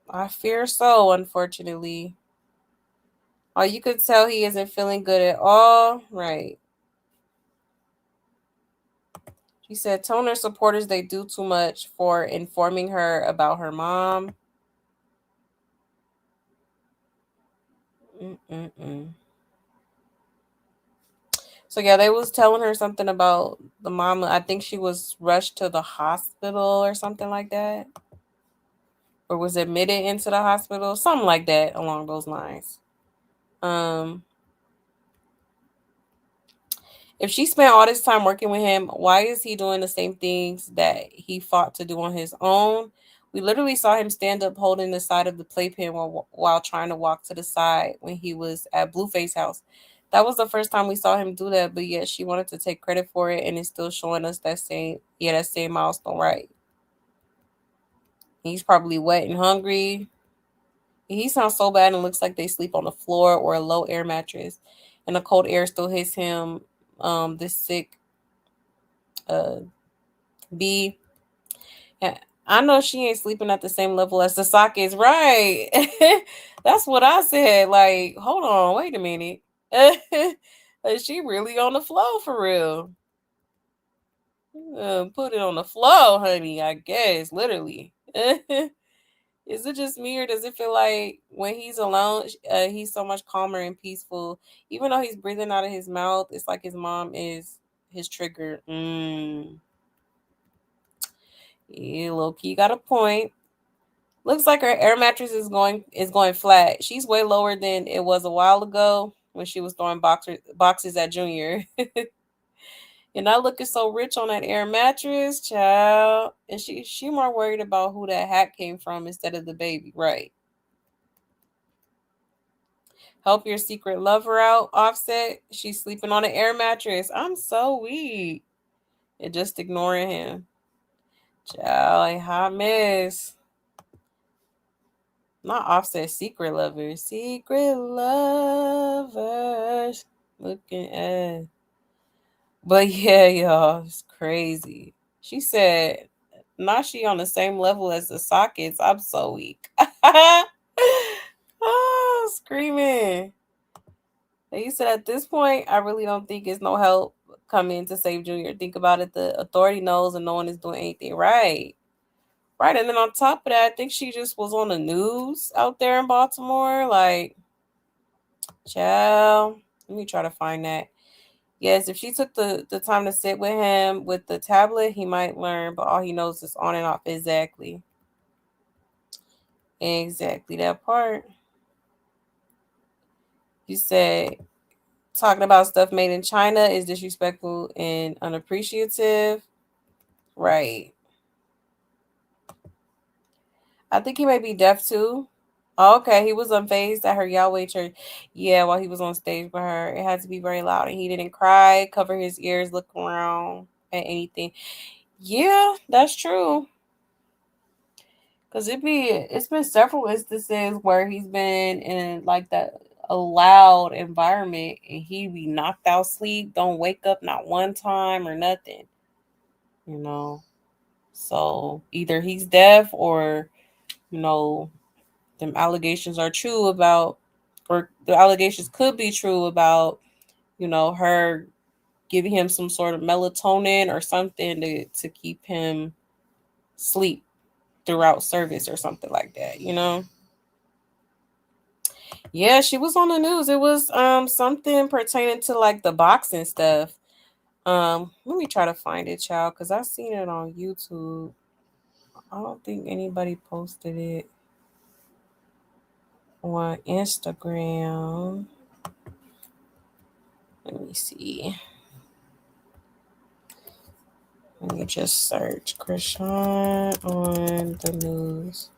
I fear so, unfortunately. Oh, you could tell he isn't feeling good at all. Right. She said, Toner supporters, they do too much for informing her about her mom. So, yeah, they was telling her something about the mom. I think she was rushed to the hospital or something like that. Or was admitted into the hospital. Something like that along those lines. If she spent all this time working with him, why is he doing the same things that he fought to do on his own? We literally saw him stand up holding the side of the playpen while trying to walk to the side when he was at Blueface house. That was the first time we saw him do that, but yet she wanted to take credit for it and is still showing us that same milestone, right? He's probably wet and hungry. He sounds so bad and looks like they sleep on the floor or a low air mattress, and the cold air still hits him. This sick B. Yeah, I know she ain't sleeping at the same level as the sockets, right? That's what I said. Like, hold on, wait a minute. Is she really on the floor for real? Put it on the floor, honey, I guess, literally. Is it just me, or does it feel like when he's alone, he's so much calmer and peaceful? Even though he's breathing out of his mouth, it's like his mom is his trigger. Yeah, low-key got a point. Looks like her air mattress is going flat. She's way lower than it was a while ago when she was throwing boxes at Junior. You're not looking so rich on that air mattress, child. And she more worried about who that hat came from instead of the baby, right? Help your secret lover out, Offset. She's sleeping on an air mattress. I'm so weak. And just ignoring him. Child, a hot mess. Not Offset, secret lovers. Secret lovers. Looking at. But yeah, y'all, it's crazy. She said, not she on the same level as the sockets. I'm so weak. Oh, screaming. He said, at this point, I really don't think it's no help come in to save Junior. Think about it. The authority knows and no one is doing anything right. Right. And then on top of that, I think she just was on the news out there in Baltimore. Like, child, let me try to find that. Yes, if she took the time to sit with him with the tablet, he might learn, but all he knows is on and off. Exactly. Exactly that part. You said talking about stuff made in China is disrespectful and unappreciative. Right. I think he might be deaf too. Oh, okay, he was unfazed at her Yahweh church. Yeah, while he was on stage with her, it had to be very loud, and he didn't cry, cover his ears, look around at anything. Yeah, that's true. Cause it's been several instances where he's been in like that a loud environment, and he be knocked out sleep, don't wake up not one time or nothing. You know, so either he's deaf or you know them allegations are true about, or the allegations could be true about, her giving him some sort of melatonin or something to keep him sleep throughout service or something like that. Yeah, she was on the news. It was something pertaining to like the boxing stuff. Let me try to find it, child, because I seen it on YouTube. I don't think anybody posted it on Instagram. Let me see. Let me just search Chrisean on the news.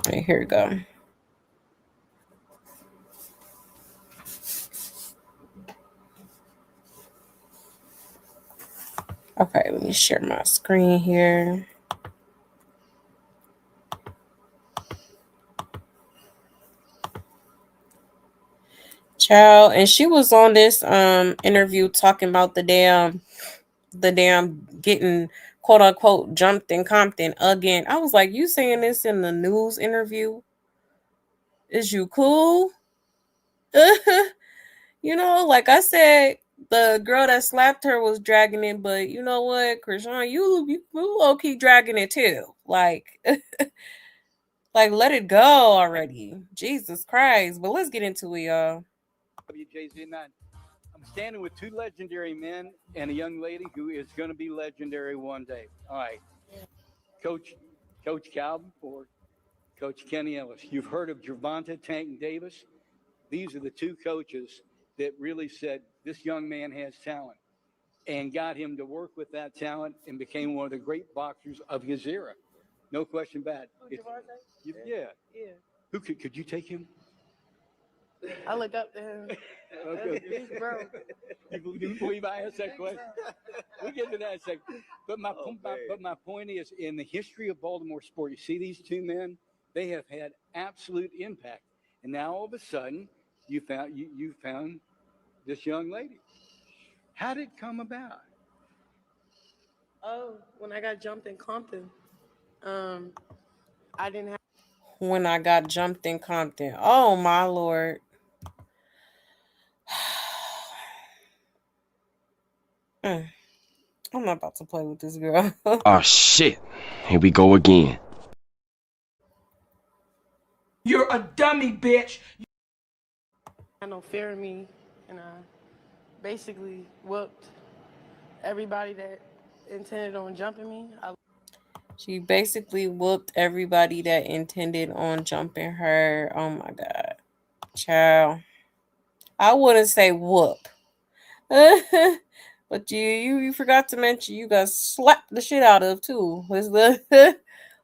Right, here we go. Okay, let me share my screen here. Child, and she was on this interview talking about the damn getting quote unquote jumped in Compton again. I was like, you saying this in the news interview? Is you cool? Like I said, the girl that slapped her was dragging it, but you know what, Chrisean, you low key dragging it too. Like, like let it go already. Jesus Christ. But let's get into it, y'all. WJZ9. I'm standing with two legendary men and a young lady who is going to be legendary one day. All right, Coach Calvin or Coach Kenny Ellis. You've heard of Gervonta Tank Davis. These are the two coaches that really said this young man has talent and got him to work with that talent and became one of the great boxers of his era. No question about it. Yeah. Who could you take him? I look up to him. Okay. He's bro. You believe I asked that question? We'll get to that in a second. But my point is, in the history of Baltimore sport, you see these two men, they have had absolute impact. And now all of a sudden, you found this young lady. How did it come about? Oh, when I got jumped in Compton, I didn't have. When I got jumped in Compton. Oh my Lord. I'm not about to play with this girl. Oh shit. Here we go again. You're a dummy, bitch. Had no fear in me, and I basically whooped everybody that intended on jumping me. She basically whooped everybody that intended on jumping her. Oh my God. Child. I wouldn't say whoop. But you forgot to mention you got slapped the shit out of too. Was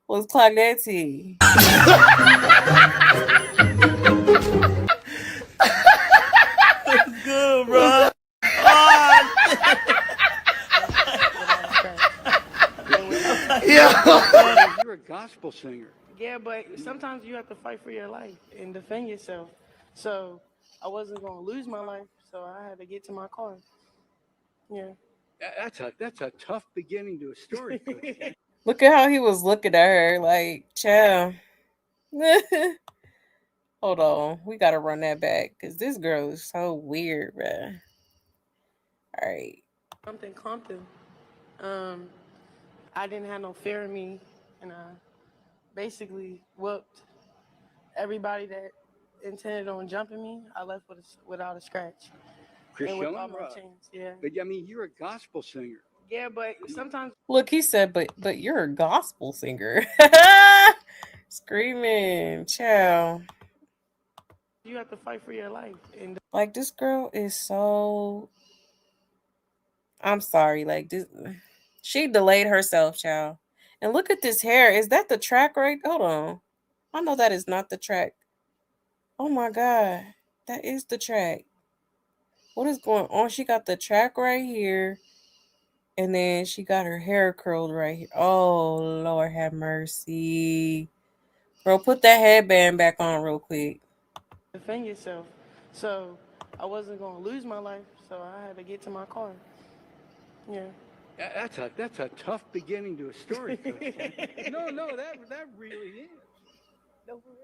Claudette? Good, bro. You're a gospel singer. Yeah, but sometimes you have to fight for your life and defend yourself. So I wasn't going to lose my life, so I had to get to my car. Yeah. That's a tough beginning to a story, Coach. Look at how he was looking at her, like, child. Hold on, we gotta run that back because this girl is so weird, bruh. All right. Something Compton. I didn't have no fear in me, and I basically whooped everybody that intended on jumping me. I left without a scratch. And with all my chains, yeah. But I mean, you're a gospel singer. Yeah, but sometimes Look, he said, but you're a gospel singer. Screaming, child. you have to fight for your life. And Like, this girl is so. I'm sorry, like this. She delayed herself, child. And look at this hair. Is that the track right? Hold on. I know that is not the track. Oh my god, that is the track. What is going on? She got the track right here, and then she got her hair curled right here. Oh Lord, have mercy, bro. Put that headband back on real quick. defend yourself. So I wasn't gonna lose my life, so I had to get to my car. Yeah. That's a tough beginning to a story, Coach. No, that really is. No, for real.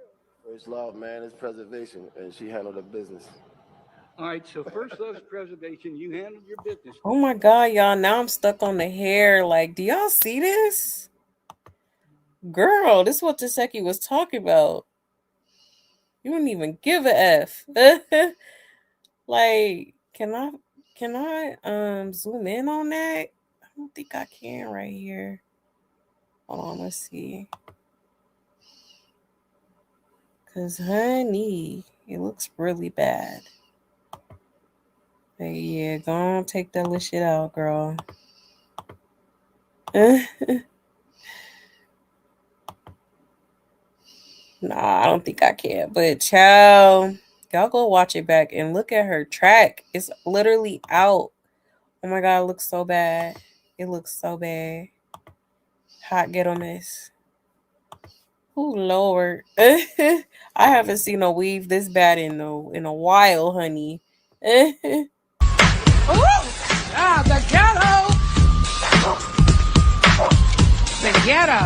First love, man, is preservation, and she handled her business. All right, so first love's preservation. You handled your business. Oh my god, y'all! Now I'm stuck on the hair. Like, do y'all see this? Girl, this is what Taseki was talking about. You wouldn't even give a F. Like, can I zoom in on that? I don't think I can right here. Hold on, let's see. Cause honey, it looks really bad. Hey, yeah, go on, take that little shit out, girl. Nah, I don't think I can. But child, y'all go watch it back and look at her track. It's literally out. Oh my god, it looks so bad. It looks so bad. Hot ghetto mess. Oh Lord. I haven't seen a weave this bad in a while, honey. Ooh! Ah, the ghetto! The ghetto.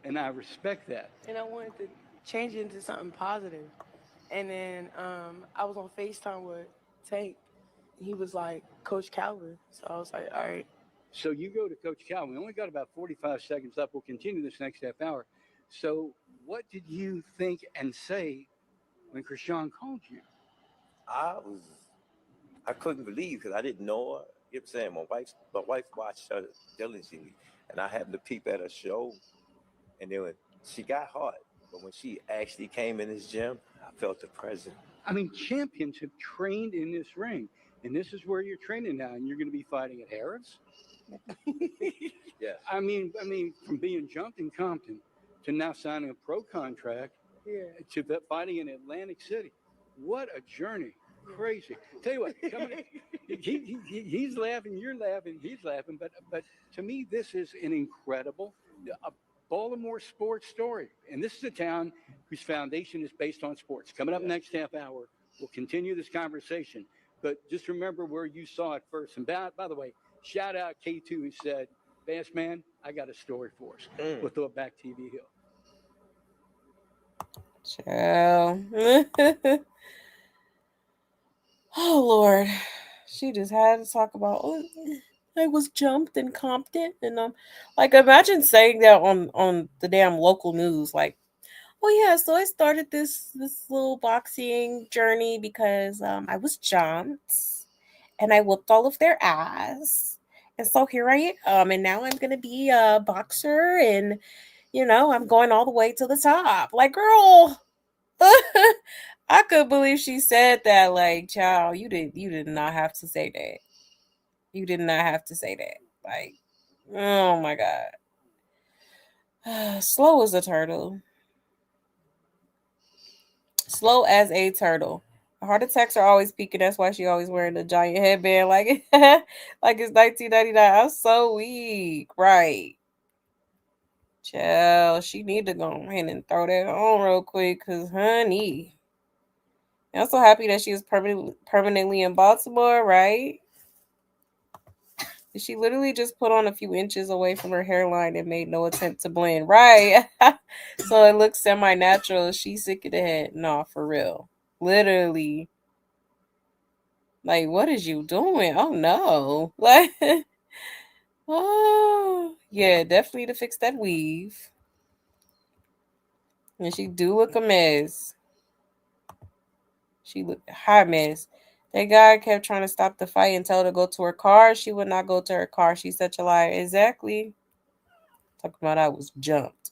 And I respect that. And I wanted to change it into something positive. And then I was on FaceTime with Tank. He was like, Coach Calvin. So I was like, all right. So you go to Coach Cal. We only got about 45 seconds left. We'll continue this next half hour. So what did you think and say when Chrisean called you? I couldn't believe because I didn't know her. You know what I'm saying? My wife watched her diligently, and I happened to peep at her show, and then when she got hot, but when she actually came in this gym, I felt the presence. I mean, champions have trained in this ring, and this is where you're training now, and you're going to be fighting at Harris. Yes. I mean, from being jumped in Compton to now signing a pro contract, to fighting in Atlantic City. What a journey! Crazy. Tell you what, he's laughing, you're laughing, he's laughing, but to me, this is an incredible Baltimore sports story, and this is a town whose foundation is based on sports. Coming up next half hour, we'll continue this conversation, but just remember where you saw it first. And by the way, shout out K2 who said, Bass Man, I got a story for us. We'll throw it back TV Hill. Ciao. Oh Lord, she just had to talk about. Oh, I was jumped in Compton, and like imagine saying that on the damn local news, like, oh yeah, so I started this little boxing journey because I was jumped, and I whooped all of their ass, and so here I am, and now I'm gonna be a boxer, and I'm going all the way to the top. Like, girl. I could believe she said that. Like, child, you did not have to say that. You did not have to say that. Like, oh my god. Slow as a turtle. Slow as a turtle. Heart attacks are always peaking. That's why she always wearing a giant headband, like like it's 1999. I'm so weak, right? Child, she need to go ahead and throw that on real quick, cause honey. I'm so happy that she was permanently in Baltimore, right? She literally just put on a few inches away from her hairline and made no attempt to blend. Right. So it looks semi-natural. She's sick of the head. No, for real. Literally. Like, what is you doing? Oh, no. Like, oh, yeah, definitely to fix that weave. And she do look a mess. She look a hot mess. That guy kept trying to stop the fight and tell her to go to her car. She would not go to her car. She's such a liar. Exactly. Talking about I was jumped.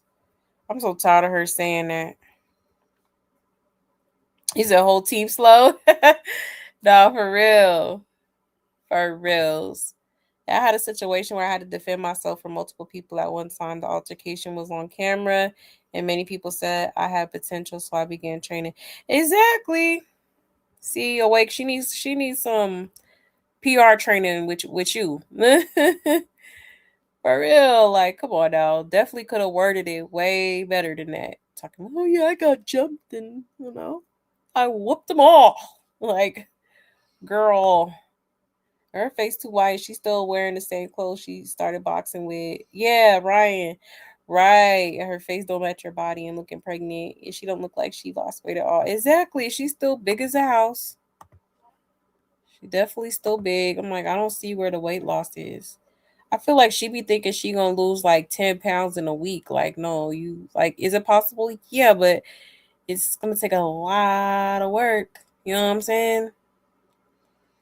I'm so tired of her saying that. He said whole team slow. No, for real. For reals. I had a situation where I had to defend myself from multiple people at one time. The altercation was on camera, and many people said I had potential, so I began training. Exactly. See, awake. She needs some PR training with you. For real. Like, come on now. Definitely could have worded it way better than that. Talking, oh yeah, I got jumped and I whooped them all. Like, girl, her face too white. She's still wearing the same clothes she started boxing with. Yeah, Ryan. Right. And her face don't match her body and looking pregnant. And she don't look like she lost weight at all. Exactly. She's still big as a house. She definitely still big. I'm like, I don't see where the weight loss is. I feel like she be thinking she gonna lose like 10 pounds in a week. Like, no, you like, is it possible? Yeah, but it's gonna take a lot of work. You know what I'm saying?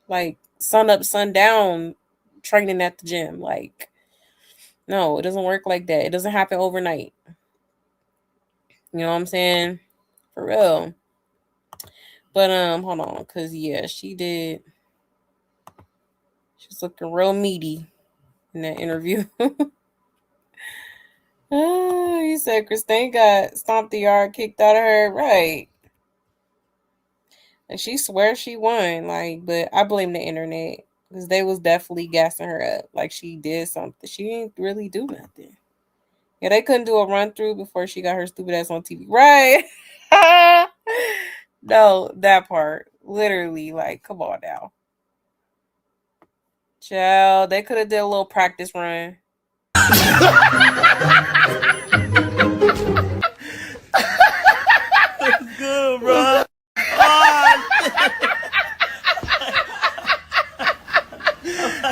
Like sun up, sun down, training at the gym. Like, no, it doesn't work like that. It doesn't happen overnight. You know what I'm saying? For real. But hold on, cause yeah, she did. She's looking real meaty in that interview. You said Christine got stomped the yard, kicked out of her. Right. And she swears she won. Like, but I blame the internet. Because they was definitely gassing her up. Like she did something. She didn't really do nothing. Yeah, they couldn't do a run through before she got her stupid ass on TV. Right. No, that part. Literally, like, come on now. Child, they could have did a little practice run. Good, bro.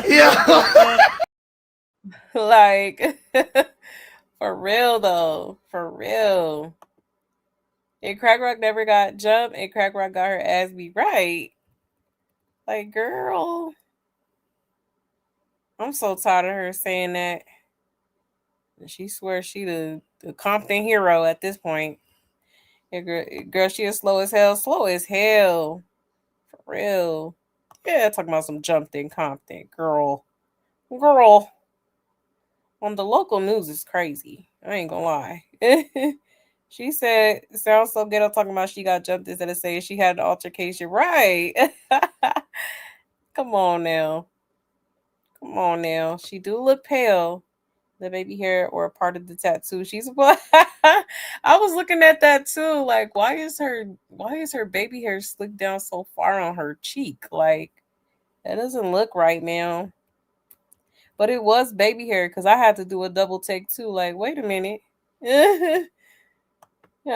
Yeah. Like, for real though. For real. And Crack Rock never got jumped, and Crack Rock got her ass beat. Right. Like, girl. I'm so tired of her saying that. She swears she the Compton hero at this point. And girl, she is slow as hell. Slow as hell. For real. Yeah, talking about some jumped in Compton. Girl. Girl. On the local news is crazy. I ain't gonna lie. She said, sounds so ghetto talking about she got jumped instead of saying she had an altercation. Right. Come on now. Come on now. She do look pale. The baby hair or a part of the tattoo. She's what I was looking at that too. Like, why is her baby hair slicked down so far on her cheek? Like, that doesn't look right, man. But it was baby hair because I had to do a double take too. Like, wait a minute. Yeah,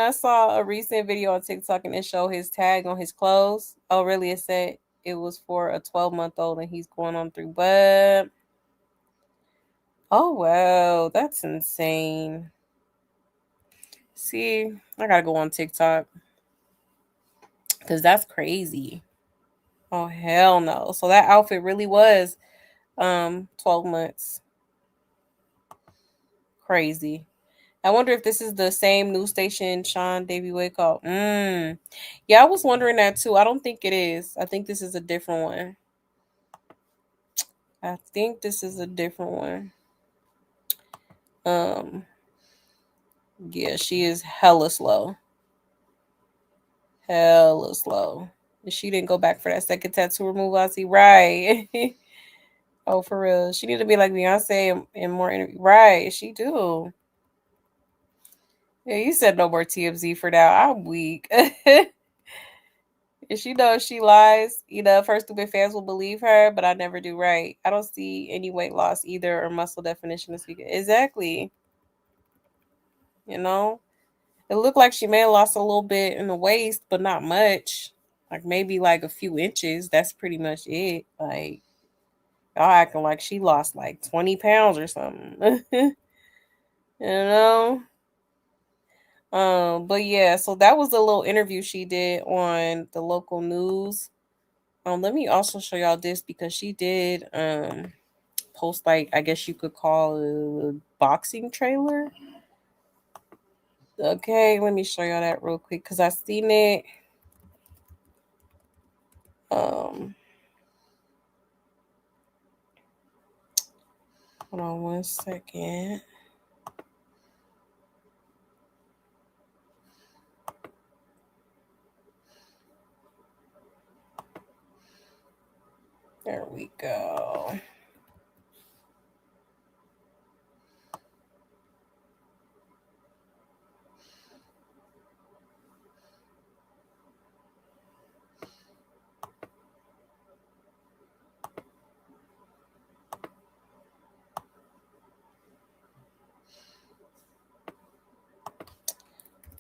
I saw a recent video on TikTok and it showed his tag on his clothes. Oh, really? It said it was for a 12-month-old and he's going on through. But oh wow, that's insane. See, I gotta go on TikTok because that's crazy. Oh hell no! So that outfit really was 12 months. Crazy. I wonder if this is the same news station Sean Davy Way called. Yeah, I was wondering that too. I don't think it is. I think this is a different one. I think this is a different one. Yeah, she is hella slow. Hella slow. She didn't go back for that second tattoo removal. I see. Right. Oh, for real. She need to be like Beyonce and more interview. Right. She do. Yeah, you said no more TMZ for now. I'm weak. And she knows she lies. If her stupid fans will believe her, but I never do right. I don't see any weight loss either or muscle definition to speak of. Exactly. It looked like she may have lost a little bit in the waist, but not much. Like maybe like a few inches. That's pretty much it. Like y'all acting like she lost like 20 pounds or something. you know? But yeah, so that was the little interview she did on the local news. Let me also show y'all this because she did post like I guess you could call a boxing trailer. Okay, let me show y'all that real quick because I seen it. Hold on one second. There we go.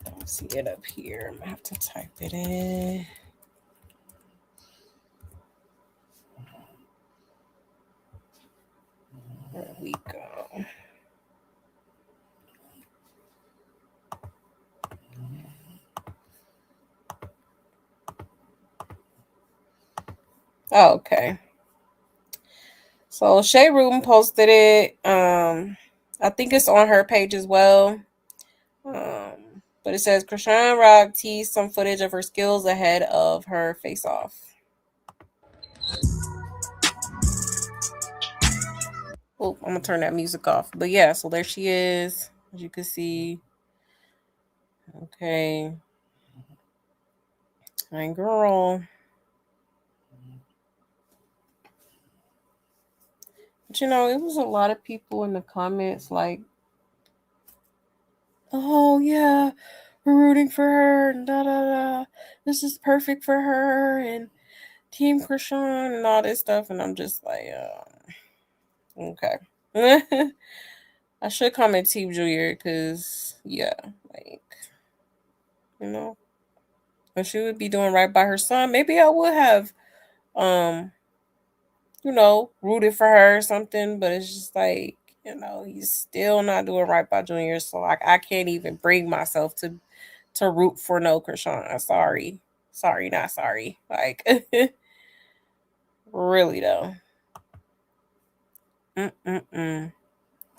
Don't see it up here. I'm gonna have to type it in. There we go. Oh, okay. So Shay Rubin posted it. I think it's on her page as well. But it says Chrisean Rock teased some footage of her skills ahead of her face-off. Oh, I'm gonna turn that music off. But yeah, so there she is, as you can see. Okay. Hi, girl. But it was a lot of people in the comments like, oh yeah, we're rooting for her and da da da. This is perfect for her and Team Chrisean and all this stuff. And I'm just like, okay. I should comment Team Junior because yeah, like, if she would be doing right by her son, maybe I would have rooted for her or something, but it's just like, he's still not doing right by Junior. So like I can't even bring myself to root for no Chrisean. Sorry. Sorry, not sorry. Like really though.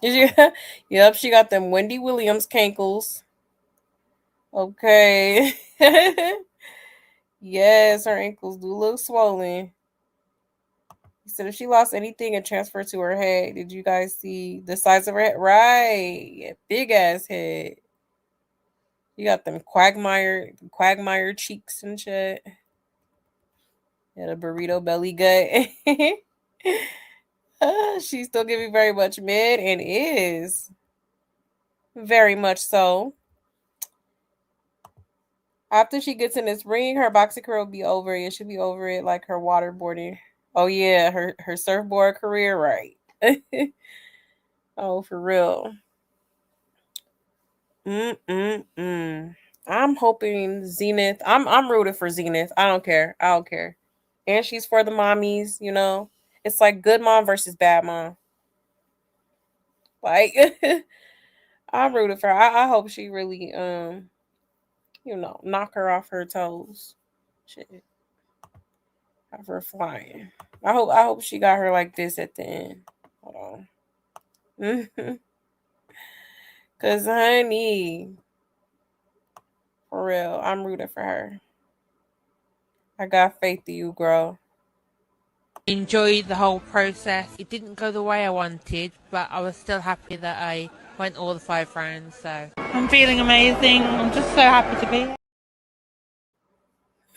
Yep, she got them Wendy Williams cankles. Okay. Yes, her ankles do look swollen. He said if she lost anything and transferred to her head, did you guys see the size of her head? Right. Yeah, big ass head. You got them quagmire cheeks and shit. Yeah, the burrito belly gut. She's still giving very much mid and is. Very much so. After she gets in this ring, her boxing career will be over. It should be over it like her waterboarding. Oh yeah, her surfboard career, right? Oh, for real. I'm hoping Zenith. I'm rooting for Zenith. I don't care. And she's for the mommies. It's like good mom versus bad mom. Like I'm rooting for her. I hope she really knock her off her toes. Shit. Have her flying. I hope she got her like this at the end. Hold on. Cause honey, for real, I'm rooting for her. I got faith in you, girl. Enjoyed the whole process. It didn't go the way I wanted, but I was still happy that I went all the 5 rounds. So I'm feeling amazing. I'm just so happy to be here.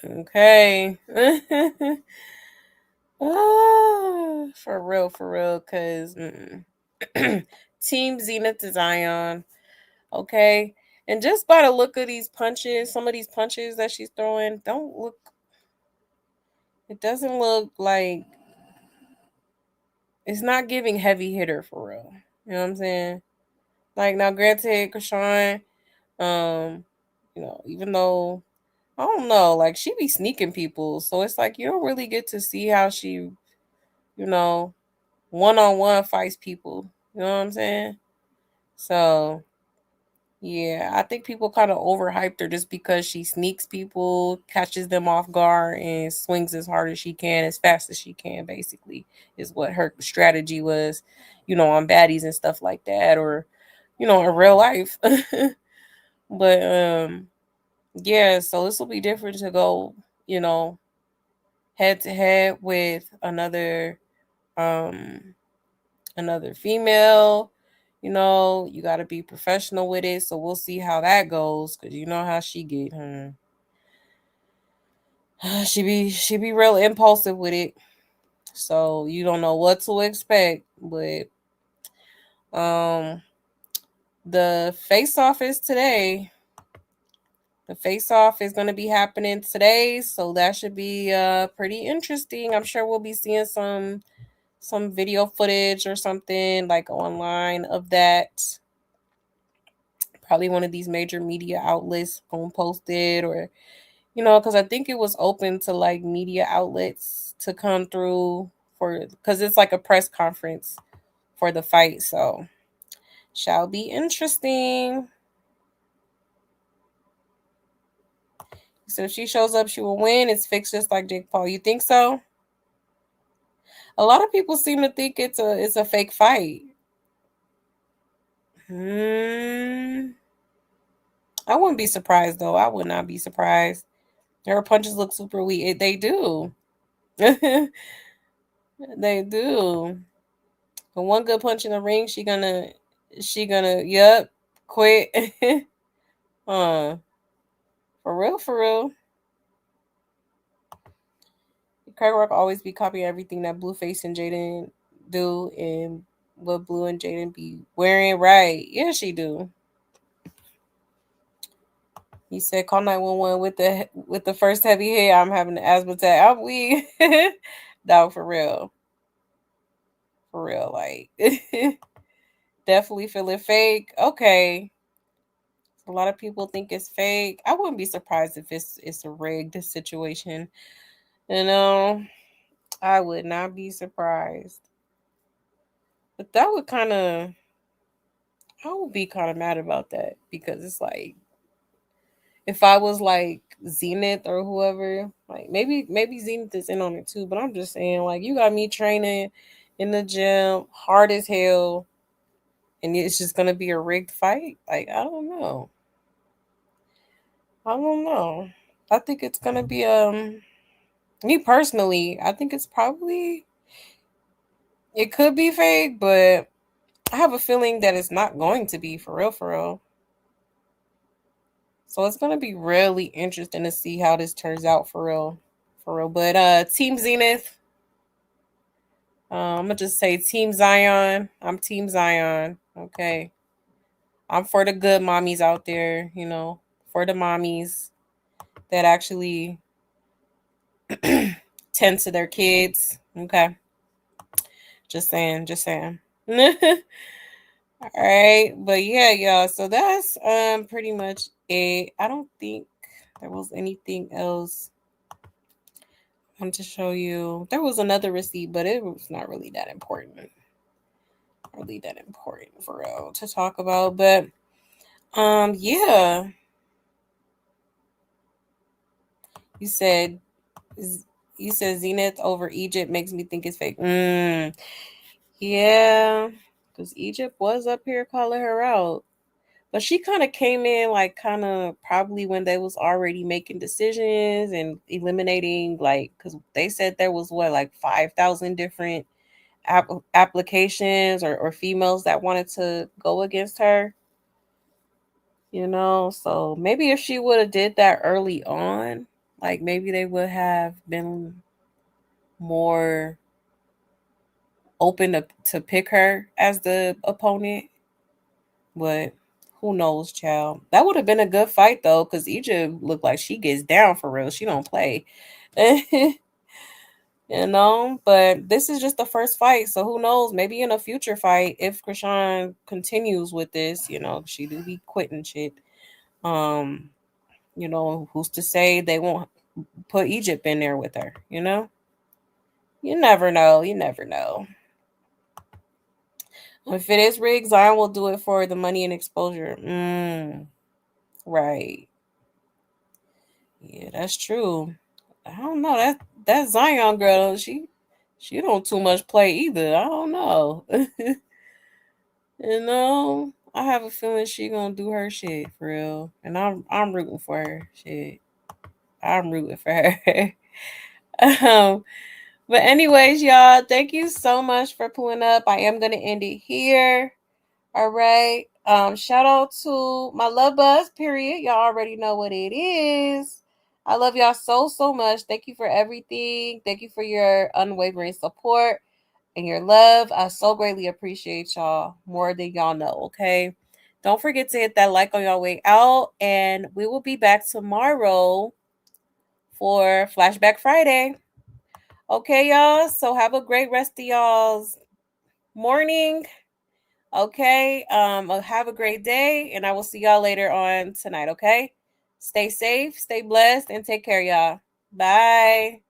Okay. For real, cause Team Zenith to Zion. Okay. And just by the look of these punches, some of these punches that she's throwing don't look It doesn't look like it's not giving heavy hitter for real. You know what I'm saying? Like now, granted, Chrisean, even though I don't know, like she be sneaking people, so it's like you don't really get to see how she, one on one fights people. You know what I'm saying? So yeah, I think people kind of overhyped her just because she sneaks people, catches them off guard, and swings as hard as she can, as fast as she can, basically, is what her strategy was, on baddies and stuff like that, or, in real life. But, yeah, so this will be different to go, head to head with another female. You got to be professional with it. So we'll see how that goes, because you know how she get. She be real impulsive with it. So you don't know what to expect. But the face off is today. The face off is going to be happening today, so that should be pretty interesting. I'm sure we'll be seeing some video footage or something like online of that. Probably one of these major media outlets gonna post it, or because I think it was open to like media outlets to come through because it's like a press conference for the fight. So shall be interesting. So if she shows up, she will win. It's fixed just like Jake Paul. You think so? A lot of people seem to think it's a fake fight. I wouldn't be surprised though. I would not be surprised. Her punches look super weak. They do. They do. But one good punch in the ring, she gonna quit. For real. Craig Rock always be copying everything that Blueface and Jaden do, and what Blue and Jaden be wearing. Right? Yeah, she do. He said, "Call 911 with the first heavy hit. I'm having an asthma attack. I'm weak." Dog, for real, like definitely feeling fake. Okay, a lot of people think it's fake. I wouldn't be surprised if it's a rigged situation. I would not be surprised. But that would I would be kind of mad about that, because it's like, if I was like Zenith or whoever, like maybe Zenith is in on it too, but I'm just saying, like, you got me training in the gym hard as hell, and it's just gonna be a rigged fight. Like, I don't know. I think it's gonna be me personally, I think it could be fake, but I have a feeling that it's not going to be, for real. So it's gonna be really interesting to see how this turns out, for real. But Team Zenith, I'm gonna just say Team Zion. I'm Team Zion. Okay, I'm for the good mommies out there. For the mommies that actually tend to their kids. Okay, just saying. All right, but yeah, y'all. So that's pretty much it. I don't think there was anything else I wanted to show you. There was another receipt, but it was not really that important. For real to talk about. But yeah. You said Zenith over Egypt makes me think it's fake. Yeah, because Egypt was up here calling her out. But she kind of came in like probably when they was already making decisions and eliminating, like, because they said there was like 5,000 different applications or females that wanted to go against her. So maybe if she would have did that early on, like maybe they would have been more open to pick her as the opponent. But who knows, child? That would have been a good fight though, because Egypt looked like she gets down for real. She don't play. But this is just the first fight, so who knows? Maybe in a future fight, if Chrisean continues with this, she do be quitting shit. Who's to say they won't put Egypt in there with her? You never know. You never know. If it is rigged, Zion will do it for the money and exposure. Right. Yeah, that's true. I don't know. That Zion girl, she don't too much play either. I don't know. I have a feeling she gonna do her shit for real. And I'm rooting for her. Shit. I'm rooting for her. But anyways, y'all, thank you so much for pulling up. I am gonna end it here. All right. Shout out to my love buzz, period. Y'all already know what it is. I love y'all so, so much. Thank you for everything. Thank you for your unwavering support and your love. I so greatly appreciate y'all more than y'all know, okay? Don't forget to hit that like on your way out. And we will be back tomorrow for Flashback Friday. Okay, y'all. So have a great rest of y'all's morning. Okay. Have a great day, and I will see y'all later on tonight. Okay. Stay safe, stay blessed, and take care, y'all. Bye.